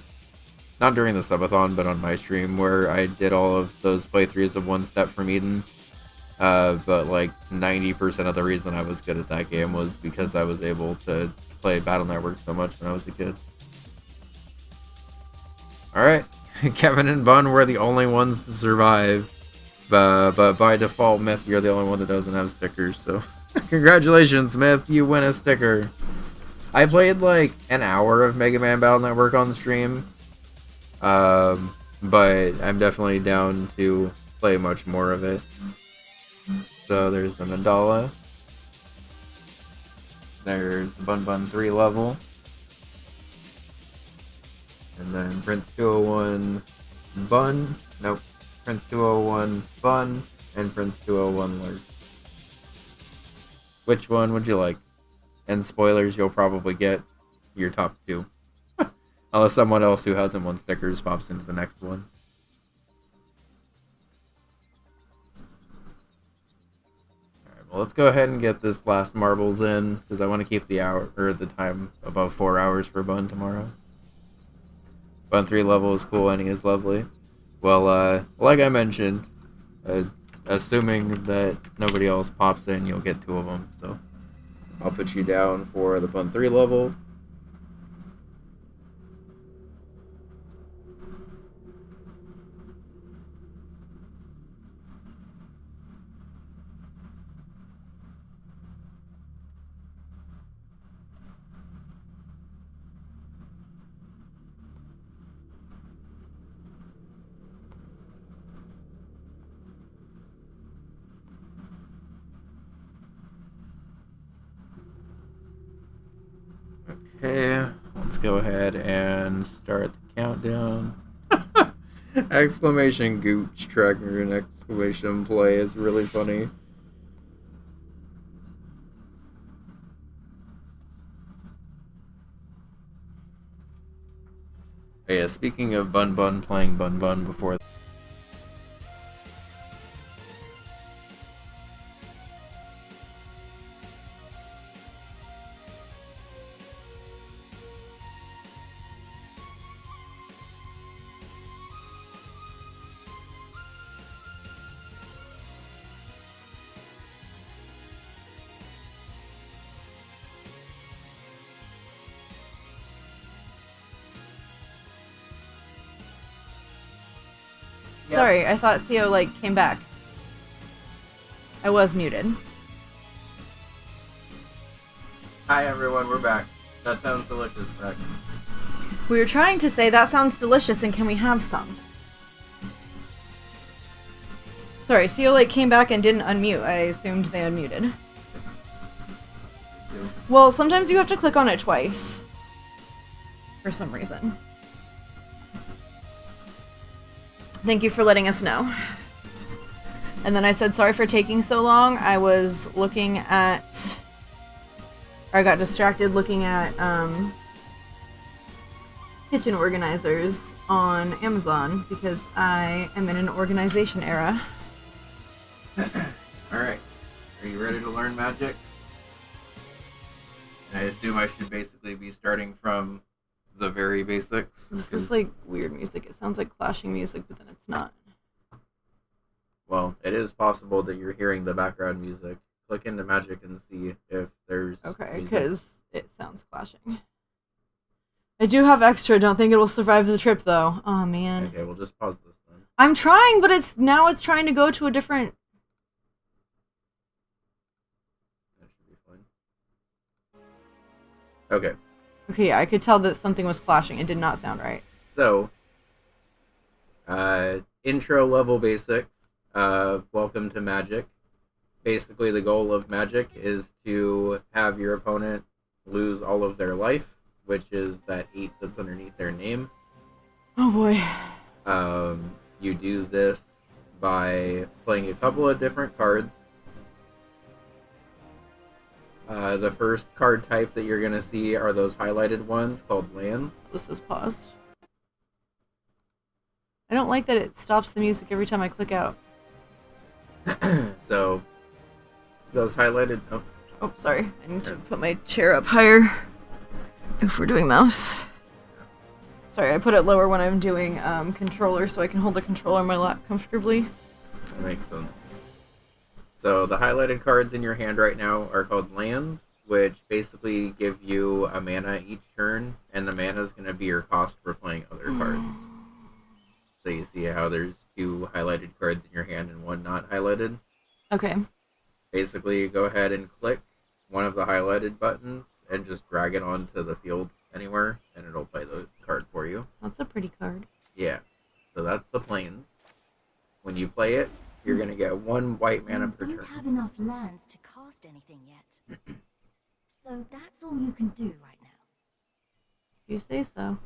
not during the subathon, but on my stream, where I did all of those playthroughs of One Step from Eden. But 90% of the reason I was good at that game was because I was able to play Battle Network so much when I was a kid. Alright, Kevin and Bun were the only ones to survive. But by default, Myth, you're the only one that doesn't have stickers, so congratulations, Myth, you win a sticker. I played an hour of Mega Man Battle Network on the stream, but I'm definitely down to play much more of it. So there's the Mandala. There's the Bun 3 level. And then Prince 201 Bun. Nope. Prince 201 Bun and Prince 201 Lurk. Which one would you like? And spoilers, you'll probably get your top 2. Unless someone else who hasn't won stickers pops into the next one. Alright, well let's go ahead and get this last marbles in, because I want to keep the time above 4 hours for Bun tomorrow. Bun 3 level is cool and he is lovely. Well, like I mentioned, assuming that nobody else pops in, you'll get 2 of them, so I'll put you down for the Bun 3 level. Okay, let's go ahead and start the countdown. Exclamation gooch tracker and exclamation play is really funny. Yeah, speaking of Bun Bun playing Bun Bun before. Yep. Sorry, I thought Theo like came back. I was muted. Hi everyone, we're back. That sounds delicious, Rex. We were trying to say that sounds delicious and can we have some? Sorry, Theo like came back and didn't unmute. I assumed they unmuted. Well, sometimes you have to click on it twice. For some reason. Thank you for letting us know. And then I said sorry for taking so long. I was looking at... I got distracted looking at kitchen organizers on Amazon because I am in an organization era. Alright, are you ready to learn magic? And I assume I should basically be starting from the very basics. This is like weird music. It sounds like clashing music, but then it's not. Well, it is possible that you're hearing the background music. Click into magic and see if there's Okay, because it sounds clashing. I do have extra. Don't think it will survive the trip, though. Oh, man. Okay, we'll just pause this then. I'm trying, but it's trying to go to a different... That should be fine. Okay. Okay, yeah, I could tell that something was clashing. It did not sound right. So, intro level basics. Welcome to Magic. Basically, the goal of Magic is to have your opponent lose all of their life, which is that 8 that's underneath their name. Oh boy. You do this by playing a couple of different cards. The first card type that you're going to see are those highlighted ones called lands. This is paused. I don't like that it stops the music every time I click out. So, those highlighted... Oh, sorry. I need to put my chair up higher if we're doing mouse. Sorry, I put it lower when I'm doing controller so I can hold the controller on my lap comfortably. That makes sense. So the highlighted cards in your hand right now are called lands, which basically give you a mana each turn, and the mana is going to be your cost for playing other cards. So you see how there's 2 highlighted cards in your hand and 1 not highlighted? Okay. Basically, go ahead and click one of the highlighted buttons and just drag it onto the field anywhere, and it'll play the card for you. That's a pretty card. Yeah. So that's the plains. When you play it, you're going to get 1 white mana per turn. You don't have enough lands to cast anything yet. So that's all you can do right now. You say so.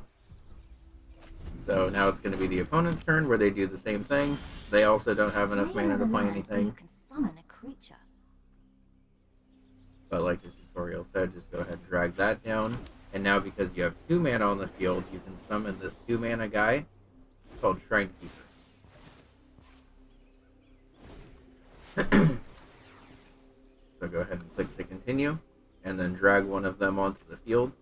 So now it's going to be the opponent's turn where they do the same thing. They also don't have enough mana to play So anything. you can summon a creature. But like the tutorial said, just go ahead and drag that down. And now because you have 2 mana on the field, you can summon this 2 mana guy called Shrine Keeper. So go ahead and click to continue, and then drag one of them onto the field.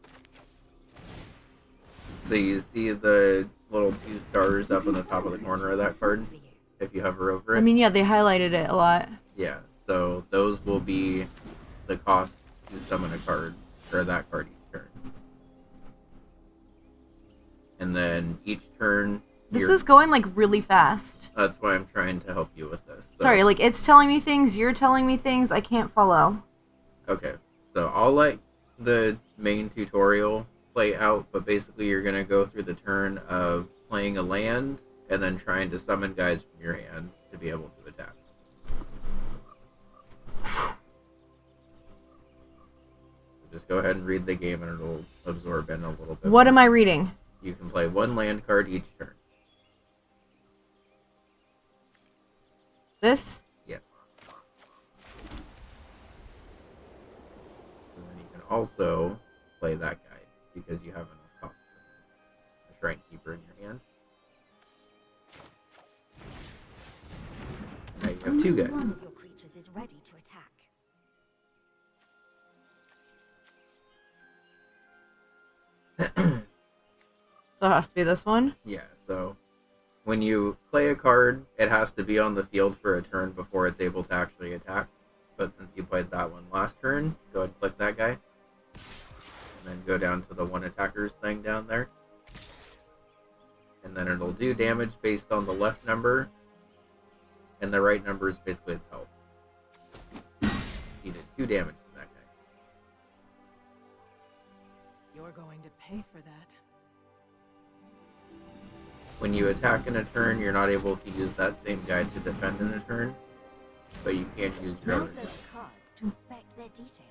So you see the little 2 stars up in the top of the corner of that card, if you hover over it. I mean, yeah, they highlighted it a lot. Yeah, so those will be the cost to summon a card, or that card each turn. And then each turn... This is going, like, really fast. That's why I'm trying to help you with this. So, Sorry, like, it's telling me things, you're telling me things, I can't follow. Okay, so I'll let the main tutorial play out, but basically you're going to go through the turn of playing a land, and then trying to summon guys from your hand to be able to attack. Just go ahead and read the game, and it'll absorb in a little bit. What am I reading? You can play 1 land card each turn. This? Yes. And then you can also play that guy, because you have enough cost for him. The Shrine Keeper in your hand. Now you have two Only one guys. of your creatures is ready to attack. So it has to be this one. Yeah, so when you play a card, it has to be on the field for a turn before it's able to actually attack. But since you played that one last turn, go ahead and click that guy. And then go down to the one attacker's thing down there. And then it'll do damage based on the left number. And the right number is basically its health. You did 2 damage to that guy. You're going to pay for that. When you attack in a turn, you're not able to use that same guy to defend in a turn. But you can use your Now other search guy. cards to inspect their details.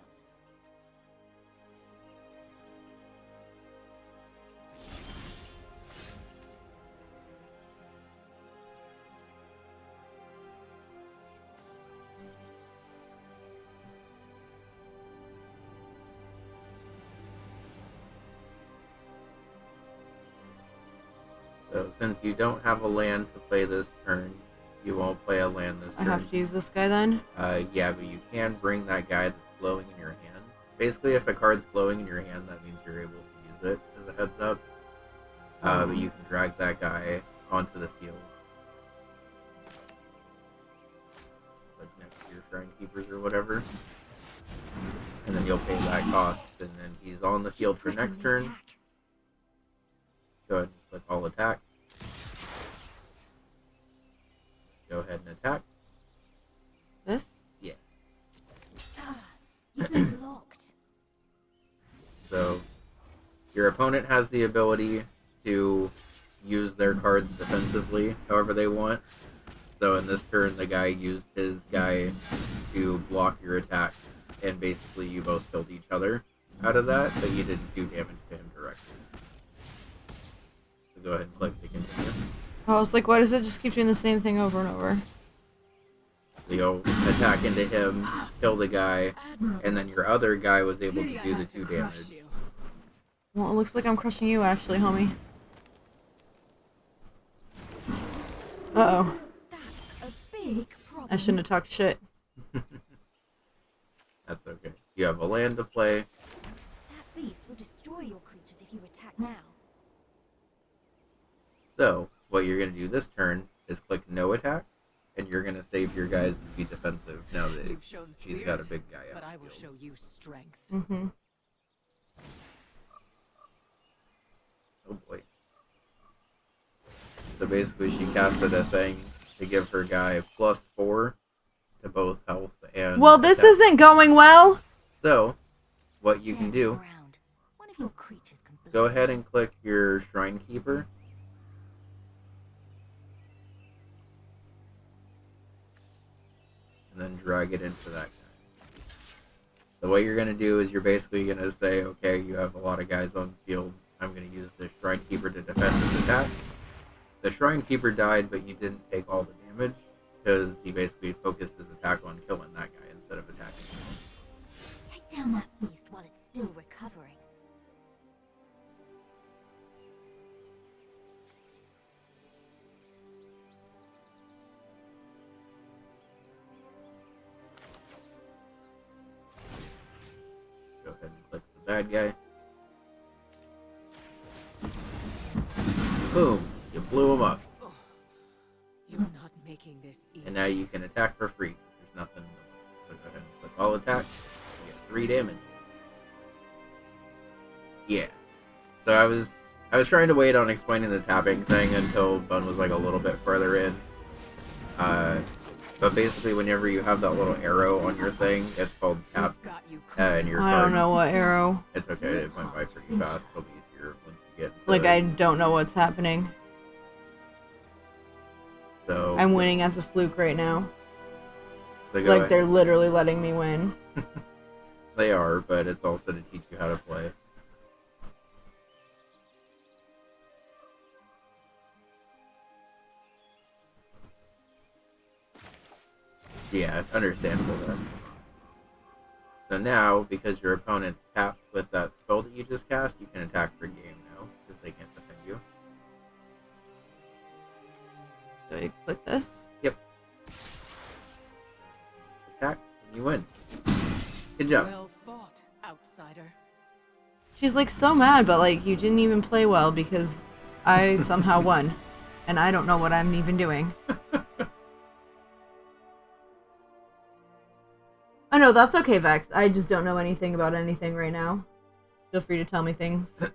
So since you don't have a land to play this turn, you won't play a land this I turn. have to use this guy then. Yeah, but you can bring that guy that's glowing in your hand. Basically, if a card's glowing in your hand, that means you're able to use it as a heads up. But you can drag that guy onto the field. Like next to your Shrine Keepers or whatever. And then you'll pay that cost, and then he's on the field for next turn. Attack. Go ahead and just click all attack. Go ahead and attack. This? Yeah. Ah, you've been blocked. So your opponent has the ability to use their cards defensively however they want. So in this turn, the guy used his guy to block your attack, and basically you both killed each other out of that, but you didn't do damage to him directly. So go ahead and click to continue. I was like, why does it just keep doing the same thing over and over? So you'll attack into him, kill the guy, and then your other guy was able to Maybe I do the have to 2 crush damage. you. Well, it looks like I'm crushing you actually, homie. Uh-oh. That's a big problem. I shouldn't have talked shit. That's okay. You have a land to play. That beast will destroy your creatures if you attack now. So, what you're going to do this turn is click no attack, and you're going to save your guys to be defensive now that You've shown she's spirit, got a big guy but out I in the will field. show you strength. Mm-hmm. Oh boy. So basically she casted a thing to give her guy +4 to both health and Well, this attack. isn't going well. So, what you can Stand your do, ground. One of your creatures can go block. ahead and click your Shrine Keeper. And then drag it into that guy. So what you're going to do is you're basically going to say, okay, you have a lot of guys on the field. I'm going to use the Shrine Keeper to defend this attack. The Shrine Keeper died, but you didn't take all the damage because he basically focused his attack on killing that guy instead of attacking him. Take down that beast while it's still recovering. Go ahead and click the bad guy. Boom! You blew him up. You're not making this easy. And now you can attack for free. There's nothing. So go ahead and click all attack. You get 3 damage. Yeah. So I was trying to wait on explaining the tapping thing until Bun was like a little bit further in. But basically, whenever you have that little arrow on your thing, it's called tap. Got you And your I card. don't know what arrow. It's okay. It went by pretty fast. It'll be easier once you get. Like, I don't know what's happening. So I'm winning as a fluke right now. So go Like, ahead. they're literally letting me win. They are, but it's also to teach you how to play. Yeah, understandable then. So now, because your opponent's tapped with that spell that you just cast, you can attack for game now, because they can't defend you. click this. Yep. Attack, and you win. Good job. Well fought, outsider. She's like so mad, but like you didn't even play well because I somehow won. And I don't know what I'm even doing. Oh no, that's okay, Vex. I just don't know anything about anything right now. Feel free to tell me things.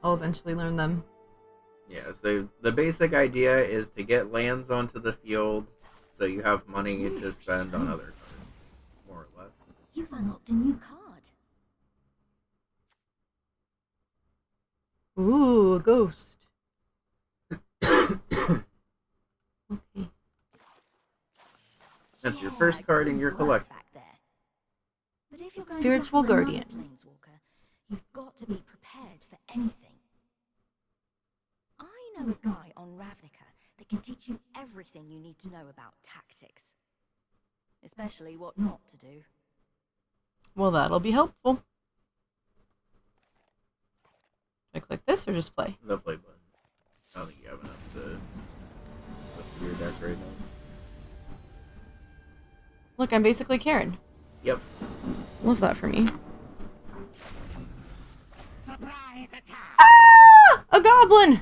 I'll eventually learn them. Yeah, so the basic idea is to get lands onto the field so you have money to spend on other cards, more or less. You've unlocked a new card. Ooh, a ghost. Okay. That's your first card in your good work collection. back there. But if you're going Spiritual to battle another Guardian. Planeswalker, you've got to be prepared for anything. I know a guy on Ravnica that can teach you everything you need to know about tactics. Especially what not to do. Well, that'll be helpful. Should I click this or just play? The play button. I don't think you have enough to put through your deck right now. Look, I'm basically Karen. Yep. Love that for me. Surprise attack! Ah! A goblin!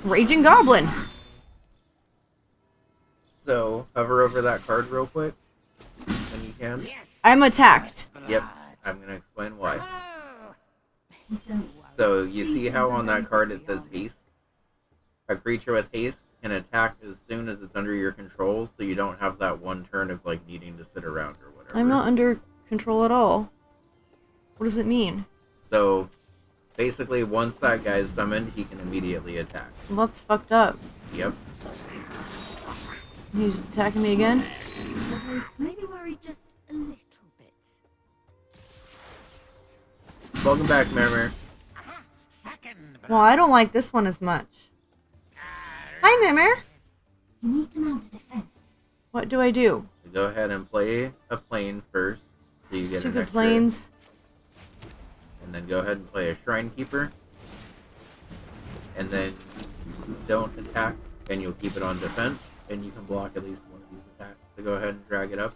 Raging goblin. So, hover over that card real quick when you can. I'm attacked. Yep. I'm going to explain why. Don't worry. So, you see how on that card it says haste? A creature with haste can attack as soon as it's under your control, so you don't have that one turn of like needing to sit around or whatever. I'm not under control at all. What does it mean? So, basically, once that guy is summoned, he can immediately attack. Well, that's fucked up. Yep. He's attacking me again? Maybe worry just a little bit. Welcome back, Mermer. Well, I don't like this one as much. Hi, Mimmer. You need to mount a defense. What do I do? So go ahead and play a plane first, so you get an Stupid extra. planes. And then go ahead and play a Shrine Keeper. And then don't attack, and you'll keep it on defense, and you can block at least one of these attacks. So go ahead and drag it up.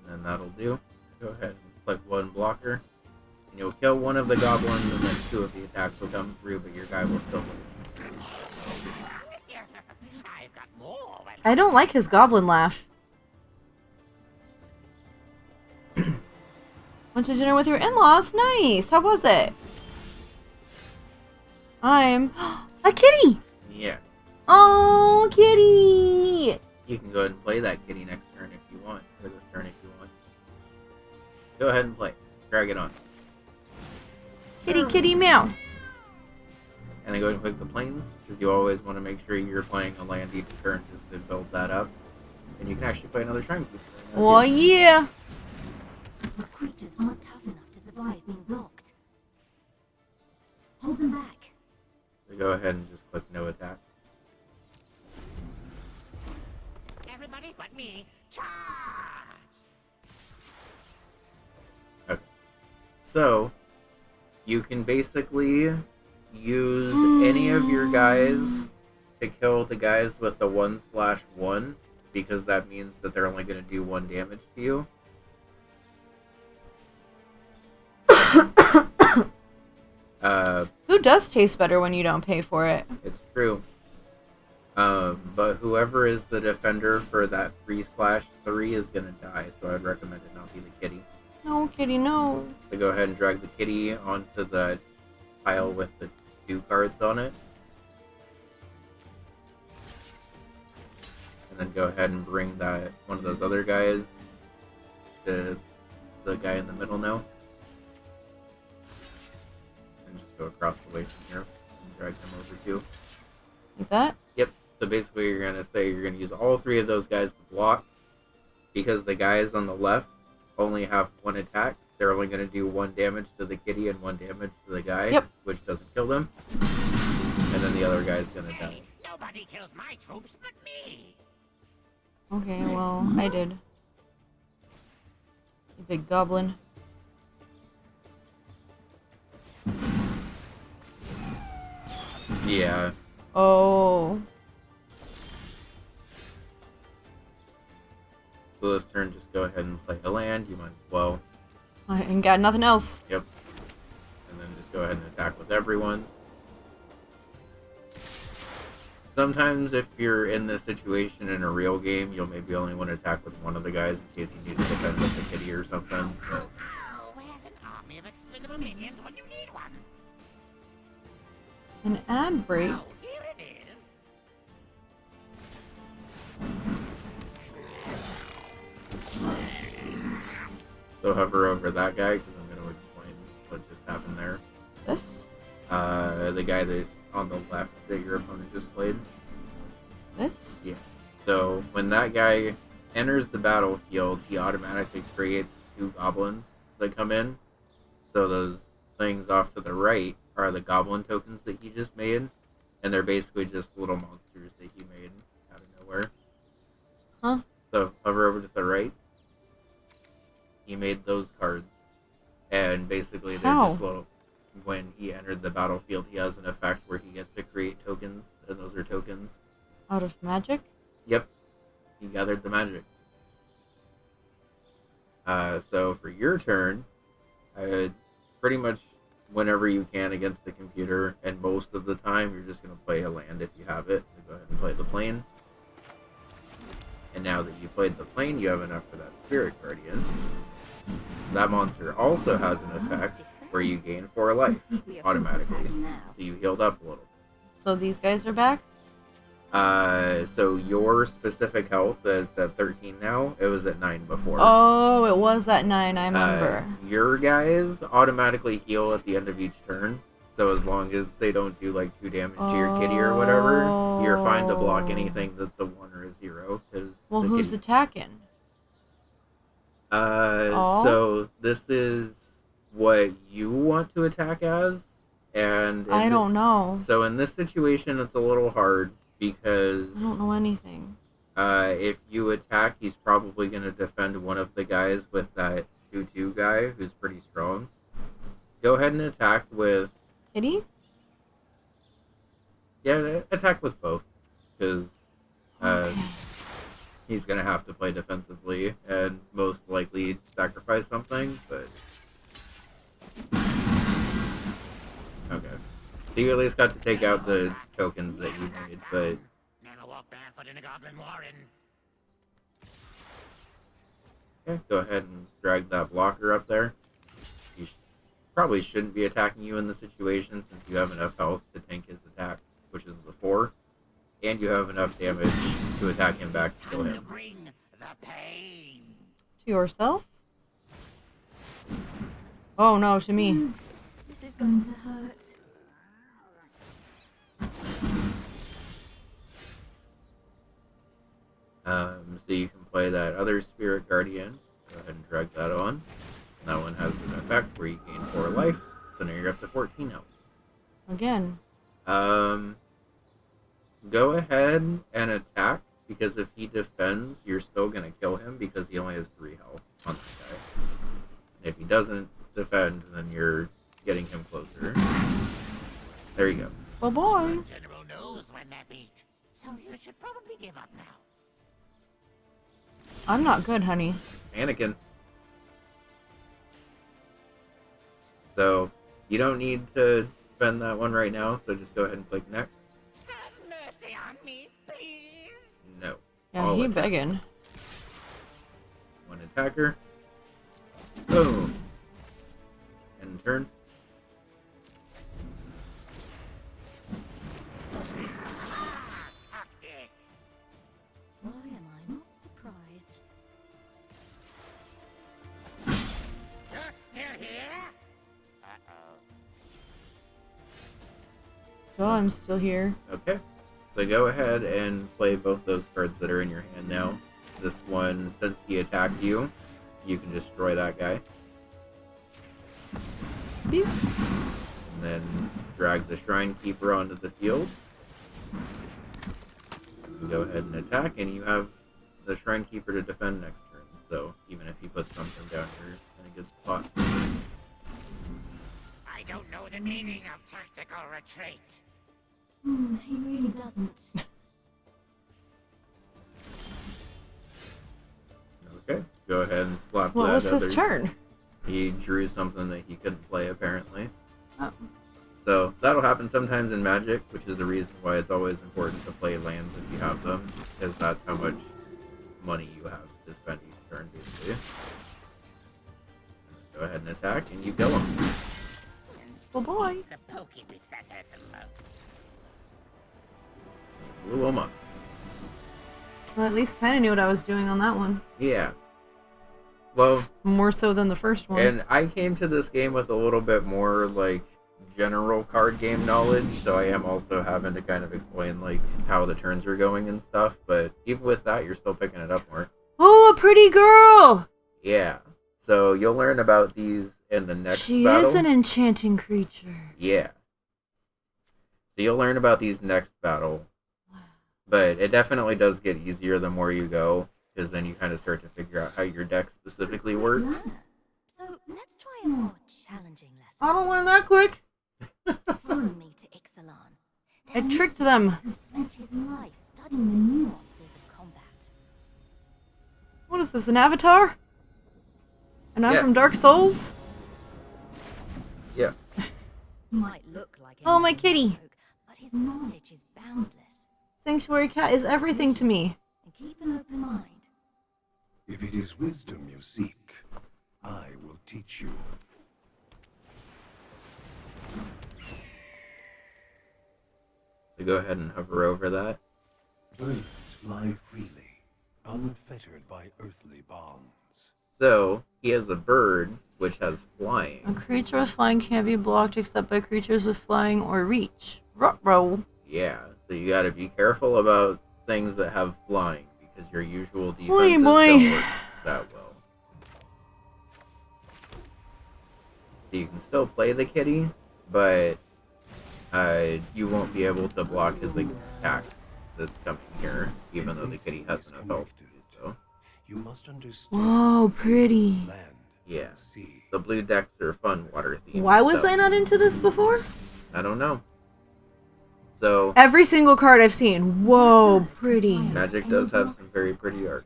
And then that'll do. Go ahead and click one blocker. And you'll kill one of the goblins, and then two of the attacks will come through, but your guy will still live. I don't like his goblin laugh. Went to dinner with your in-laws? Nice. How was it? I'm a kitty. Yeah. Oh, kitty. You can go ahead and play that kitty next turn if you want, or this turn if you want. Go ahead and play. Drag it on. Kitty, kitty, meow. And then go ahead and click the planes, because you always want to make sure you're playing a land each turn just to build that up. And you can actually play another Shrine Keeper. right now, Oh, too. yeah. Your creatures aren't tough enough to survive being blocked. Hold them back. So go ahead and just click no attack. Everybody but me, charge! Okay. So, you can basically use any of your guys to kill the guys with the 1/1, because that means that they're only going to do 1 damage to you. Food does taste better when you don't pay for it. It's true. But whoever is the defender for that 3/3 is going to die, so I'd recommend it not be the kitty. No, kitty, no. So go ahead and drag the kitty onto the pile with the 2 cards on it. And then go ahead and bring that one of those other guys to the guy in the middle now. And just go across the way from here and drag them over too. Like that? Yep. So basically you're going to say you're going to use all 3 of those guys to block, because the guys on the left only have 1 attack. They're only going to do 1 damage to the kitty and 1 damage to the guy, Yep. which doesn't kill them. And then the other guy's going to die. Nobody kills my troops but me! Okay, well, I did. You big goblin. Yeah. Oh. So this turn, just go ahead and play a land. You might as well. I ain't got nothing else. Yep. And then just go ahead and attack with everyone. Sometimes if you're in this situation in a real game, you'll maybe only want to attack with one of the guys in case you need to defend with a kitty or something. But Ow! Where's an army of expendable minions when you need one? An ad break. Oh, here it is. so hover over that guy because I'm going to explain what just happened there. This? The guy that on the left that your opponent just played. This? Yeah. So when that guy enters the battlefield, he automatically creates 2 goblins that come in. So those things off to the right are the goblin tokens that he just made, and they're basically just little monsters that he made out of nowhere. Huh? So hover over to the right. He made those cards, and basically they're How? just little. When he entered the battlefield, he has an effect where he gets to create tokens, and those are tokens. Out of magic? Yep. He gathered the magic. So for your turn, pretty much whenever you can against the computer, and most of the time you're just going to play a land if you have it. So go ahead and play the plane. And now that you played the plane, you have enough for that Spirit Guardian. That monster also has an effect where you gain 4 life automatically. So you healed up a little. So these guys are back? So your specific health is at 13 now. It was at 9 before. Oh, it was at 9, I remember. Your guys automatically heal at the end of each turn. So as long as they don't do like 2 damage to your kitty or whatever, you're fine to block anything that's a 1 or a 0. Well, who's attacking? So this is what you want to attack as, and I don't know. So in this situation, it's a little hard because I don't know anything. if you attack, he's probably going to defend one of the guys with that 2/2 guy who's pretty strong. Go ahead and attack with Kitty? Yeah, attack with both, because Okay. he's going to have to play defensively and most likely sacrifice something, but... Okay. So you at least got to take out the tokens that you made, but... Never walk barefoot in a goblin warren. Okay, go ahead and drag that blocker up there. He probably shouldn't be attacking you in the situation since you have enough health to tank his attack, which is the 4. And you have enough damage to attack him back to kill Time to him. bring the pain. To yourself? Oh no, to me. This is going to hurt. So you can play that other Spirit Guardian. Go ahead and drag that on. That one has an effect where you gain 4 life, so now you're up to 14 health. Again. Go ahead and attack, because if he defends, you're still going to kill him because he only has 3 health on this guy. If he doesn't defend, then you're getting him closer. There you go. Oh boy. General knows when they're beat, so you should probably give up now. I'm not good, honey. Anakin. So, you don't need to spend that one right now, so just go ahead and click next. Have mercy on me, please. No. Yeah, All he attack. begging. One attacker. Boom. End turn. Tactics. Why am I not surprised? You're still here? Uh-oh. Oh, I'm still here. Okay. So go ahead and play both those cards that are in your hand now. This one, since he attacked you, you can destroy that guy. Beep. And then drag the Shrine Keeper onto the field. Go ahead and attack, and you have the Shrine Keeper to defend next turn. So even if he puts something down, you're in a good spot. I don't know the meaning of tactical retreat. He really doesn't. Okay, go ahead and slap What that was other... his turn? He drew something that he couldn't play, apparently. Oh. So that'll happen sometimes in Magic, which is the reason why it's always important to play lands if you have them, because that's how much money you have to spend each turn, basically. Go ahead and attack, and you kill him. Oh boy. It's the pokey bits that hurt the most. Blew him up. Well, at least kind of knew what I was doing on that one. Yeah. Well, More so than the first one. and I came to this game with a little bit more, like, general card game knowledge, so I am also having to kind of explain, like, how the turns are going and stuff, but even with that, you're still picking it up more. Oh, a pretty girl! Yeah. So you'll learn about these in the next She battle. is an enchanting creature. Yeah. So you'll learn about these next battle, but it definitely does get easier the more you go, because then you kind of start to figure out how your deck specifically works. So let's try a more challenging I lesson. don't learn that quick. Follow me to Ixalan. I There tricked is them. who spent his life studying the nuances of combat. What is this, an avatar? And I'm Yeah. from Dark Souls? Yeah. Might look like Oh, my anything kitty. folk, but his knowledge is boundless. Sanctuary Cat is everything to me. And keep an open mind. If it is wisdom you seek, I will teach you. So go ahead and hover over that. Birds fly freely, unfettered by earthly bonds. So he has a bird, which has A flying. creature with flying can't be blocked except by creatures with flying or reach. Ruh-roh. Yeah. So you gotta be careful about things that have flying, because your usual Boy, defenses boy. don't work that well. So you can still play the kitty, but you won't be able to block his like attack that's coming here, even though the kitty has enough health to do so. You must understand Whoa, pretty. land, Yeah. sea. The blue decks are fun water themed. Why was stuff. I not into this before? I don't know. So Every single card I've seen. Whoa, pretty. Magic does have some very pretty art.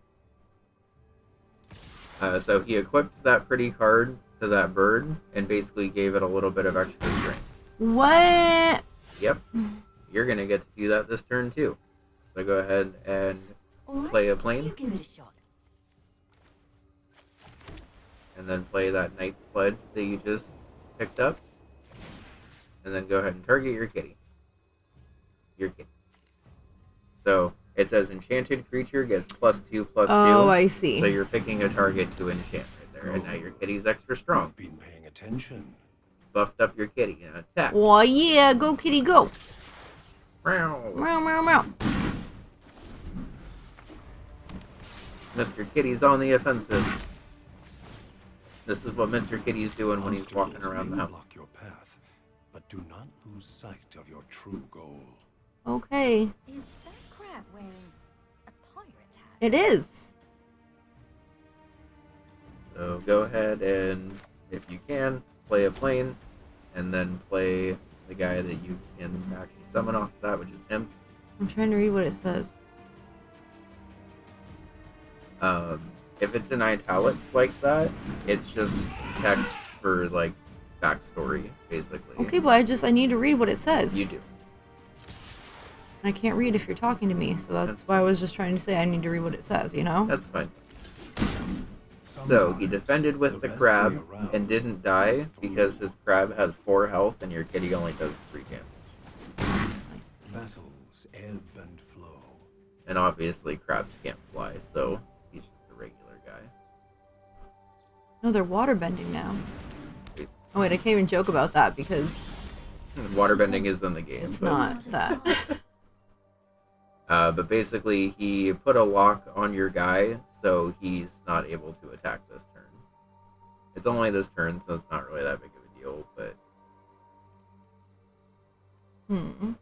So he equipped that pretty card to that bird and basically gave it a little bit of extra strength. What? Yep. You're gonna get to do that this turn too. So go ahead and play a You plane, give it a shot. and then play that Knight's Pledge that you just picked up. And then go ahead and target your kitty. Your kitty. So it says enchanted creature gets +2/+2. Oh, I see. So you're picking a target to enchant right there, and now your kitty's extra strong. I've been paying attention. Buffed up your kitty and attack. Oh, yeah. Go, kitty, go. Meow. Meow, meow, meow. Mr. Kitty's on the offensive. This is what Mr. Kitty's doing when he's walking Obstacles around the may house. block your path, but do not lose sight of your true goal. Okay. Is that crab wearing a pirate hat? It is. So go ahead and, if you can, play a plane, and then play the guy that you can actually summon off that, which is him. I'm trying to read what it says. If it's in italics like that, it's just text for, like, backstory, basically. Okay, but I need to read what it says. You do. I can't read if you're talking to me, so that's why I was just trying to say I need to read what it says, you know? That's fine. So, he defended with the crab and didn't die because his crab has 4 health and your kitty only does 3 damage. I see. Battles ebb and flow. And obviously crabs can't fly, so he's just a regular guy. No, they're water bending now. Basically. Oh wait, I can't even joke about that because Waterbending is in the game. it's but- not that. But basically, he put a lock on your guy, so he's not able to attack this turn. It's only this turn, so it's not really that big of a deal, but... Hmm.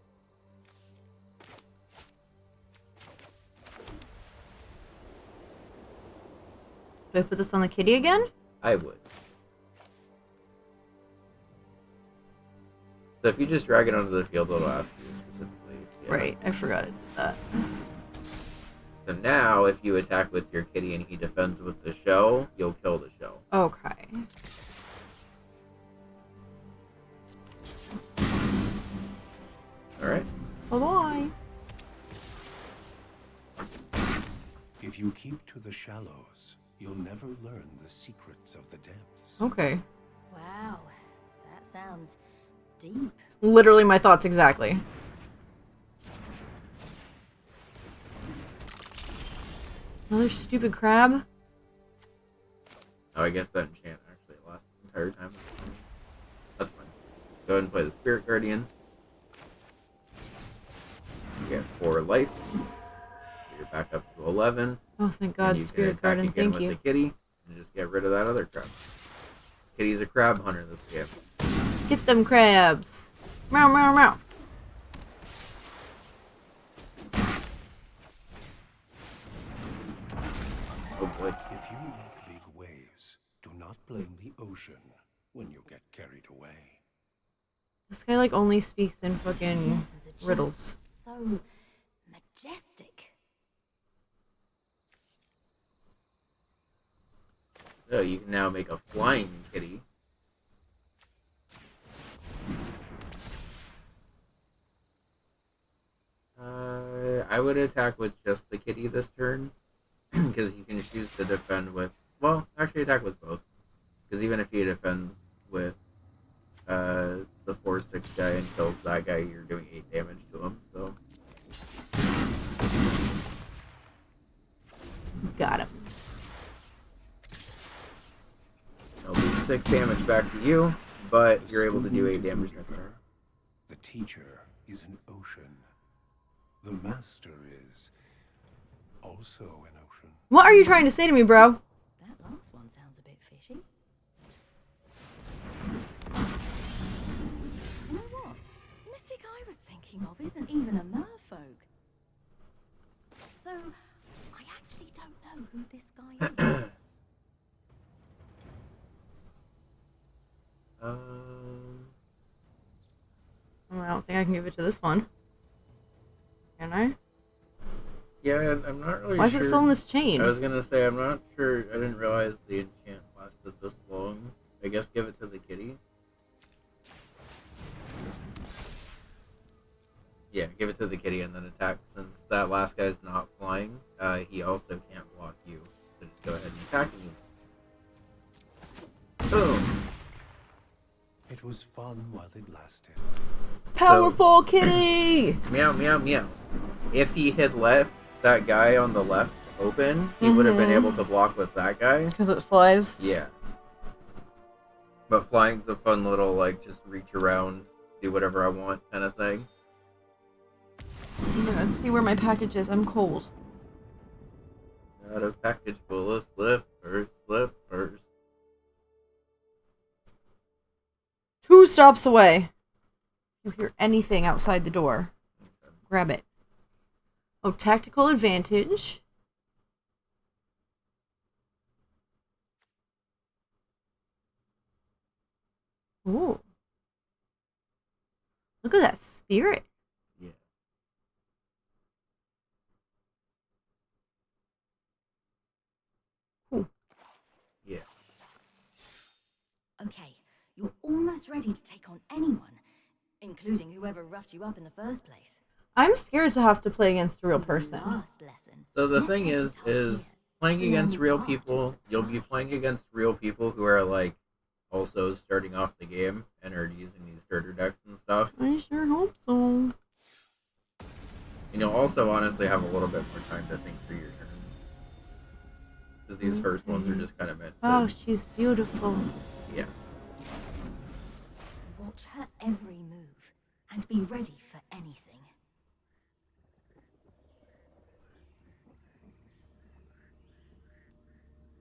Do I put this on the kitty again? I would. So if you just drag it onto the field, it'll ask you specifically Yeah. Right, I forgot to do that. So now, if you attack with your kitty and he defends with the shell, you'll kill the shell. Okay. Alright? Bye-bye. If you keep to the shallows, you'll never learn the secrets of the depths. Okay. Wow, that sounds deep. Literally my thoughts exactly. Another stupid crab? Oh, I guess that enchant actually lasts the entire time. That's fine. Go ahead and play the Spirit Guardian. You get 4 life. You're back up to 11. Oh, thank And God, you Spirit can attack Garden, again thank with you. the kitty and just get rid of that other crab. Kitty's a crab hunter this game. Get them crabs! Meow, meow, meow. Oh boy. If you make big waves, do not blame the ocean when you get carried away. This guy, like, only speaks in fucking Lessons are just riddles. so majestic. So you can now make a flying kitty. I would attack with just the kitty this turn, because you can choose to defend with. Well, actually, attack with both, because even if he defends with the 4/6 guy and kills that guy, you're doing 8 damage to him. So Got him. it'll be 6 damage back to you, but you're able to do 8 damage next turn. The teacher is an ocean. The master is also an ocean. What are you trying to say to me, bro? That last one sounds a bit fishy. You know what? The mystic I was thinking of isn't even a merfolk. So, I actually don't know who this guy is. Well, I don't think I can give it to this one. Can I? Yeah, I'm not really Why is sure. it still in this chain? I was gonna say, I'm not sure. I didn't realize the enchant lasted this long. I guess give it to the kitty. Yeah, give it to the kitty and then attack. Since that last guy's not flying, he also can't block you. So just go ahead and attack you. Boom! It was fun while it lasted. Powerful kitty! Meow, meow, meow. If he had left that guy on the left open, he would have been able to block with that guy. Because it flies? Yeah. But flying's a fun little, like, just reach around, do whatever I want kind of thing. Yeah, let's see where my package is. I'm cold. Got a package full of slippers, slippers. 2 stops away. You hear anything outside the door, grab it. Oh, tactical advantage. Ooh. Look at that spirit. Yeah. Ooh. Yeah. Okay, you're almost ready to take on anyone, including whoever roughed you up in the first place. I'm scared to have to play against a real person. Last lesson. So the Let's thing let is it help here. playing To against learn real the art people, of you'll be playing against real people who are, like, also starting off the game and are using these starter decks and stuff. I sure hope so. And you'll also honestly have a little bit more time to think through your turns. Because these first ones are just kind of meant to... Oh, she's beautiful. Yeah. Watch her every move and be ready for anything.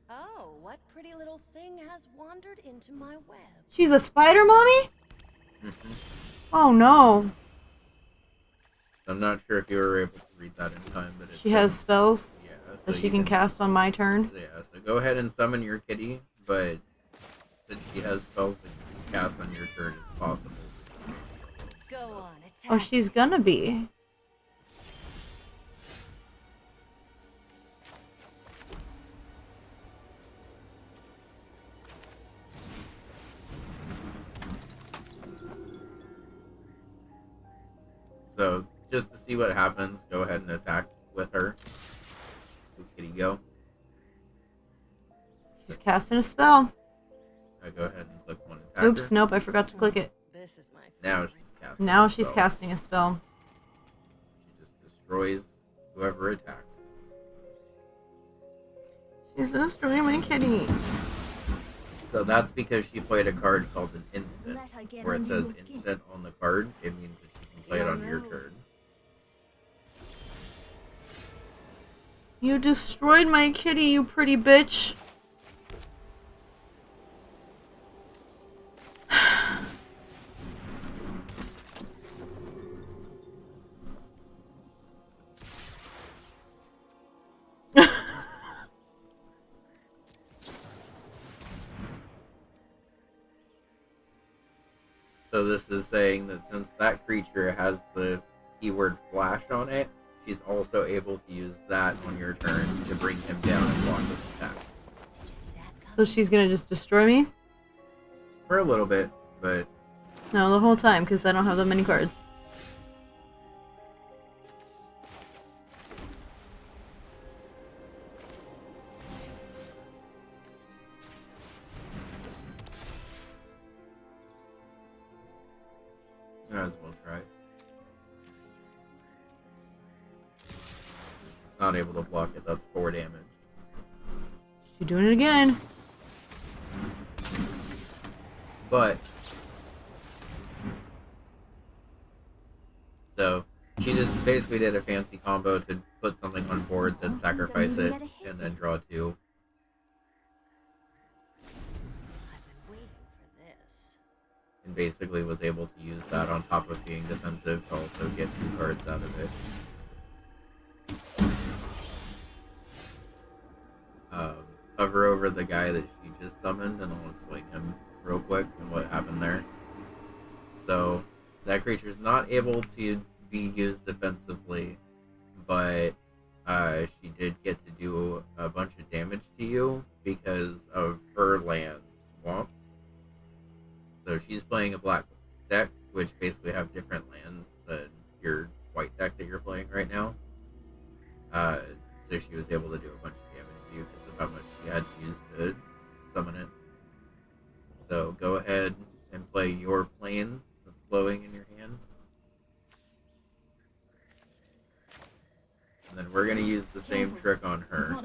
Oh, what pretty little thing has wandered into my web? She's a spider mommy? Mm-hmm. Oh no. I'm not sure if you were able to read that in time, but it's... She has spells Yeah, that so she you can cast on my turn. So, yeah, so go ahead and summon your kitty, but since she has spells that you can cast on your turn, it's possible. Go on, attack. Oh, she's gonna be. So just to see what happens, go ahead and attack with her. Ooh, kitty, go. She's casting a spell. Go ahead and click one attack. Oops, nope, I forgot to click it. This is my Now favorite. she's casting. Now a she's spell. casting a spell. She just destroys whoever attacks. She's destroying my kitty. So that's because she played a card called an instant, Let her get where it under says your skin. instant on the card. It means that you can play it on your turn. You destroyed my kitty, you pretty bitch. So this is saying that since that creature has the keyword flash on it, she's also able to use that on your turn to bring him down and block his attack. So she's gonna just destroy me? For a little bit, but No, the whole time, because I don't have that many cards. you might as well try. It's not able to block it, that's 4 damage. She's doing it again. But so she just basically did a fancy combo to put something on board, then sacrifice it, and then draw 2. I've been waiting for this. And basically was able to use that on top of being defensive to also get 2 cards out of it. Hover over the guy that she just summoned, and I'll explain him real quick and what happened there. So that creature is not able to be used defensively, but she did get to do a bunch of damage to you because of her land swamps. So she's playing a black deck, which basically have different lands than your white deck that you're playing right now. So she was able to do a bunch of damage to you because of how much she had to use to summon it. So go ahead and play your plane that's glowing in your hand. And then we're going to use the same trick on her.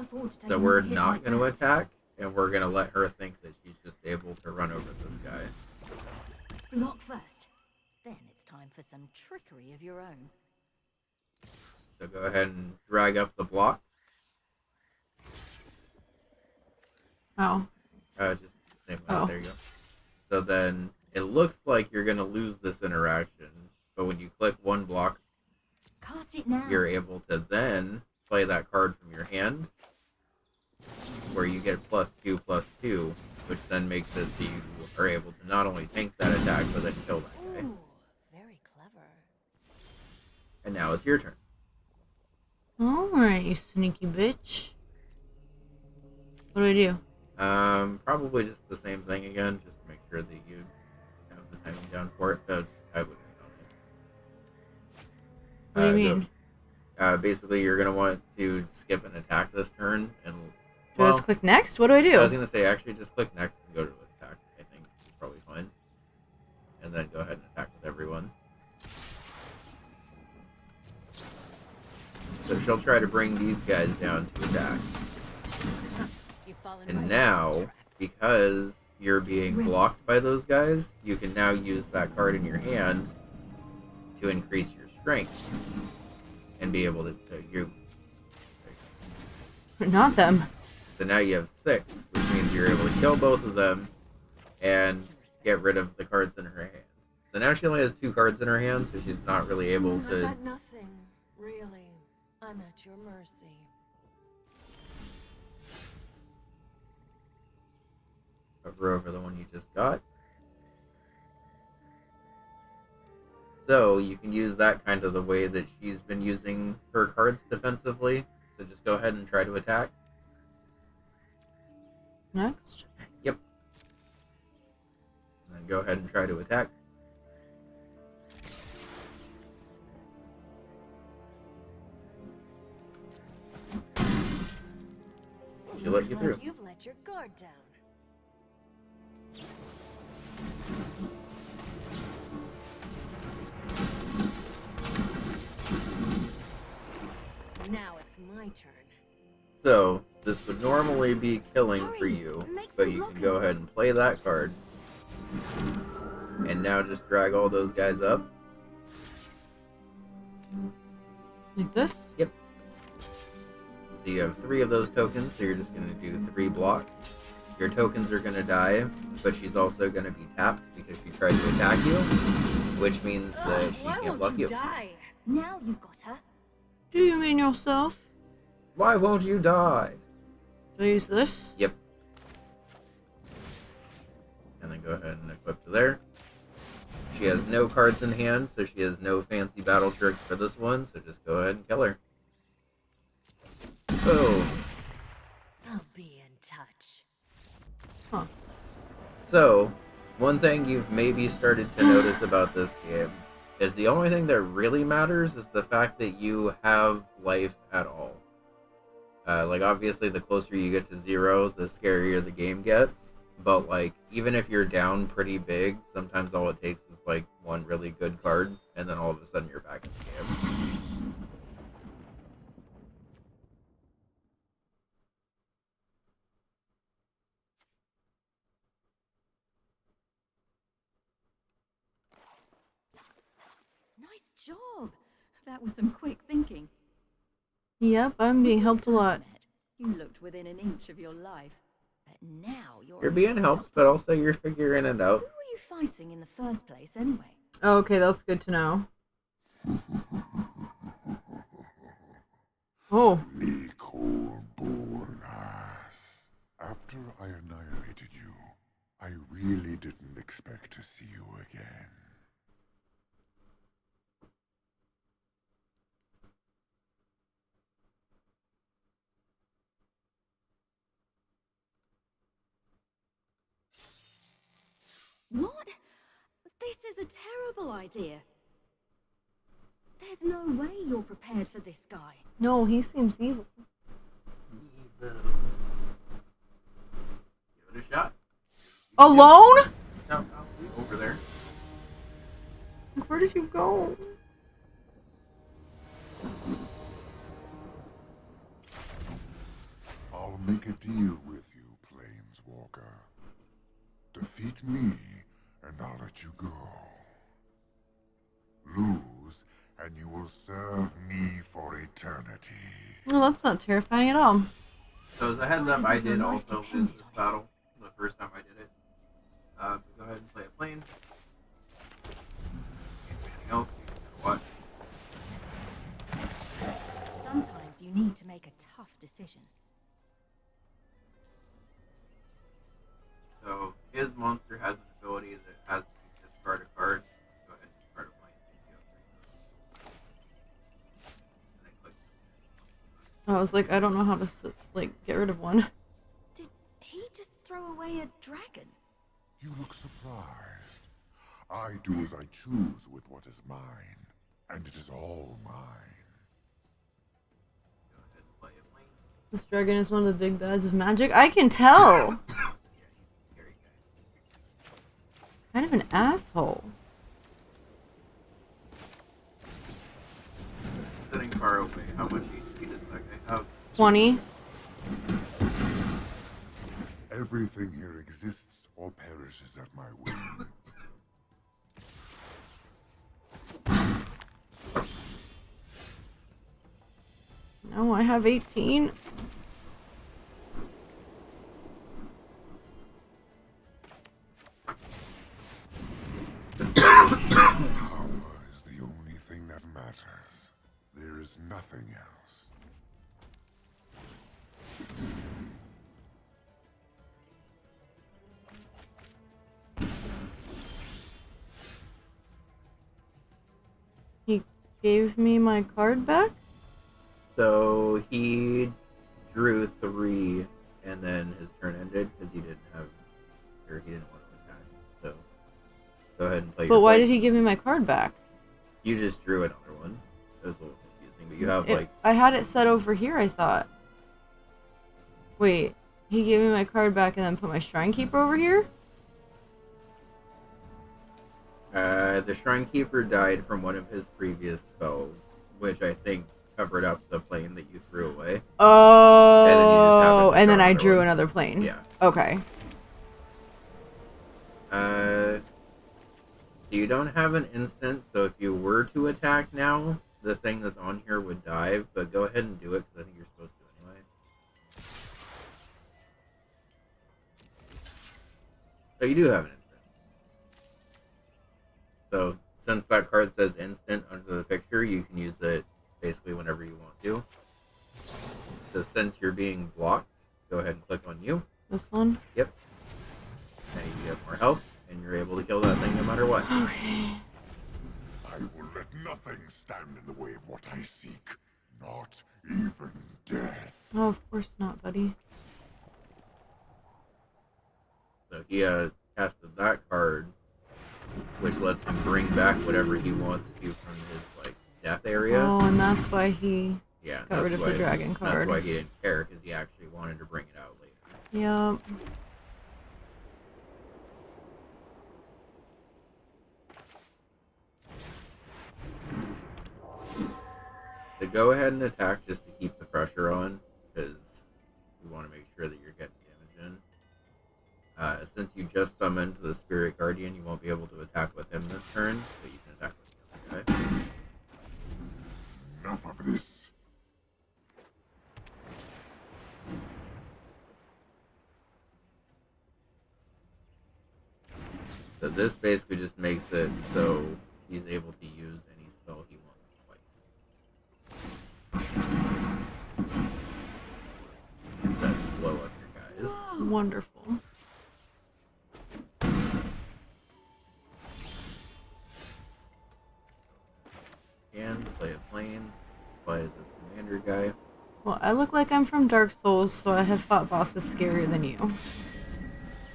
So we're not going to attack, and we're going to let her think that she's just able to run over this guy. Block first. Then it's time for some trickery of your own. So go ahead and drag up the block. Oh. Just same way. Oh. There you go. So then it looks like you're going to lose this interaction, but when you click one block, Cast it now. you're able to then play that card from your hand, where you get +2/+2, which then makes it so you are able to not only tank that attack, but then kill that guy. Ooh, very clever. And now it's your turn. Alright, you sneaky bitch. What do I do? Probably just the same thing again, just to make sure that you have the timing down for it, but I wouldn't know it. What do you mean? Basically, you're going to want to skip an attack this turn, and Do I just click next? What do I do? I was going to say, actually, just click next and go to attack. I think it's probably fine. And then go ahead and attack with everyone. So she'll try to bring these guys down to attack. And now, because you're being blocked by those guys, you can now use that card in your hand to increase your strength. And be able to Not them. So now you have 6, which means you're able to kill both of them and get rid of the cards in her hand. So now she only has 2 cards in her hand, so she's not really able I've to... got nothing, really. I'm at your mercy. Hover over the one you just got. So you can use that kind of the way that she's been using her cards defensively. So just go ahead and try to attack. Next? Yep. And then go ahead and try to attack. you Looks through. like you've let your guard down. Now it's my turn. So, this would normally be killing for Hurry, you, make but some you can go lockers. ahead and play that card. And now just drag all those guys up. Like this? Yep. So you have 3 of those tokens, so you're just going to do 3 block. Your tokens are going to die, but she's also going to be tapped because she tried to attack you, which means that she can't block you. Die. Now you've got her. Do you mean yourself? Why won't you die? Do I use this? Yep. And then go ahead and equip to there. She has no cards in hand, so she has no fancy battle tricks for this one, so just go ahead and kill her. Boom. I'll be in touch. Huh. So, one thing you've maybe started to notice about this game is the only thing that really matters is the fact that you have life at all. Like, obviously, the closer you get to 0, the scarier the game gets. But, like, even if you're down pretty big, sometimes all it takes is, like, one really good card, and then all of a sudden you're back in the game. Nice job. That was some quick thinking. Yep, I'm When being we helped a first lot. met, you looked within an inch of your life. But now you're You're being helped, but also you're figuring it Who out. were you fighting in the first place, anyway? Oh, okay, that's good to know. Oh, Nicobornas. After I annihilated you, I really didn't expect to see you again. What? This is a terrible idea. There's no way you're prepared for this guy. no, he seems evil. Give it a shot. Alone? No, over there. Where did you go? I'll make a deal with you, Planeswalker. Defeat me, and I'll let you go. Lose, and you will serve me for eternity. Well, that's not terrifying at all. So as a heads up, I did also lose this battle the first time I did it. Go ahead and play a plane. Anything else? What? Sometimes you need to make a tough decision. So his monster has an ability that has to discard a card. Go ahead and discard a plane. You have 3 of those. And then click. I was like, I don't know how to get rid of one. Did he just throw away a dragon? You look surprised. I do as I choose with what is mine, and it is all mine. Go ahead and play a plane. This dragon is one of the big bads of magic. I can tell. Yeah, he's a scary guy. Kind of an asshole. Sitting far away. How much HP does that guy have? 20. Everything here exists or perishes at my will. No, I have 18. Power is the only thing that matters. There is nothing else. He gave me my card back? So he drew 3, and then his turn ended because he didn't want to attack. So go ahead and play. But why did he give me my card back? You just drew another one. It was a little confusing, but you have like I had it set over here, I thought. Wait, He gave me my card back and then put my Shrine Keeper over here? The Shrine Keeper died from one of his previous spells, which I think covered up the plane that you threw away. Oh, and then I drew one. another plane. Yeah. Okay. You don't have an instant, so if you were to attack now, the thing that's on here would die, but go ahead and do it, because I think you're supposed to anyway. So you do have an instant. So, since that card says instant under the picture, you can use it basically whenever you want to. So since you're being blocked, go ahead and click on you. This one? Yep. Now you get more health, and you're able to kill that thing no matter what. Okay. I will let nothing stand in the way of what I seek. Not even death. Oh, of course not, buddy. So he casted that card, which lets him bring back whatever he wants to from his like death area. Oh, and that's why he Yeah, got rid of the dragon card. That's why he didn't care, because he actually wanted to bring it out later. Yep. So go ahead and attack just to keep the pressure on, because you want to make sure that you're getting damage in. Since you just summoned the Spirit Guardian, you won't be able to attack with him this turn, but you can attack with the other guy. Enough of this. So this basically just makes it so he's able to use any spell he wants twice. Use that to blow up your guys. Wonderful. And play a plane, play this commander guy. Well, I look like I'm from Dark Souls, so I have fought bosses scarier than you.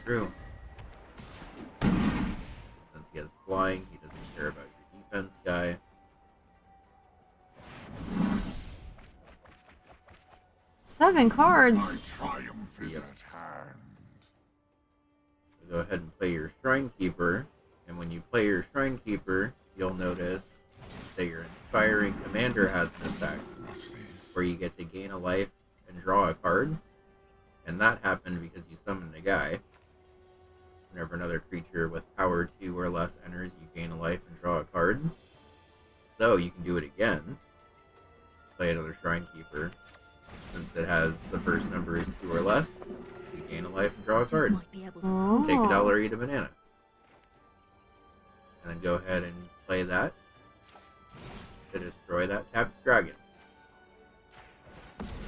True. Since he has flying, he doesn't care about your defense guy. 7 cards? My triumph is at hand. So go ahead and play your Shrine Keeper, and when you play your Shrine Keeper, you'll notice that your Inspiring Commander has an effect, where you get to gain a life and draw a card, and that happened because you summoned a guy. Whenever another creature with power 2 or less enters, you gain a life and draw a card. So you can do it again. Play another Shrine Keeper. Since it has the first number is 2 or less, you gain a life and draw a card. Oh. Take $1, eat a banana. And then go ahead and play that to destroy that tapped dragon.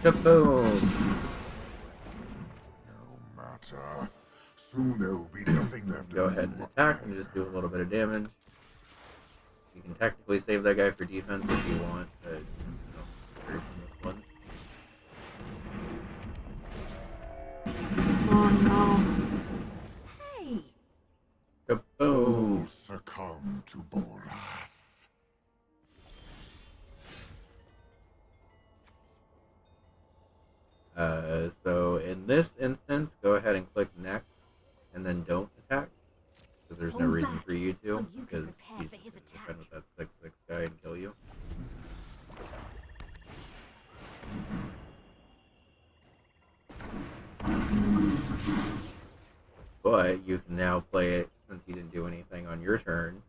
Kaboom! No matter. Soon there will be nothing left. Go ahead and attack and just do a little bit of damage. You can technically save that guy for defense if you want, but no, in this one. Oh no. Hey! Kaboom! Succumb to Bolas. So in this instance, go ahead and click next, and then don't attack, because there's no Hold reason back, for you so to, you can because prepare he's for his just going to defend attack. with that 6/6 guy and kill you. But you can now play it, since you didn't do anything on your turn,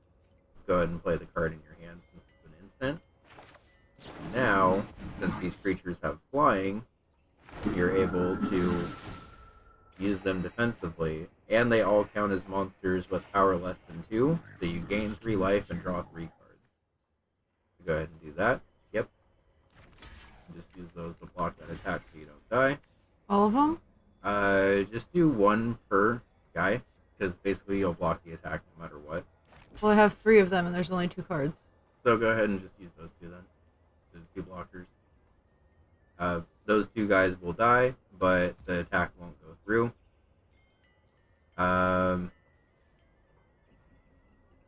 go ahead and play the card in your hand since it's an instant. Now, since these creatures have flying, you're able to use them defensively, and they all count as monsters with power less than 2, so you gain 3 life and draw 3 cards. So go ahead and do that. Yep. Just use those to block that attack so you don't die. All of them? Just do 1 per guy, because basically you'll block the attack no matter what. Well, I have 3 of them and there's only 2 cards. So go ahead and just use those 2 then. The 2 blockers. Those 2 guys will die, but the attack won't go through.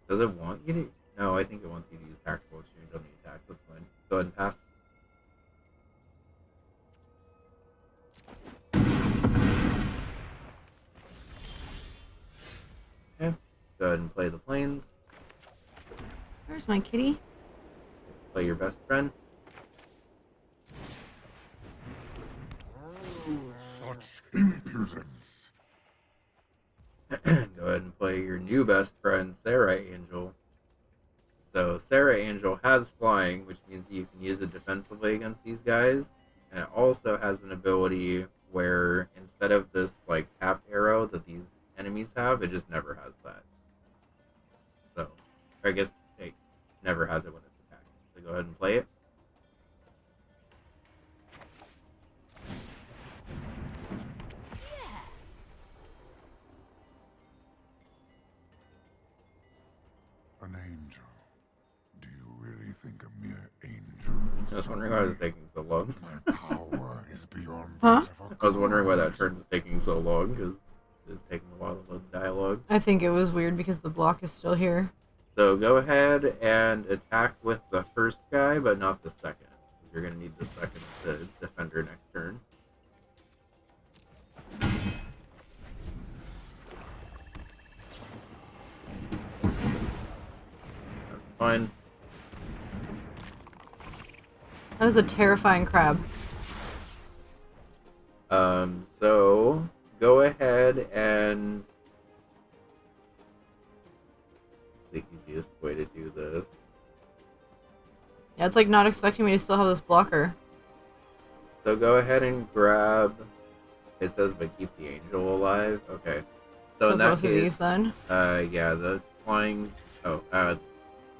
Does it want you to? No, I think it wants you to use tactical exchange on the attack. That's fine. Go ahead and pass. go ahead and play the planes. Where's my kitty? Play your best friend. Such impudence. Go ahead and play your new best friend, Sarah Angel. So Sarah Angel has flying, which means you can use it defensively against these guys. And it also has an ability where instead of this like tapped arrow that these enemies have, it just never has that. So, or I guess it never has it when it's attacking. So go ahead and play it. An angel. Do you really think a mere angel? I was wondering why it was taking so long. My power is beyond Huh? that of a I was wondering why that god. turn was taking so long, because it was taking a while to load the dialogue. I think it was weird because the block is still here. So go ahead and attack with the first guy, but not the second. You're going to need the second to defender next turn. That's fine. That is a terrifying crab. So go ahead and the easiest way to do this. Yeah, it's like not expecting me to still have this blocker. So go ahead and grab. It says, but keep the angel alive. Okay. So in that both case, of these then. Yeah, the flying. Oh,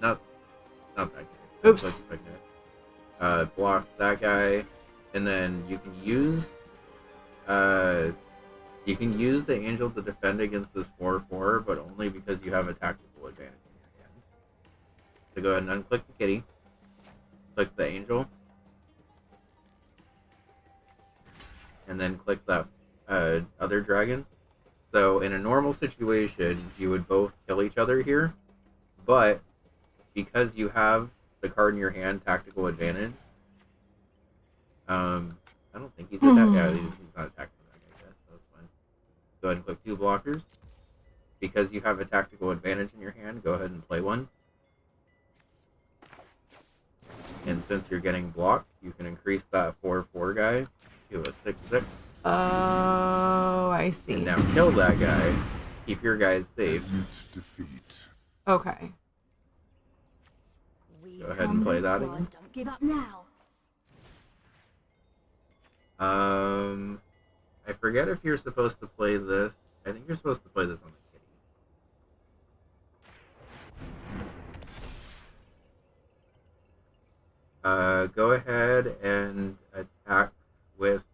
not that guy. Oops. Block that guy, and then you can use. You can use the angel to defend against this 4/4, but only because you have a tactical advantage in your hand. So go ahead and unclick the kitty. Click the angel. And then click that other dragon. So in a normal situation, you would both kill each other here, but because you have the card in your hand, tactical advantage. I don't think he's attacking. Yeah, he's not attacking that guy yet, so that's fine. Go ahead and click 2 blockers. Because you have a tactical advantage in your hand, go ahead and play one. And since you're getting blocked, you can increase that 4/4 guy to a 6/6. Oh, I see. And now kill that guy. Keep your guys safe. Admit defeat. Okay. Go ahead and play that again. Don't give up now. I forget if you're supposed to play this. I think you're supposed to play this on the kitty. Go ahead and attack with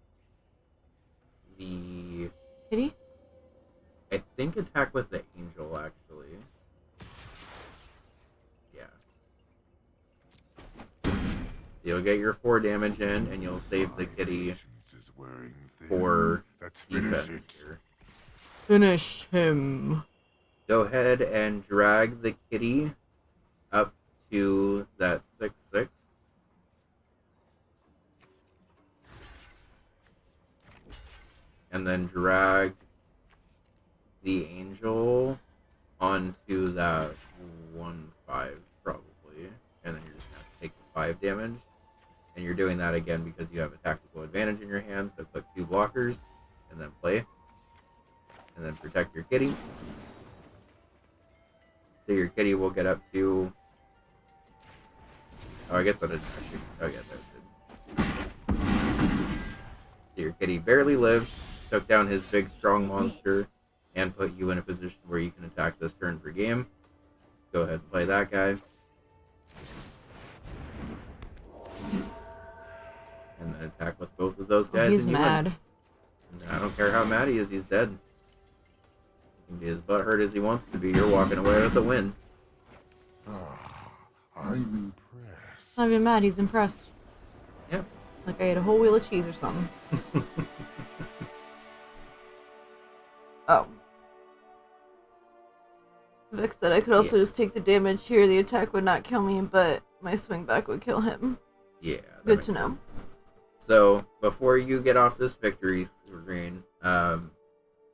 the... Kitty? I think attack with the angel, actually. Yeah. You'll get your 4 damage in, and you'll save the kitty for defense here. Finish him. Go ahead and drag the kitty up to that 6/6. And then drag the angel onto that 1/5 probably. And then you're just going to take the 5 damage. And you're doing that again because you have a tactical advantage in your hand. So click 2 blockers and then play. And then protect your kitty. So your kitty will get up to... Oh, I guess that didn't actually... Oh, yeah, that did. So your kitty barely lived, took down his big, strong monster, and put you in a position where you can attack this turn per game. Go ahead and play that guy. And then attack with both of those guys. He's and you mad. win. I don't care how mad he is, he's dead. He can be as butthurt as he wants to be. You're walking away with a win. I'm impressed. Not even mad, he's impressed. Yep. Like I ate a whole wheel of cheese or something. Oh. Vic said I could also just take the damage here. The attack would not kill me, but my swing back would kill him. Yeah. that Good makes to know. sense. So, before you get off this victory screen,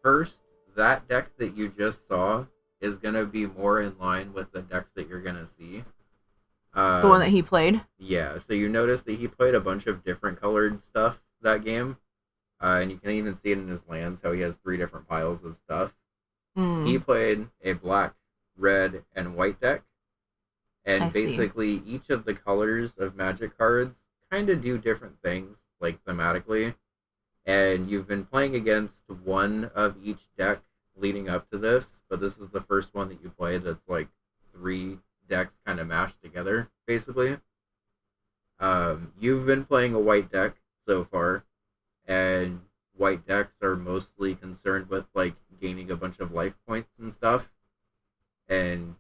first, that deck that you just saw is gonna be more in line with the decks that you're gonna see. The one that he played? Yeah, so you notice that he played a bunch of different colored stuff that game. And you can even see it in his lands, how he has 3 different piles of stuff. He played a black, red, and white deck. And basically, each of the colors of Magic cards kind of do different things, like thematically. And you've been playing against one of each deck leading up to this, but this is the first one that you play that's like 3 decks kind of mashed together, basically. You've been playing a white deck so far, and white decks are mostly concerned with like gaining a bunch of life points and stuff, and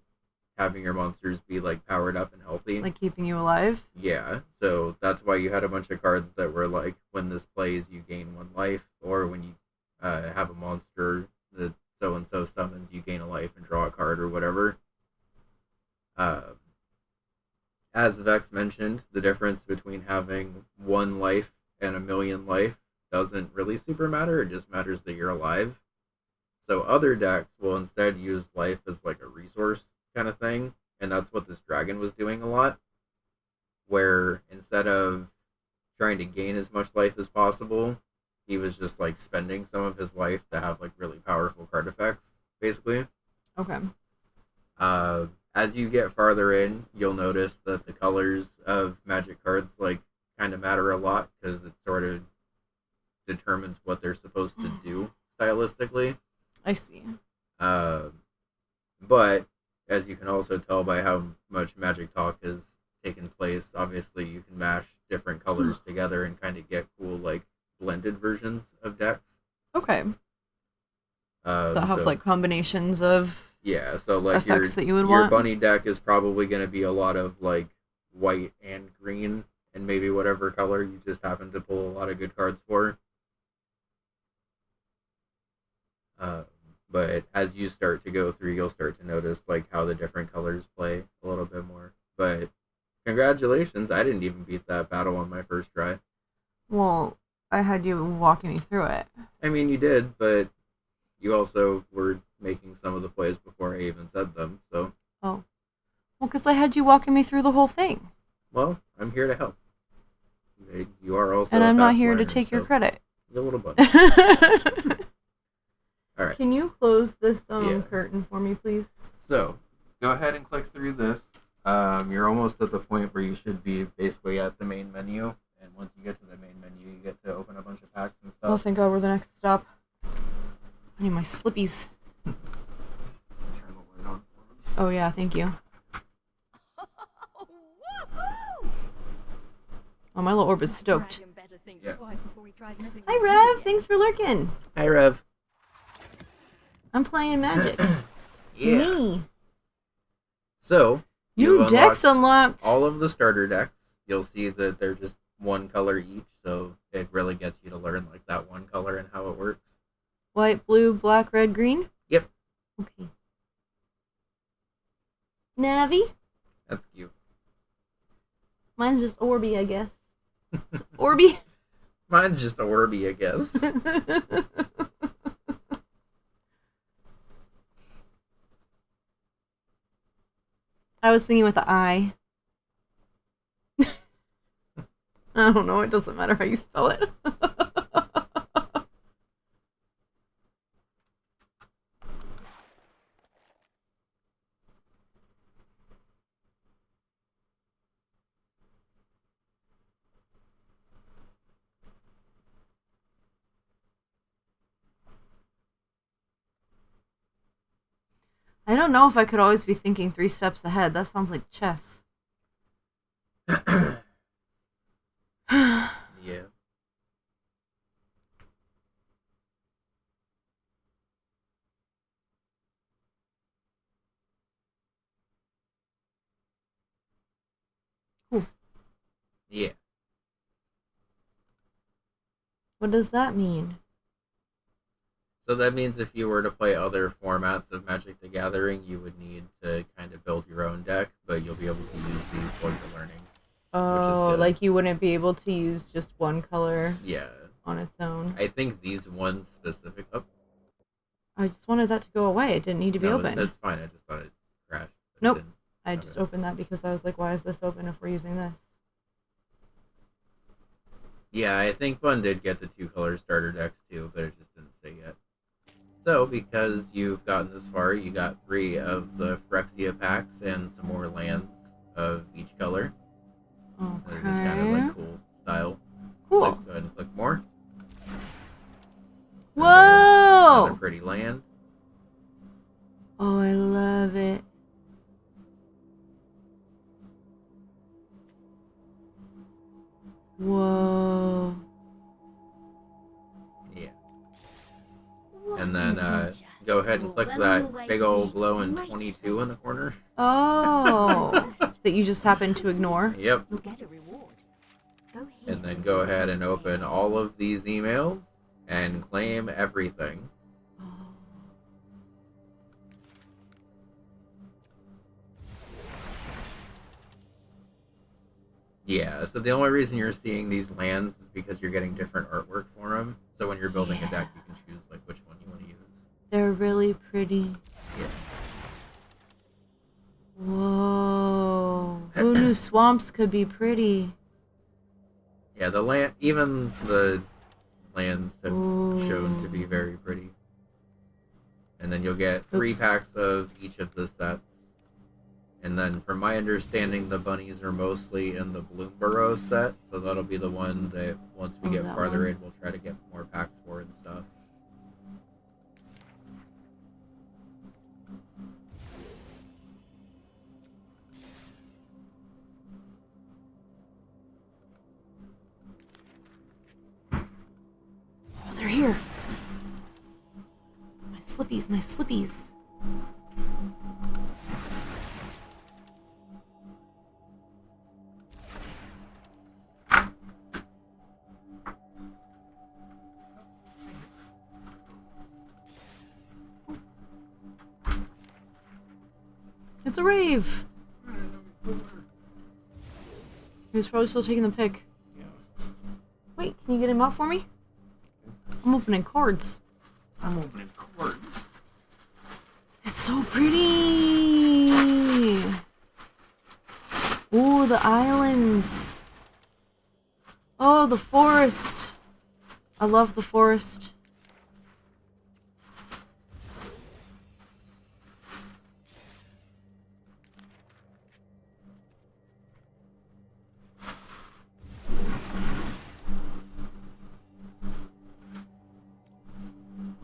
having your monsters be like powered up and healthy, like keeping you alive. Yeah, so that's why you had a bunch of cards that were like, when this plays you gain 1 life, or when you have a monster that so and so summons, you gain a life and draw a card or whatever. As Vex mentioned, the difference between having 1 life and 1,000,000 life doesn't really super matter, it just matters that you're alive. So other decks will instead use life as like a resource kind of thing, and that's what this dragon was doing a lot, where instead of trying to gain as much life as possible, he was just like spending some of his life to have like really powerful card effects, basically. Okay. As you get farther in, you'll notice that the colors of Magic cards like kind of matter a lot, because it sort of determines what they're supposed to do stylistically. I see. But as you can also tell by how much Magic talk has taken place, obviously you can mash different colors together and kind of get cool like blended versions of decks. Okay. That have like combinations of so like effects that you would your want. bunny deck is probably going to be a lot of like white and green and maybe whatever color you just happen to pull a lot of good cards for. But as you start to go through, you'll start to notice like how the different colors play a little bit more. But congratulations, I didn't even beat that battle on my first try. Well, I had you walking me through it. I mean, you did, but you also were making some of the plays before I even said them, so... Oh. Well, because I had you walking me through the whole thing. Well, I'm here to help. You are also and a I'm not fast here learner, to take so your credit. You're a little bit. All right. Can you close this curtain for me, please? So, go ahead and click through this. You're almost at the point where you should be basically at the main menu, and once you get to the main menu, you get to open a bunch of packs and stuff. Oh, thank God we're the next stop. I need my slippies. Turn the light on. Oh yeah, thank you. Oh, my little orb is stoked. Yeah. Hi, Rev. Thanks for lurking. Hi, Rev. I'm playing Magic. Yeah. Me. So, You decks unlocked. All of the starter decks. You'll see that they're just 1 color each, so it really gets you to learn like that 1 color and how it works. White, blue, black, red, green? Yep. Okay. Navi? That's cute. Mine's just Orby, I guess. Orby? Mine's just Orby, I guess. I was thinking with the I. I don't know, it doesn't matter how you spell it. I don't know if I could always be thinking 3 steps ahead. That sounds like chess. Yeah. Ooh. Yeah. What does that mean? So that means if you were to play other formats of Magic the Gathering, you would need to kind of build your own deck, but you'll be able to use these for your learning. Oh, like you wouldn't be able to use just 1 color Yeah. on its own. I think these ones specific... Oh. I just wanted that to go away. It didn't need to be open. That's fine. I just thought it crashed. Nope. I just opened that because I was like, why is this open if we're using this? Yeah, I think one did get the 2-color starter decks too, but it just didn't say yet. So, because you've gotten this far, you got 3 of the Phyrexia packs and some more lands of each color. Okay. They're just kind of like cool style. Cool. So go ahead and click more. Whoa! Another pretty land. Oh, I love it. Whoa. Yeah. And then go ahead and click that big old glowing 22 in the corner. Oh. That you just happened to ignore? Yep. You'll get a reward. Go here. And then go ahead and open all of these emails and claim everything. Yeah, so the only reason you're seeing these lands is because you're getting different artwork for them. So when you're building a deck, you can choose like which one you want to use. They're really pretty. Yeah. Whoa. Who knew swamps could be pretty? Yeah, even the lands have Ooh. shown to be very pretty. And then you'll get 3 Oops. packs of each of the sets. And then, from my understanding, the bunnies are mostly in the Bloomborough set, so that'll be the one that once we get that farther one. in, we'll try to get more packs for and stuff. Oh, they're here. My slippies, my slippies. It's a rave. He was probably still taking the pick. Wait, can you get him out for me? I'm opening cards. I'm opening cards. It's so pretty. Ooh, the islands. Oh, the forest. I love the forest.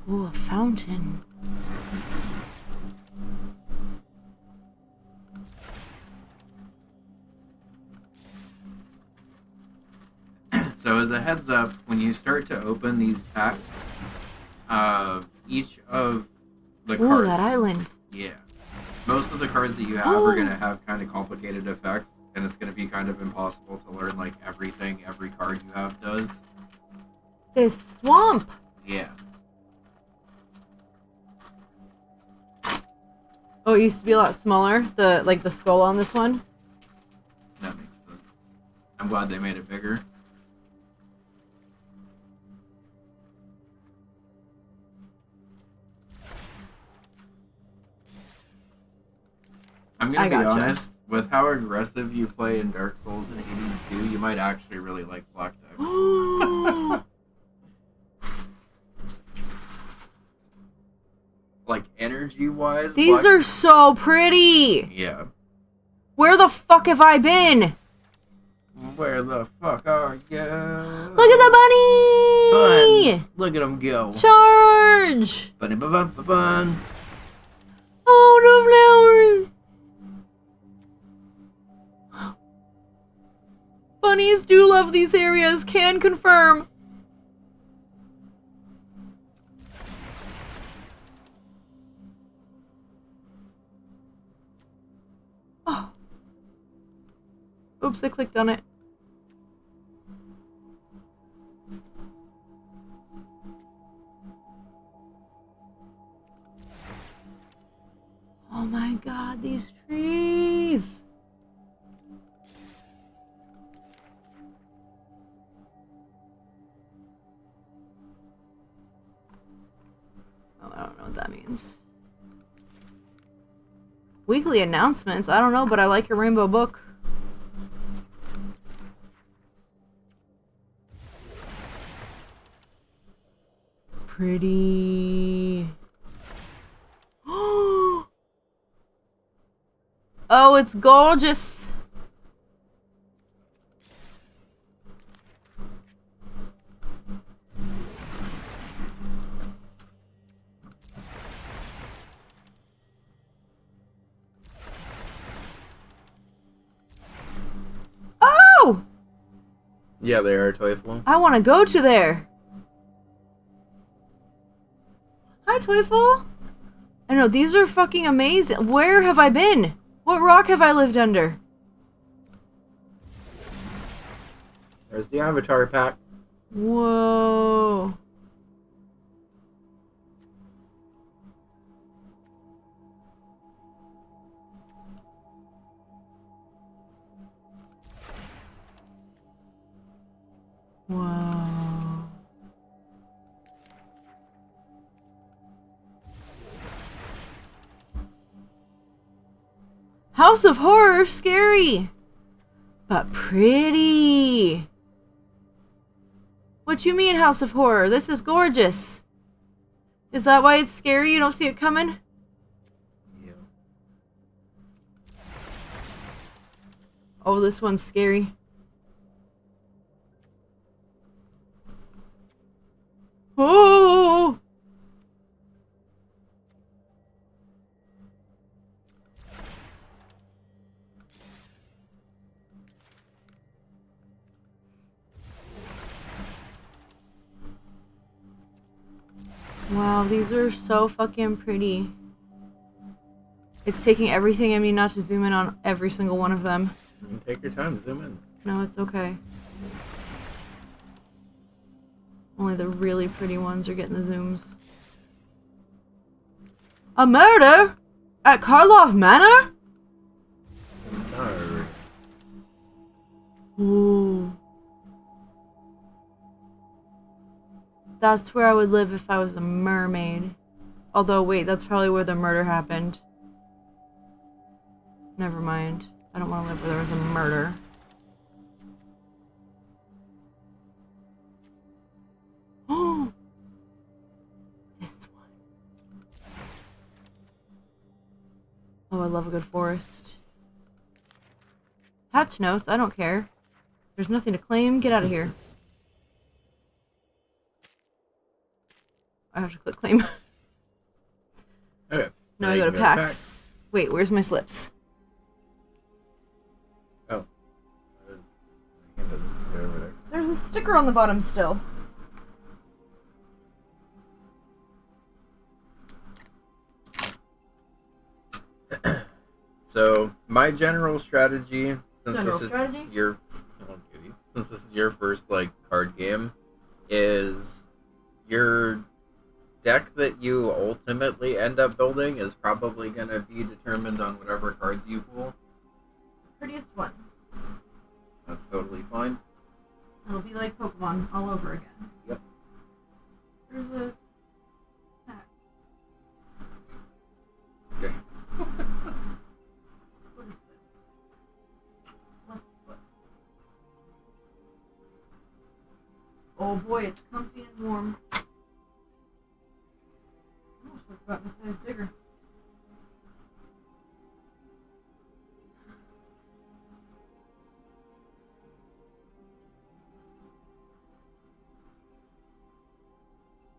Ooh, a fountain. So as a heads up, when you start to open these packs, each of the Ooh, cards... that island. Yeah. Most of the cards that you have are going to have kind of complicated effects, and it's going to be kind of impossible to learn, like, everything every card you have does. This swamp. Yeah. Oh, it used to be a lot smaller. The skull on this one. That makes sense. I'm glad they made it bigger. I'm gonna be honest, with how aggressive you play in Dark Souls and Hades 2, you might actually really like black decks. Like, energy-wise... These are so pretty! Yeah. Where the fuck have I been? Where the fuck are you? Look at the bunny! Buns! Look at them go. Charge! Bunny bun bun bun bun. Oh, the flowers! Bunnies do love these areas, can confirm. Oh. Oops, I clicked on it. Oh my god, these trees! Oh, I don't know what that Weekly announcements? I don't know, but I like your rainbow book. Pretty. Oh, it's gorgeous. Oh! Yeah, they are Toyful. I want to go to there. Hi, Toyful. I know, these are fucking amazing. Where have I been? What rock have I lived under? There's the Avatar pack. Whoa. Wow. House of Horror, scary, but pretty. What you mean, House of Horror? This is gorgeous. Is that why it's scary? You don't see it coming? Yeah. Oh, this one's scary. Oh! Wow, these are so fucking pretty. It's taking everything in me not to zoom in on every single one of them. You can take your time, zoom in. No, it's okay. Only the really pretty ones are getting the zooms. A murder? At Karlov Manor? No. Ooh. That's where I would live if I was a mermaid. Although, wait, that's probably where the murder happened. Never mind. I don't want to live where there was a murder. Oh! This one. Oh, I love a good forest. Hatch notes, I don't care. There's nothing to claim. Get out of here. I have to click claim. Okay. No, Now I you go to can packs. Wait, where's my slips? Oh. Over there. There's a sticker on the bottom still. So my general strategy, since General this strategy? is your since this is your first like card game, is your deck that you ultimately end up building is probably gonna be determined on whatever cards you pull. Prettiest ones. That's totally fine. It'll be like Pokemon all over again. Yep. There's a pack. Okay. What is this? Left foot. Oh boy, it's comfy and warm. I almost forgot my size bigger.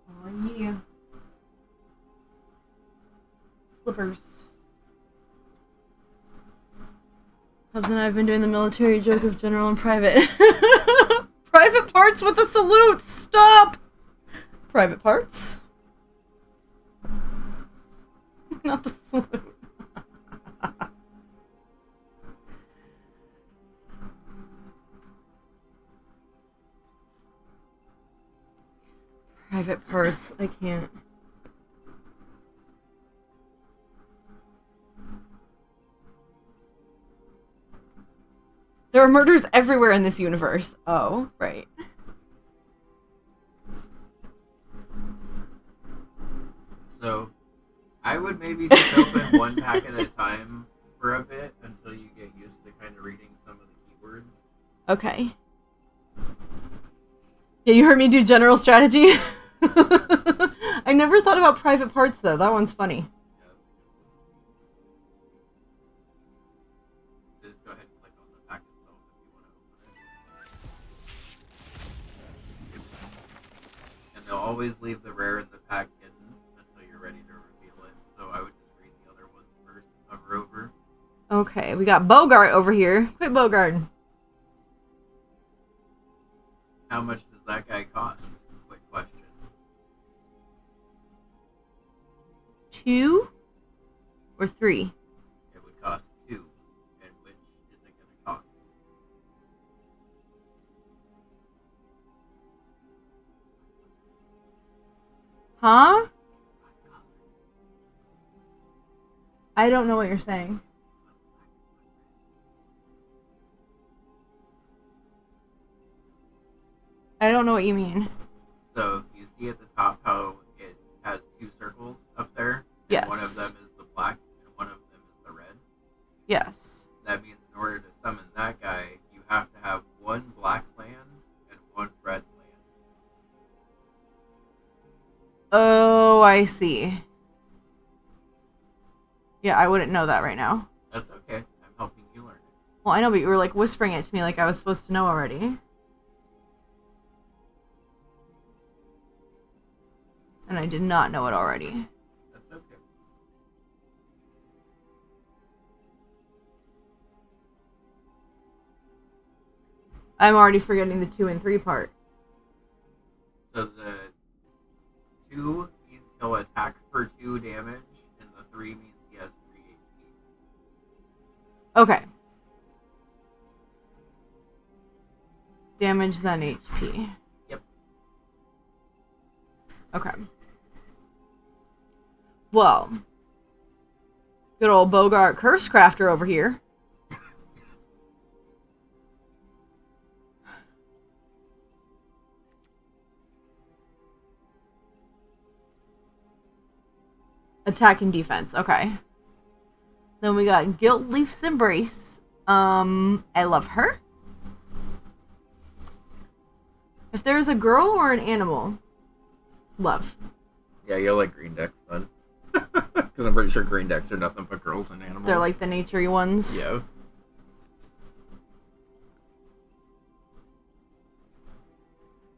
Oh yeah. Slippers. Hubs and I have been doing the military joke of general and private. Private parts with a salute! Stop! Private parts? Not the salute. Private parts. I can't. There are murders everywhere in this universe. Oh, right. So, I would maybe just open one pack at a time for a bit until you get used to kind of reading some of the keywords. Okay. Yeah, you heard me do general strategy. I never thought about private parts though. That one's funny. Just go ahead and click on the pack itself if you want to open it. And they'll always leave the rare in the pack hidden until you're ready to reveal it. So I would just read the other ones first and hover over. Okay, we got Bogart over here. Quit Bogart. How much does that guy cost? Quick question. 2 or 3? It would cost 2. And which is it going to cost? Huh? I don't know what you're saying. I don't know what you mean. So you see at the top how it has 2 circles up there? Yes. One of them is the black and one of them is the red. Yes. That means in order to summon that guy, you have to have 1 black land and 1 red land. Oh, I see. Yeah, I wouldn't know that right now. That's okay. I'm helping you learn it. Well, I know, but you were like whispering it to me like I was supposed to know already. And I did not know it already. That's okay. I'm already forgetting the 2 and 3 part. So the 2 means he'll attack for 2 damage, and the 3 means he has 3 HP. Okay. Damage, then HP. Yep. Okay. Well, good old Bogart Curse Crafter over here. Attack and defense. Okay. Then we got Guilt Leaf's Embrace. I love her. If there's a girl or an animal, love. Yeah, you'll like green decks then. Because I'm pretty sure green decks are nothing but girls and animals. They're like the naturey ones. Yeah.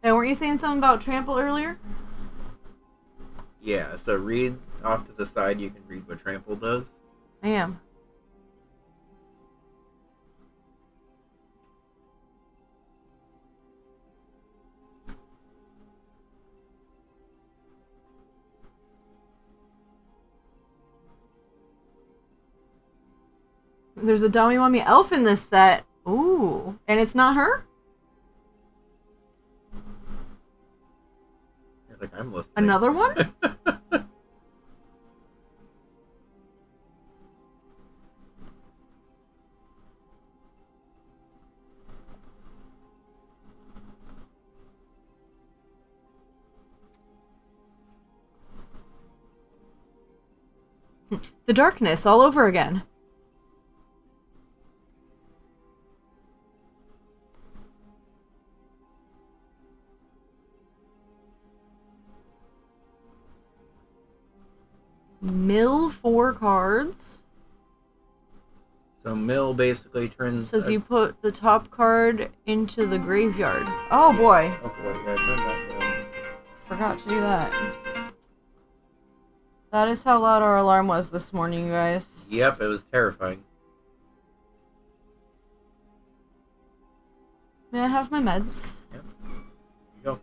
And weren't you saying something about trample earlier? Yeah, so read off to the side, you can read what trample does. I am. There's a dummy mommy elf in this set. Ooh. And it's not her? You're like, I'm listening. Another one? The darkness all over again. Mill 4 cards. So mill basically turns... Says you put the top card into the graveyard. Oh boy. Oh boy, yeah, turn that down. Forgot to do that. That is how loud our alarm was this morning, you guys. Yep, it was terrifying. May I have my meds? Yep. Here you go.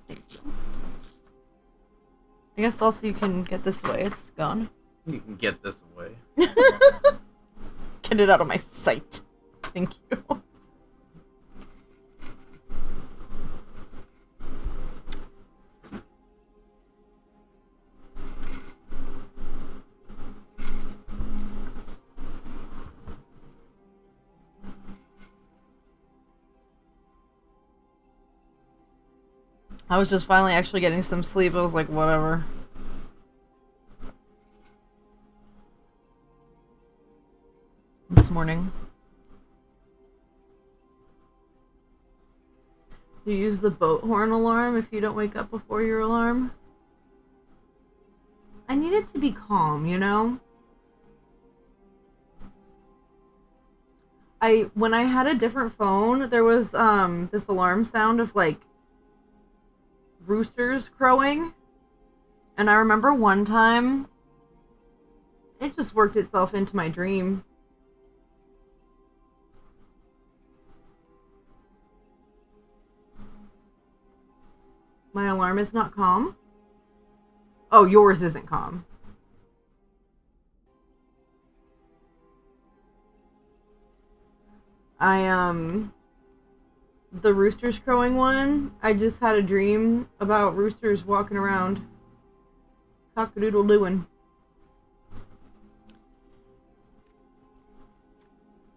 Thank you. I guess also you can get this away. It's gone. You can get this away. Get it out of my sight. Thank you. I was just finally actually getting some sleep. I was like, whatever. This morning. You use the boat horn alarm if you don't wake up before your alarm. I need it to be calm, you know? When I had a different phone, there was this alarm sound of like roosters crowing. And I remember one time it just worked itself into my dream. My alarm is not calm. Oh, yours isn't calm. The roosters crowing one, I just had a dream about roosters walking around. Cock-a-doodle doing.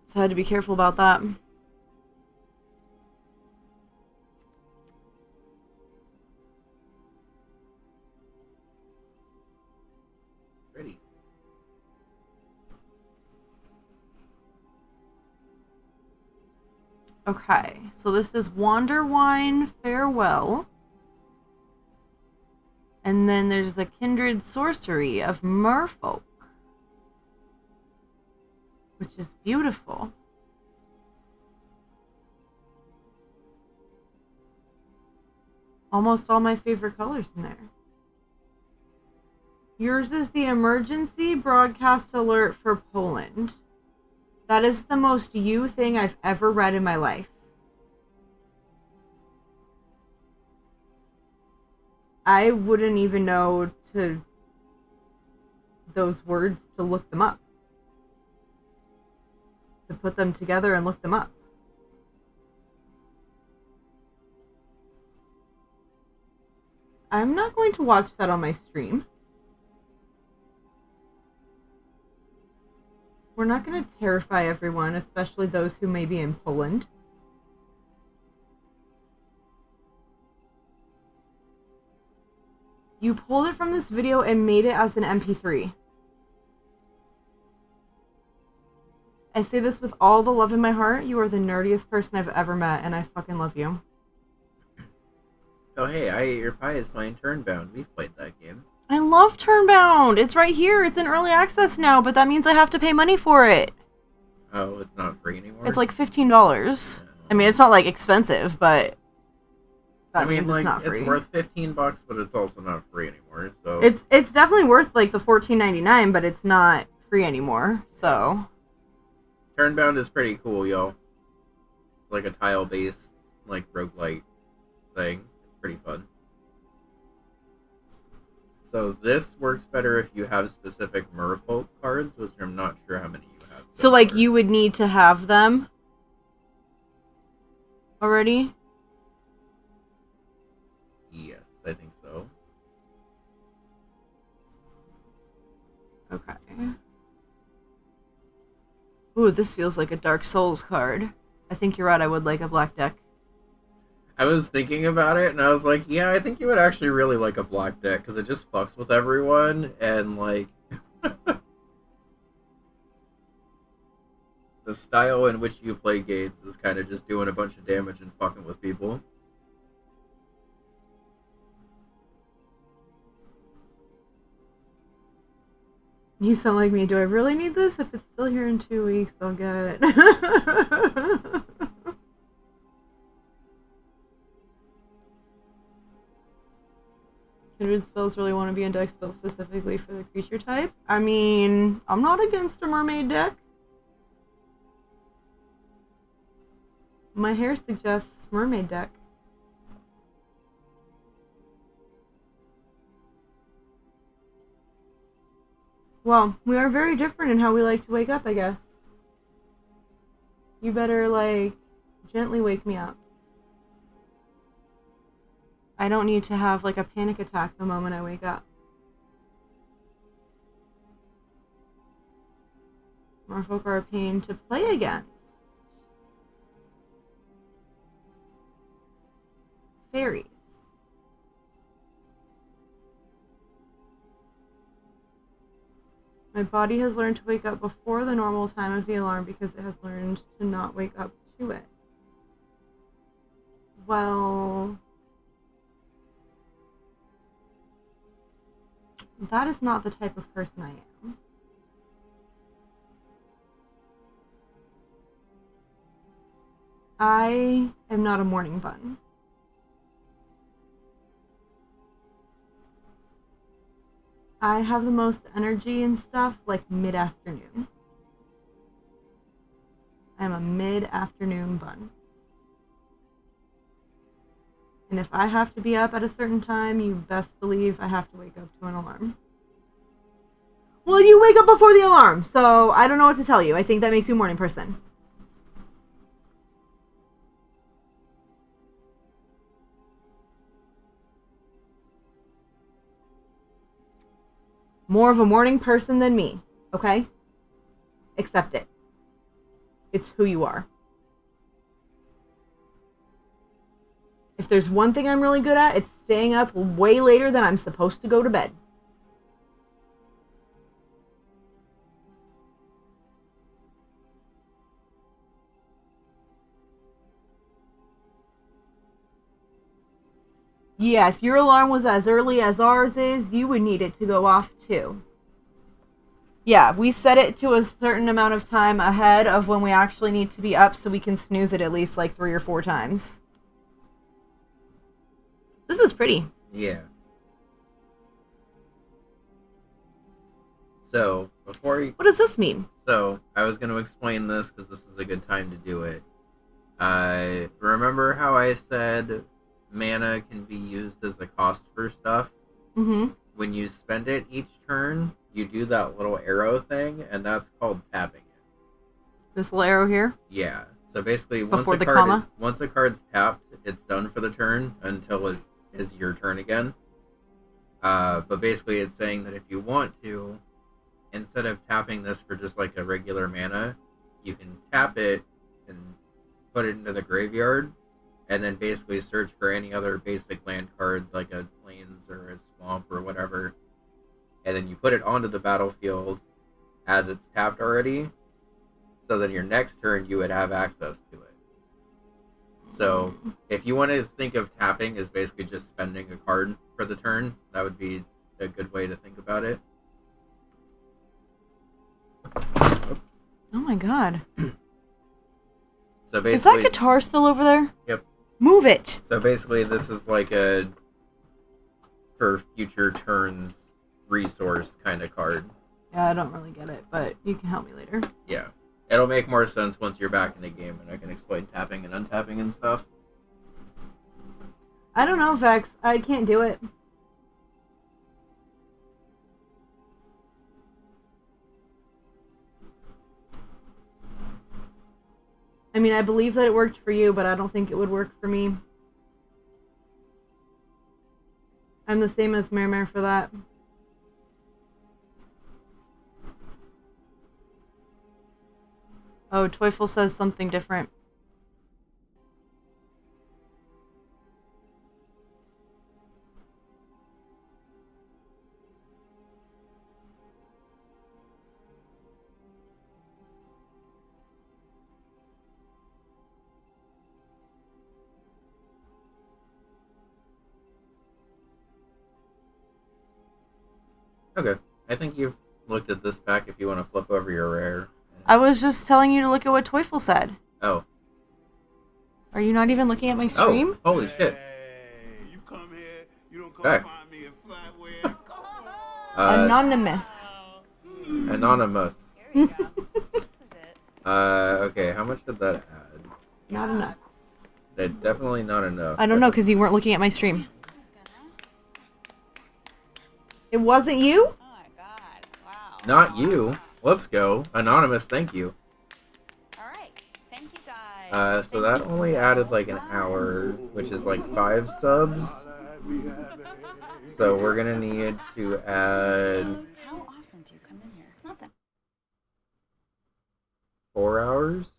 So I had to be careful about that. Ready. Okay, so this is Wanderwine Farewell. And then there's a Kindred Sorcery of Merfolk, which is beautiful. Almost all my favorite colors in there. Yours is the Emergency Broadcast Alert for Poland. That is the most you thing I've ever read in my life. I wouldn't even know those words to look them up. To put them together and look them up. I'm not going to watch that on my stream. We're not going to terrify everyone, especially those who may be in Poland. You pulled it from this video and made it as an MP3. I say this with all the love in my heart. You are the nerdiest person I've ever met, and I fucking love you. Oh hey, I Ate Your Pie is playing Turnbound. We've played that game. I love Turnbound. It's right here. It's in early access now, but that means I have to pay money for it. Oh, it's not free anymore? It's like $15. I mean, it's not like expensive, but that means like, it's not free. It's worth $15, but it's also not free anymore. So it's definitely worth like the $14.99, but it's not free anymore. So Turnbound is pretty cool, yo. It's like a tile-based, like roguelite thing. It's pretty fun. So this works better if you have specific merfolk cards, which I'm not sure how many you have. So like you would need to have them already? Yes, I think so. Okay. Ooh, this feels like a Dark Souls card. I think you're right, I would like a black deck. I was thinking about it, and I was like, yeah, I think you would actually really like a black deck, because it just fucks with everyone, and, like... the style in which you play games is kind of just doing a bunch of damage and fucking with people. You sound like me. Do I really need this? If it's still here in 2 weeks, I'll get it. Kindred spells really want to be in deck spells specifically for the creature type. I mean, I'm not against a mermaid deck. My hair suggests mermaid deck. Well, we are very different in how we like to wake up, I guess. You better, like, gently wake me up. I don't need to have, like, a panic attack the moment I wake up. Merfolk are a pain to play against. Fairies. My body has learned to wake up before the normal time of the alarm because it has learned to not wake up to it. Well, that is not the type of person I am. I am not a morning bun. I have the most energy and stuff like mid-afternoon. I'm a mid-afternoon bun. And if I have to be up at a certain time, you best believe I have to wake up to an alarm. Well, you wake up before the alarm, so I don't know what to tell you. I think that makes you a morning person. More of a morning person than me, okay? Accept it. It's who you are. If there's one thing I'm really good at, it's staying up way later than I'm supposed to go to bed. Yeah, if your alarm was as early as ours is, you would need it to go off too. Yeah, we set it to a certain amount of time ahead of when we actually need to be up so we can snooze it at least like 3 or 4 times. This is pretty. Yeah. So, before you... What does this mean? So, I was going to explain this because this is a good time to do it. Remember how I said mana can be used as a cost for stuff? Mm-hmm. When you spend it each turn, you do that little arrow thing, and that's called tapping it. This little arrow here? Yeah. So basically, Before the comma? Once a card's tapped, it's done for the turn until it is your turn again. But basically, it's saying that if you want to, instead of tapping this for just like a regular mana, you can tap it and put it into the graveyard, and then basically search for any other basic land card, like a plains or a swamp or whatever, and then you put it onto the battlefield as it's tapped already, so then your next turn you would have access to it. So if you want to think of tapping as basically just spending a card for the turn, that would be a good way to think about it. Oh my god. So basically, is that guitar still over there? Yep. Move it! So basically this is like a for future turns resource kind of card. Yeah, I don't really get it, but you can help me later. Yeah. It'll make more sense once you're back in the game and I can explain tapping and untapping and stuff. I don't know, Vex. I can't do it. I mean, I believe that it worked for you, but I don't think it would work for me. I'm the same as Mare for that. Oh, Teufel says something different. Okay. I think you've looked at this pack if you want to flip over your rare. I was just telling you to look at what Teufel said. Oh. Are you not even looking at my stream? Oh, holy shit. Hey, you come here, you don't come Vex. find me in Flatware. Anonymous. Anonymous. Here we go. Okay, how much did that add? Not enough. Definitely not enough. I don't know, because you weren't looking at my stream. It wasn't you? Oh my god. Wow. Not you. Let's go. Anonymous, thank you. Alright. Thank you guys. So that only added like an hour, which is like 5 subs. So we're gonna need to add How often do you come in here? Not that 4 hours.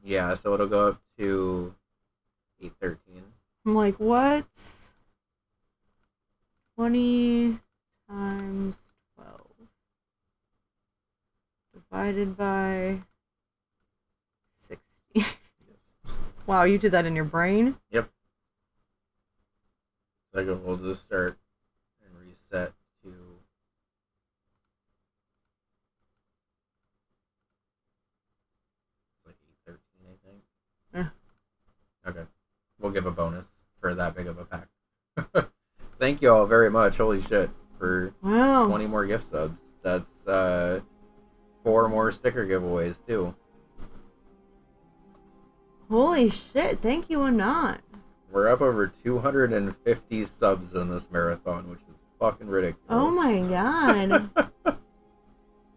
Yeah, so it'll go up to 8:13. I'm like, what? 20 times 12 divided by 60. Yes. Wow, you did that in your brain? Yep. So we'll just start and reset to like 813, I think. Yeah. Okay. We'll give a bonus for that big of a pack. Thank you all very much. Holy shit. For Wow. 20 more gift subs. That's 4 more sticker giveaways too. Holy shit, thank you, Anon. We're up over 250 subs in this marathon, which is fucking ridiculous. Oh my god.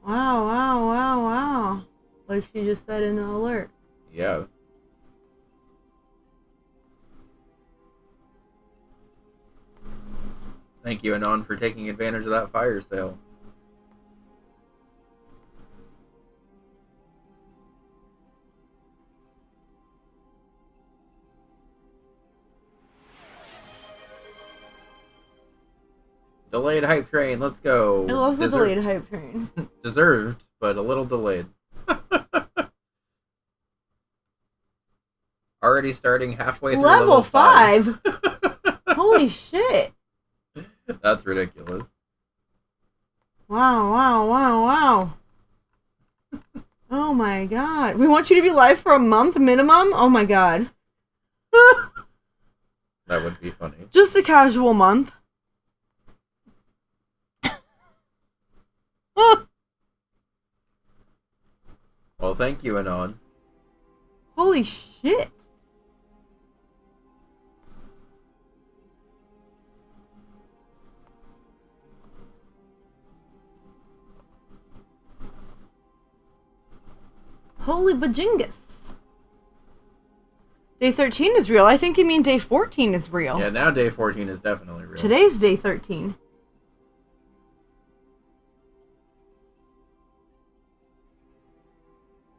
Wow. Like she just said in the alert. Yeah. Thank you, Anon, for taking advantage of that fire sale. Delayed hype train, let's go. I love the delayed hype train. Deserved, but a little delayed. Already starting halfway through level 5. Holy shit. That's ridiculous. Wow. Oh my god. We want you to be live for a month minimum? Oh my god. That would be funny. Just a casual month. Well, thank you, Anon. Holy shit. Holy bajingus. Day 13 is real. I think you mean day 14 is real. Yeah, now day 14 is definitely real. Today's day 13.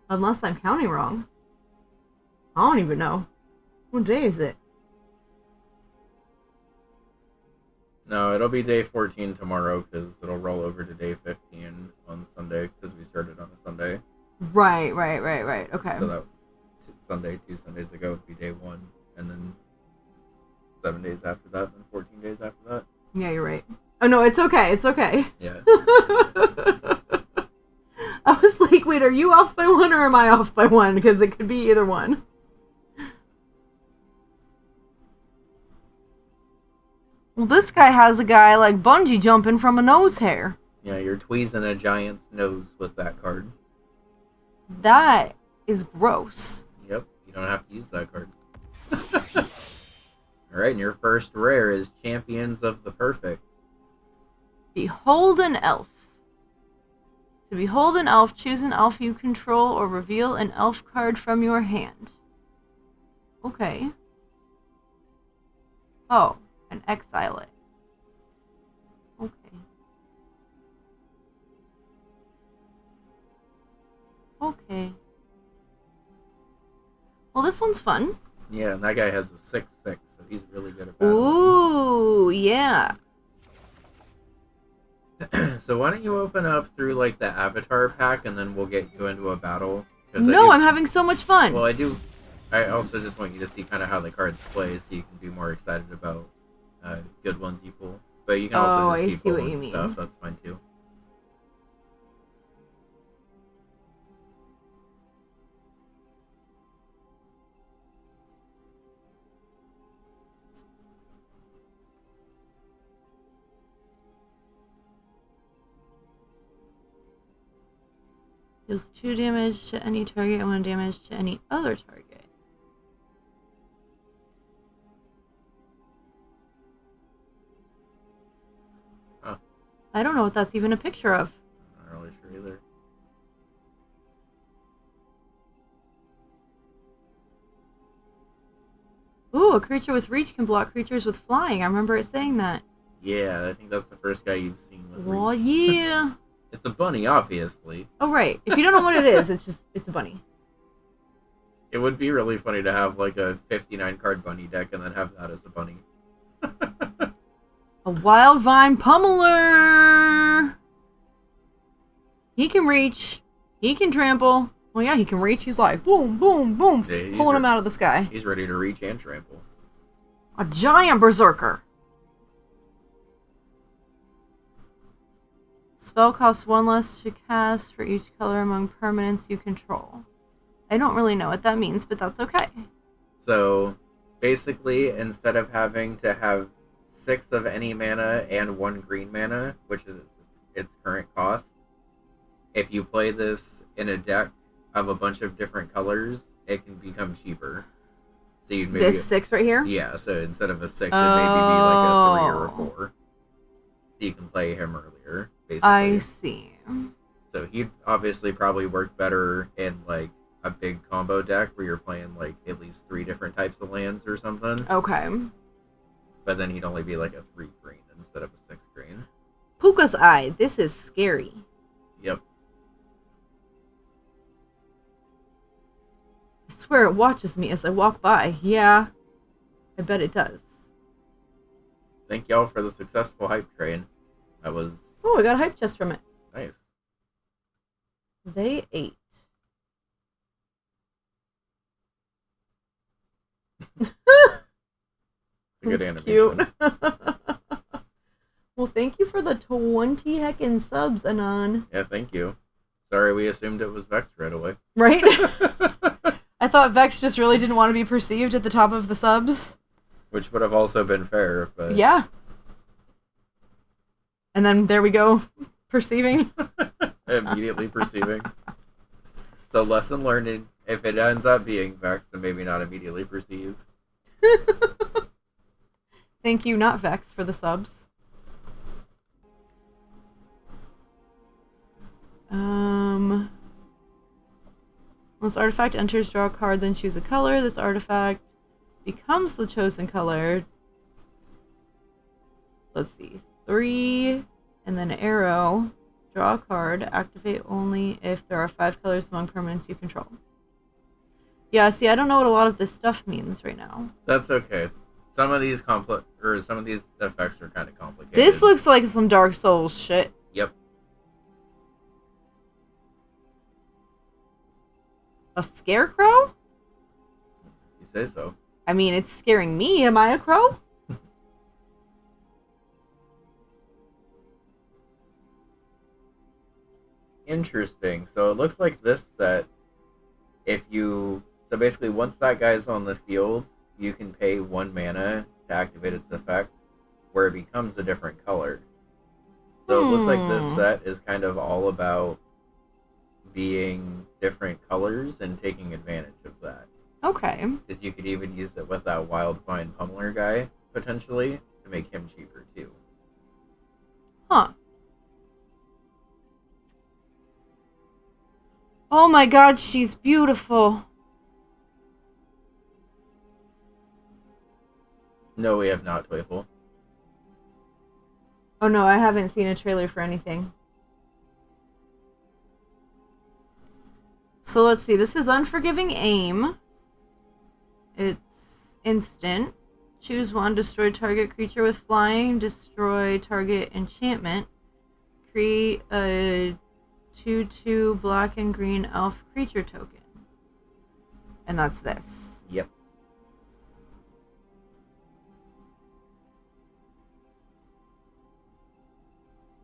Unless I'm counting wrong. I don't even know. What day is it? No, it'll be day 14 tomorrow because it'll roll over to day 15 on Sunday because we started on a Sunday. Right. Okay. So that Sunday, 2 Sundays ago would be day 1, and then 7 days after that, and 14 days after that. Yeah, you're right. Oh no, it's okay. Yeah. I was like, wait, are you off by 1 or am I off by 1? Because it could be either one. Well, this guy has a guy like bungee jumping from a nose hair. Yeah, you're tweezing a giant's nose with that card. That is gross. Yep, you don't have to use that card. Alright, and your first rare is Champions of the Perfect. Behold an elf. To behold an elf, choose an elf you control or reveal an elf card from your hand. Okay. Oh, and exile it. Okay. Okay. Well, this one's fun. Yeah, and that guy has a 6/6, so he's really good at that. Ooh, yeah. So why don't you open up through like the avatar pack and then we'll get you into a battle? No, I'm having so much fun. Well, I also just want you to see kind of how the cards play so you can be more excited about good ones you pull. But you can also just keep pulling stuff, that's fine too. Deals 2 damage to any target and 1 damage to any other target. Huh. I don't know what that's even a picture of. I'm not really sure either. Ooh, a creature with reach can block creatures with flying. I remember it saying that. Yeah, I think that's the first guy you've seen with Oh, reach. yeah. It's a bunny, obviously. Oh, right. If you don't know what it is, it's a bunny. It would be really funny to have like a 59 card bunny deck and then have that as a bunny. A wild vine pummeler. He can reach. He can trample. Well, yeah, he can reach. He's like boom, boom, boom, Yeah, pulling him out of the sky. He's ready to reach and trample. A giant berserker. Spell costs 1 less to cast for each color among permanents you control. I don't really know what that means, but that's okay. So, basically, instead of having to have 6 of any mana and 1 green mana, which is its current cost, if you play this in a deck of a bunch of different colors, it can become cheaper. So you'd maybe This 6 right here? Yeah, so instead of a 6, it maybe be like a 3 or a 4. So you can play him earlier, basically. I see. So he'd obviously probably work better in like a big combo deck where you're playing like at least 3 different types of lands or something. Okay. But then he'd only be like a 3 green instead of a 6 green. Puka's Eye. This is scary. Yep. I swear it watches me as I walk by. Yeah. I bet it does. Thank y'all for the successful hype train. That was Oh, I got a hype chest from it. nice. They ate. A good That's animation. cute. Well, thank you for the 20 heckin' subs, Anon. Yeah, thank you. Sorry we assumed it was Vex right away. Right? I thought Vex just really didn't want to be perceived at the top of the subs. Which would have also been fair, but... Yeah. And then there we go. Perceiving. Immediately perceiving. So lesson learned, if it ends up being Vex, then maybe not immediately perceive. Thank you, not Vex, for the subs. Once artifact enters, draw a card, then choose a color. This artifact becomes the chosen color. Let's see. 3, and then arrow. Draw a card. Activate only if there are 5 colors among permanents you control. Yeah, see, I don't know what a lot of this stuff means right now. That's okay. Some of these effects are kind of complicated. This looks like some Dark Souls shit. Yep. A scarecrow? You say so. I mean, it's scaring me. Am I a crow? Interesting. So it looks like this set, so basically once that guy's on the field, you can pay 1 mana to activate its effect, where it becomes a different color. So it looks like this set is kind of all about being different colors and taking advantage of that. Okay. Because you could even use it with that Wild Vine Pummeler guy, potentially, to make him cheaper too. Huh. Oh my god, she's beautiful. No, we have not, Toyful. Oh no, I haven't seen a trailer for anything. So let's see, this is Unforgiving Aim. It's instant. Choose 1, destroy target creature with flying, destroy target enchantment. Create a 2/2 black and green elf creature token. And that's this. Yep.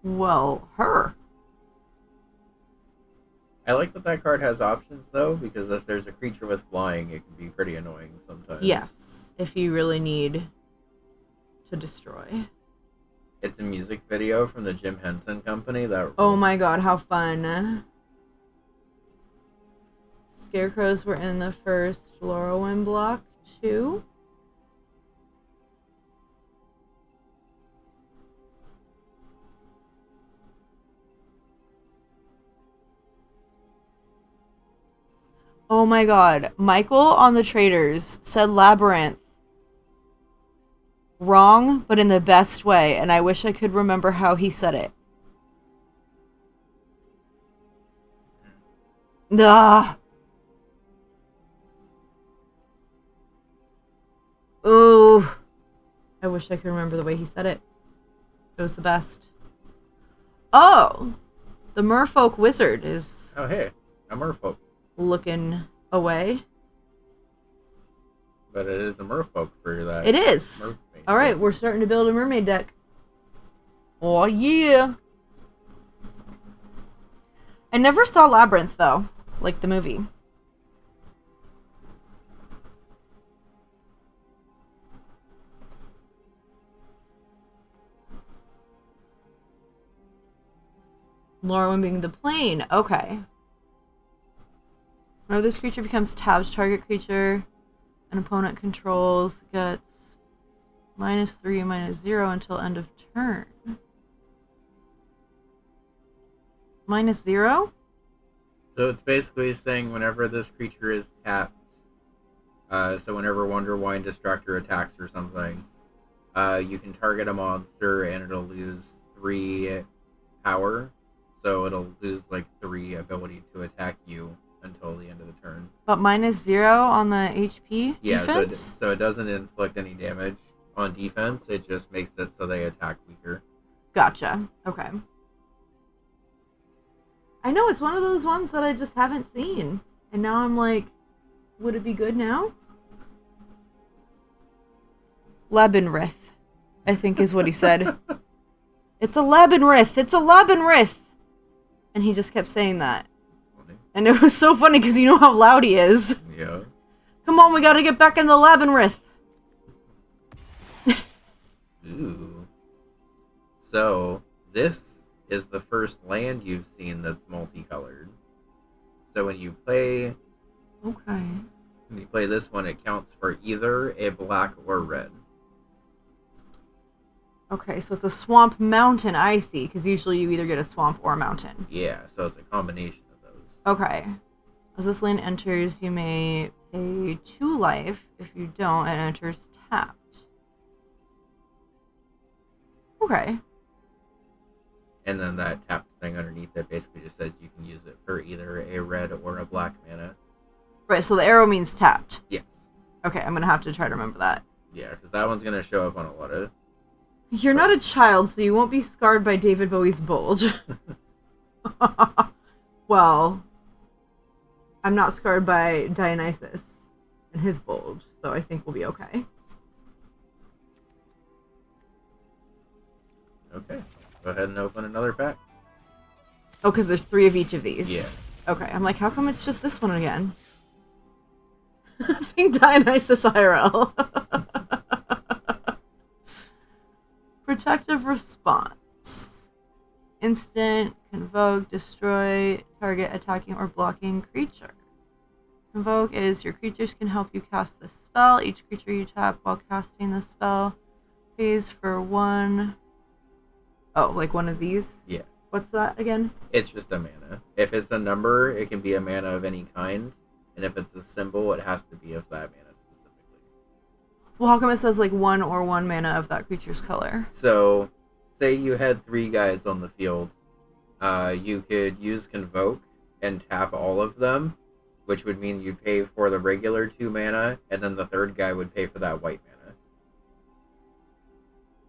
Well, her. I like that card has options, though, because if there's a creature with flying, it can be pretty annoying sometimes. Yes, if you really need to destroy. It's a music video from the Jim Henson Company. Oh my god, how fun. Scarecrows were in the first Lorwyn block, too. Oh my god. Michael on the Traders said Labyrinth. Wrong, but in the best way, and I wish I could remember how he said it. Ah. Ooh. I wish I could remember the way he said it. It was the best. Oh! The merfolk wizard is Oh, hey, a merfolk. looking away. But it is a merfolk for that. It is. mermaid. Alright, we're starting to build a mermaid deck. Oh, yeah! I never saw Labyrinth, though. Like the movie. Lorwyn being the plane. Okay. Whenever this creature becomes tapped, target creature an opponent controls gets -3, -0 until end of turn. -0? So it's basically saying whenever this creature is tapped, so whenever Wonderwine Distractor attacks or something, you can target a monster and it'll lose 3 power. So it'll lose like 3 ability to attack you until the end of the turn. But -0 on the HP Yeah, defense? so it doesn't inflict any damage on defense. It just makes it so they attack weaker. Gotcha. Okay. I know, it's one of those ones that I just haven't seen. And now I'm like, would it be good now? Labyrinth, I think is what he said. It's a labyrinth! It's a labyrinth! And he just kept saying that. Funny. And it was so funny because you know how loud he is. Yeah. Come on, we gotta get back in the labyrinth! Ooh. So, this is the first land you've seen that's multicolored. So when you play this one, it counts for either a black or red. Okay, so it's a swamp mountain, I see, because usually you either get a swamp or a mountain. Yeah, so it's a combination of those. Okay. As this land enters, you may pay 2 life. If you don't, it enters tapped. Okay. And then that tapped thing underneath it basically just says you can use it for either a red or a black mana. Right, so the arrow means tapped. Yes. Okay, I'm gonna have to try to remember that. Yeah, because that one's going to show up on a lot of... You're not a child, so you won't be scarred by David Bowie's bulge. Well, I'm not scarred by Dionysus and his bulge, so I think we'll be okay. Okay. Go ahead and open another pack. Oh, because there's 3 of each of these. Yeah. Okay, I'm like, how come it's just this one again? I think Dionysus IRL. Protective response. Instant, convoke, destroy, target attacking or blocking creature. Convoke is your creatures can help you cast this spell. Each creature you tap while casting the spell pays for 1. Oh, like one of these? Yeah. What's that again? It's just a mana. If it's a number, it can be a mana of any kind. And if it's a symbol, it has to be of that mana specifically. Well, how come it says like 1 or 1 mana of that creature's color? So, say you had 3 guys on the field. You could use Convoke and tap all of them, which would mean you'd pay for the regular 2 mana, and then the third guy would pay for that white mana.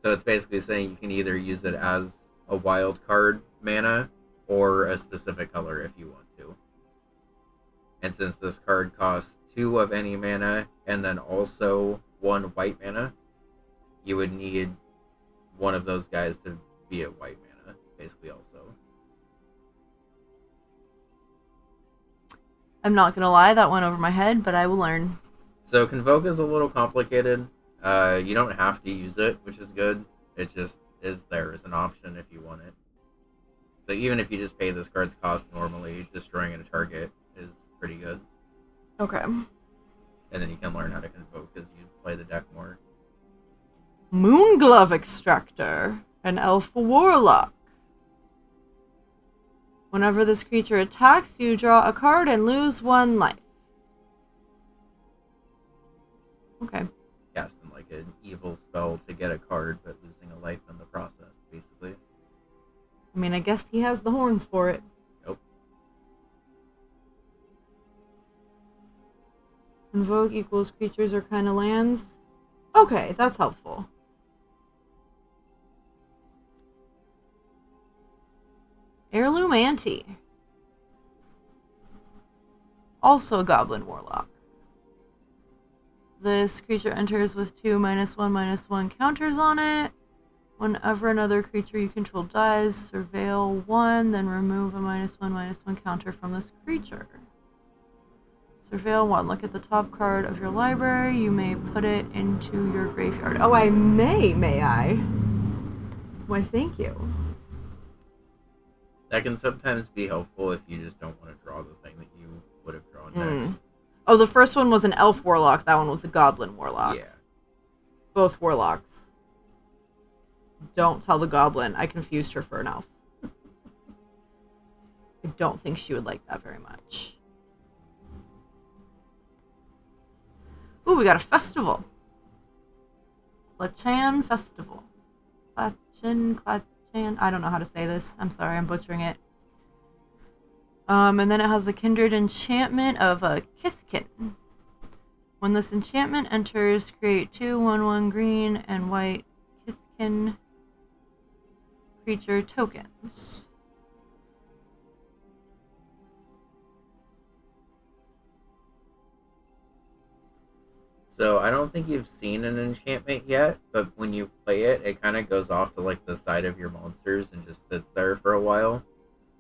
So it's basically saying you can either use it as a wild card mana, or a specific color if you want to. And since this card costs 2 of any mana, and then also 1 white mana, you would need one of those guys to be a white mana, basically also. I'm not gonna lie, that went over my head, but I will learn. So Convoke is a little complicated. You don't have to use it, which is good. It just is there as an option if you want it. So even if you just pay this card's cost normally, destroying a target is pretty good. Okay. And then you can learn how to Convoke as you play the deck more. Moonglove Extractor, an elf warlock. Whenever this creature attacks, you draw a card and lose 1 life. Okay. Casting like an evil spell to get a card, but losing a life in the process, basically. I mean, I guess he has the horns for it. Nope. Convoke equals creatures or kind of lands. Okay, that's helpful. Heirloom Auntie. Also a Goblin Warlock. This creature enters with 2 -1/-1 counters on it. Whenever another creature you control dies, surveil 1, then remove a -1/-1 counter from this creature. Surveil 1. Look at the top card of your library. You may put it into your graveyard. Oh, I may I? Why, thank you. That can sometimes be helpful if you just don't want to draw the thing that you would have drawn next. Oh, the first one was an elf warlock. That one was a goblin warlock. Yeah. Both warlocks. Don't tell the goblin I confused her for an elf. I don't think she would like that very much. Ooh, we got a festival. Lachan Festival. Lachan. I don't know how to say this. I'm sorry, I'm butchering it. And then it has the Kindred enchantment of Kithkin. When this enchantment enters, create 2 1/1 green and white Kithkin creature tokens. So I don't think you've seen an enchantment yet, but when you play it, it kind of goes off to like the side of your monsters and just sits there for a while.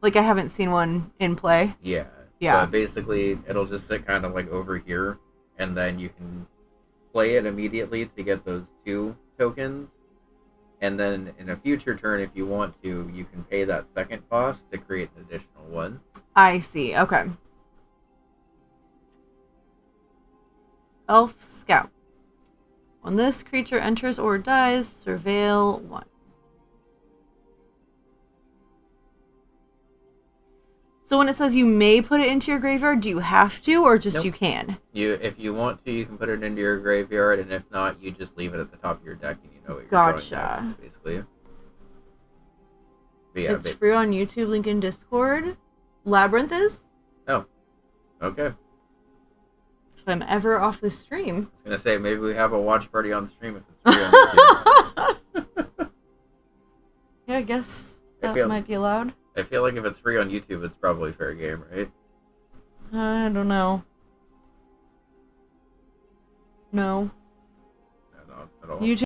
Like I haven't seen one in play. Yeah. Yeah. But basically, it'll just sit kind of like over here, and then you can play it immediately to get those 2 tokens. And then in a future turn, if you want to, you can pay that second cost to create an additional one. I see. Okay. Elf Scout. When this creature enters or dies, surveil 1. So when it says you may put it into your graveyard, do you have to, or just Nope. you can? If you want to, you can put it into your graveyard, and if not, you just leave it at the top of your deck, and you know what you're Gotcha. drawing next, basically. But yeah, It's free on YouTube, link in Discord. Labyrinth is? Oh, okay. If I'm ever off the stream. I was gonna say, maybe we have a watch party on stream if it's free on YouTube. Yeah, I guess that might be allowed. I feel like if it's free on YouTube, it's probably fair game, right? I don't know. No. No, not at all. YouTube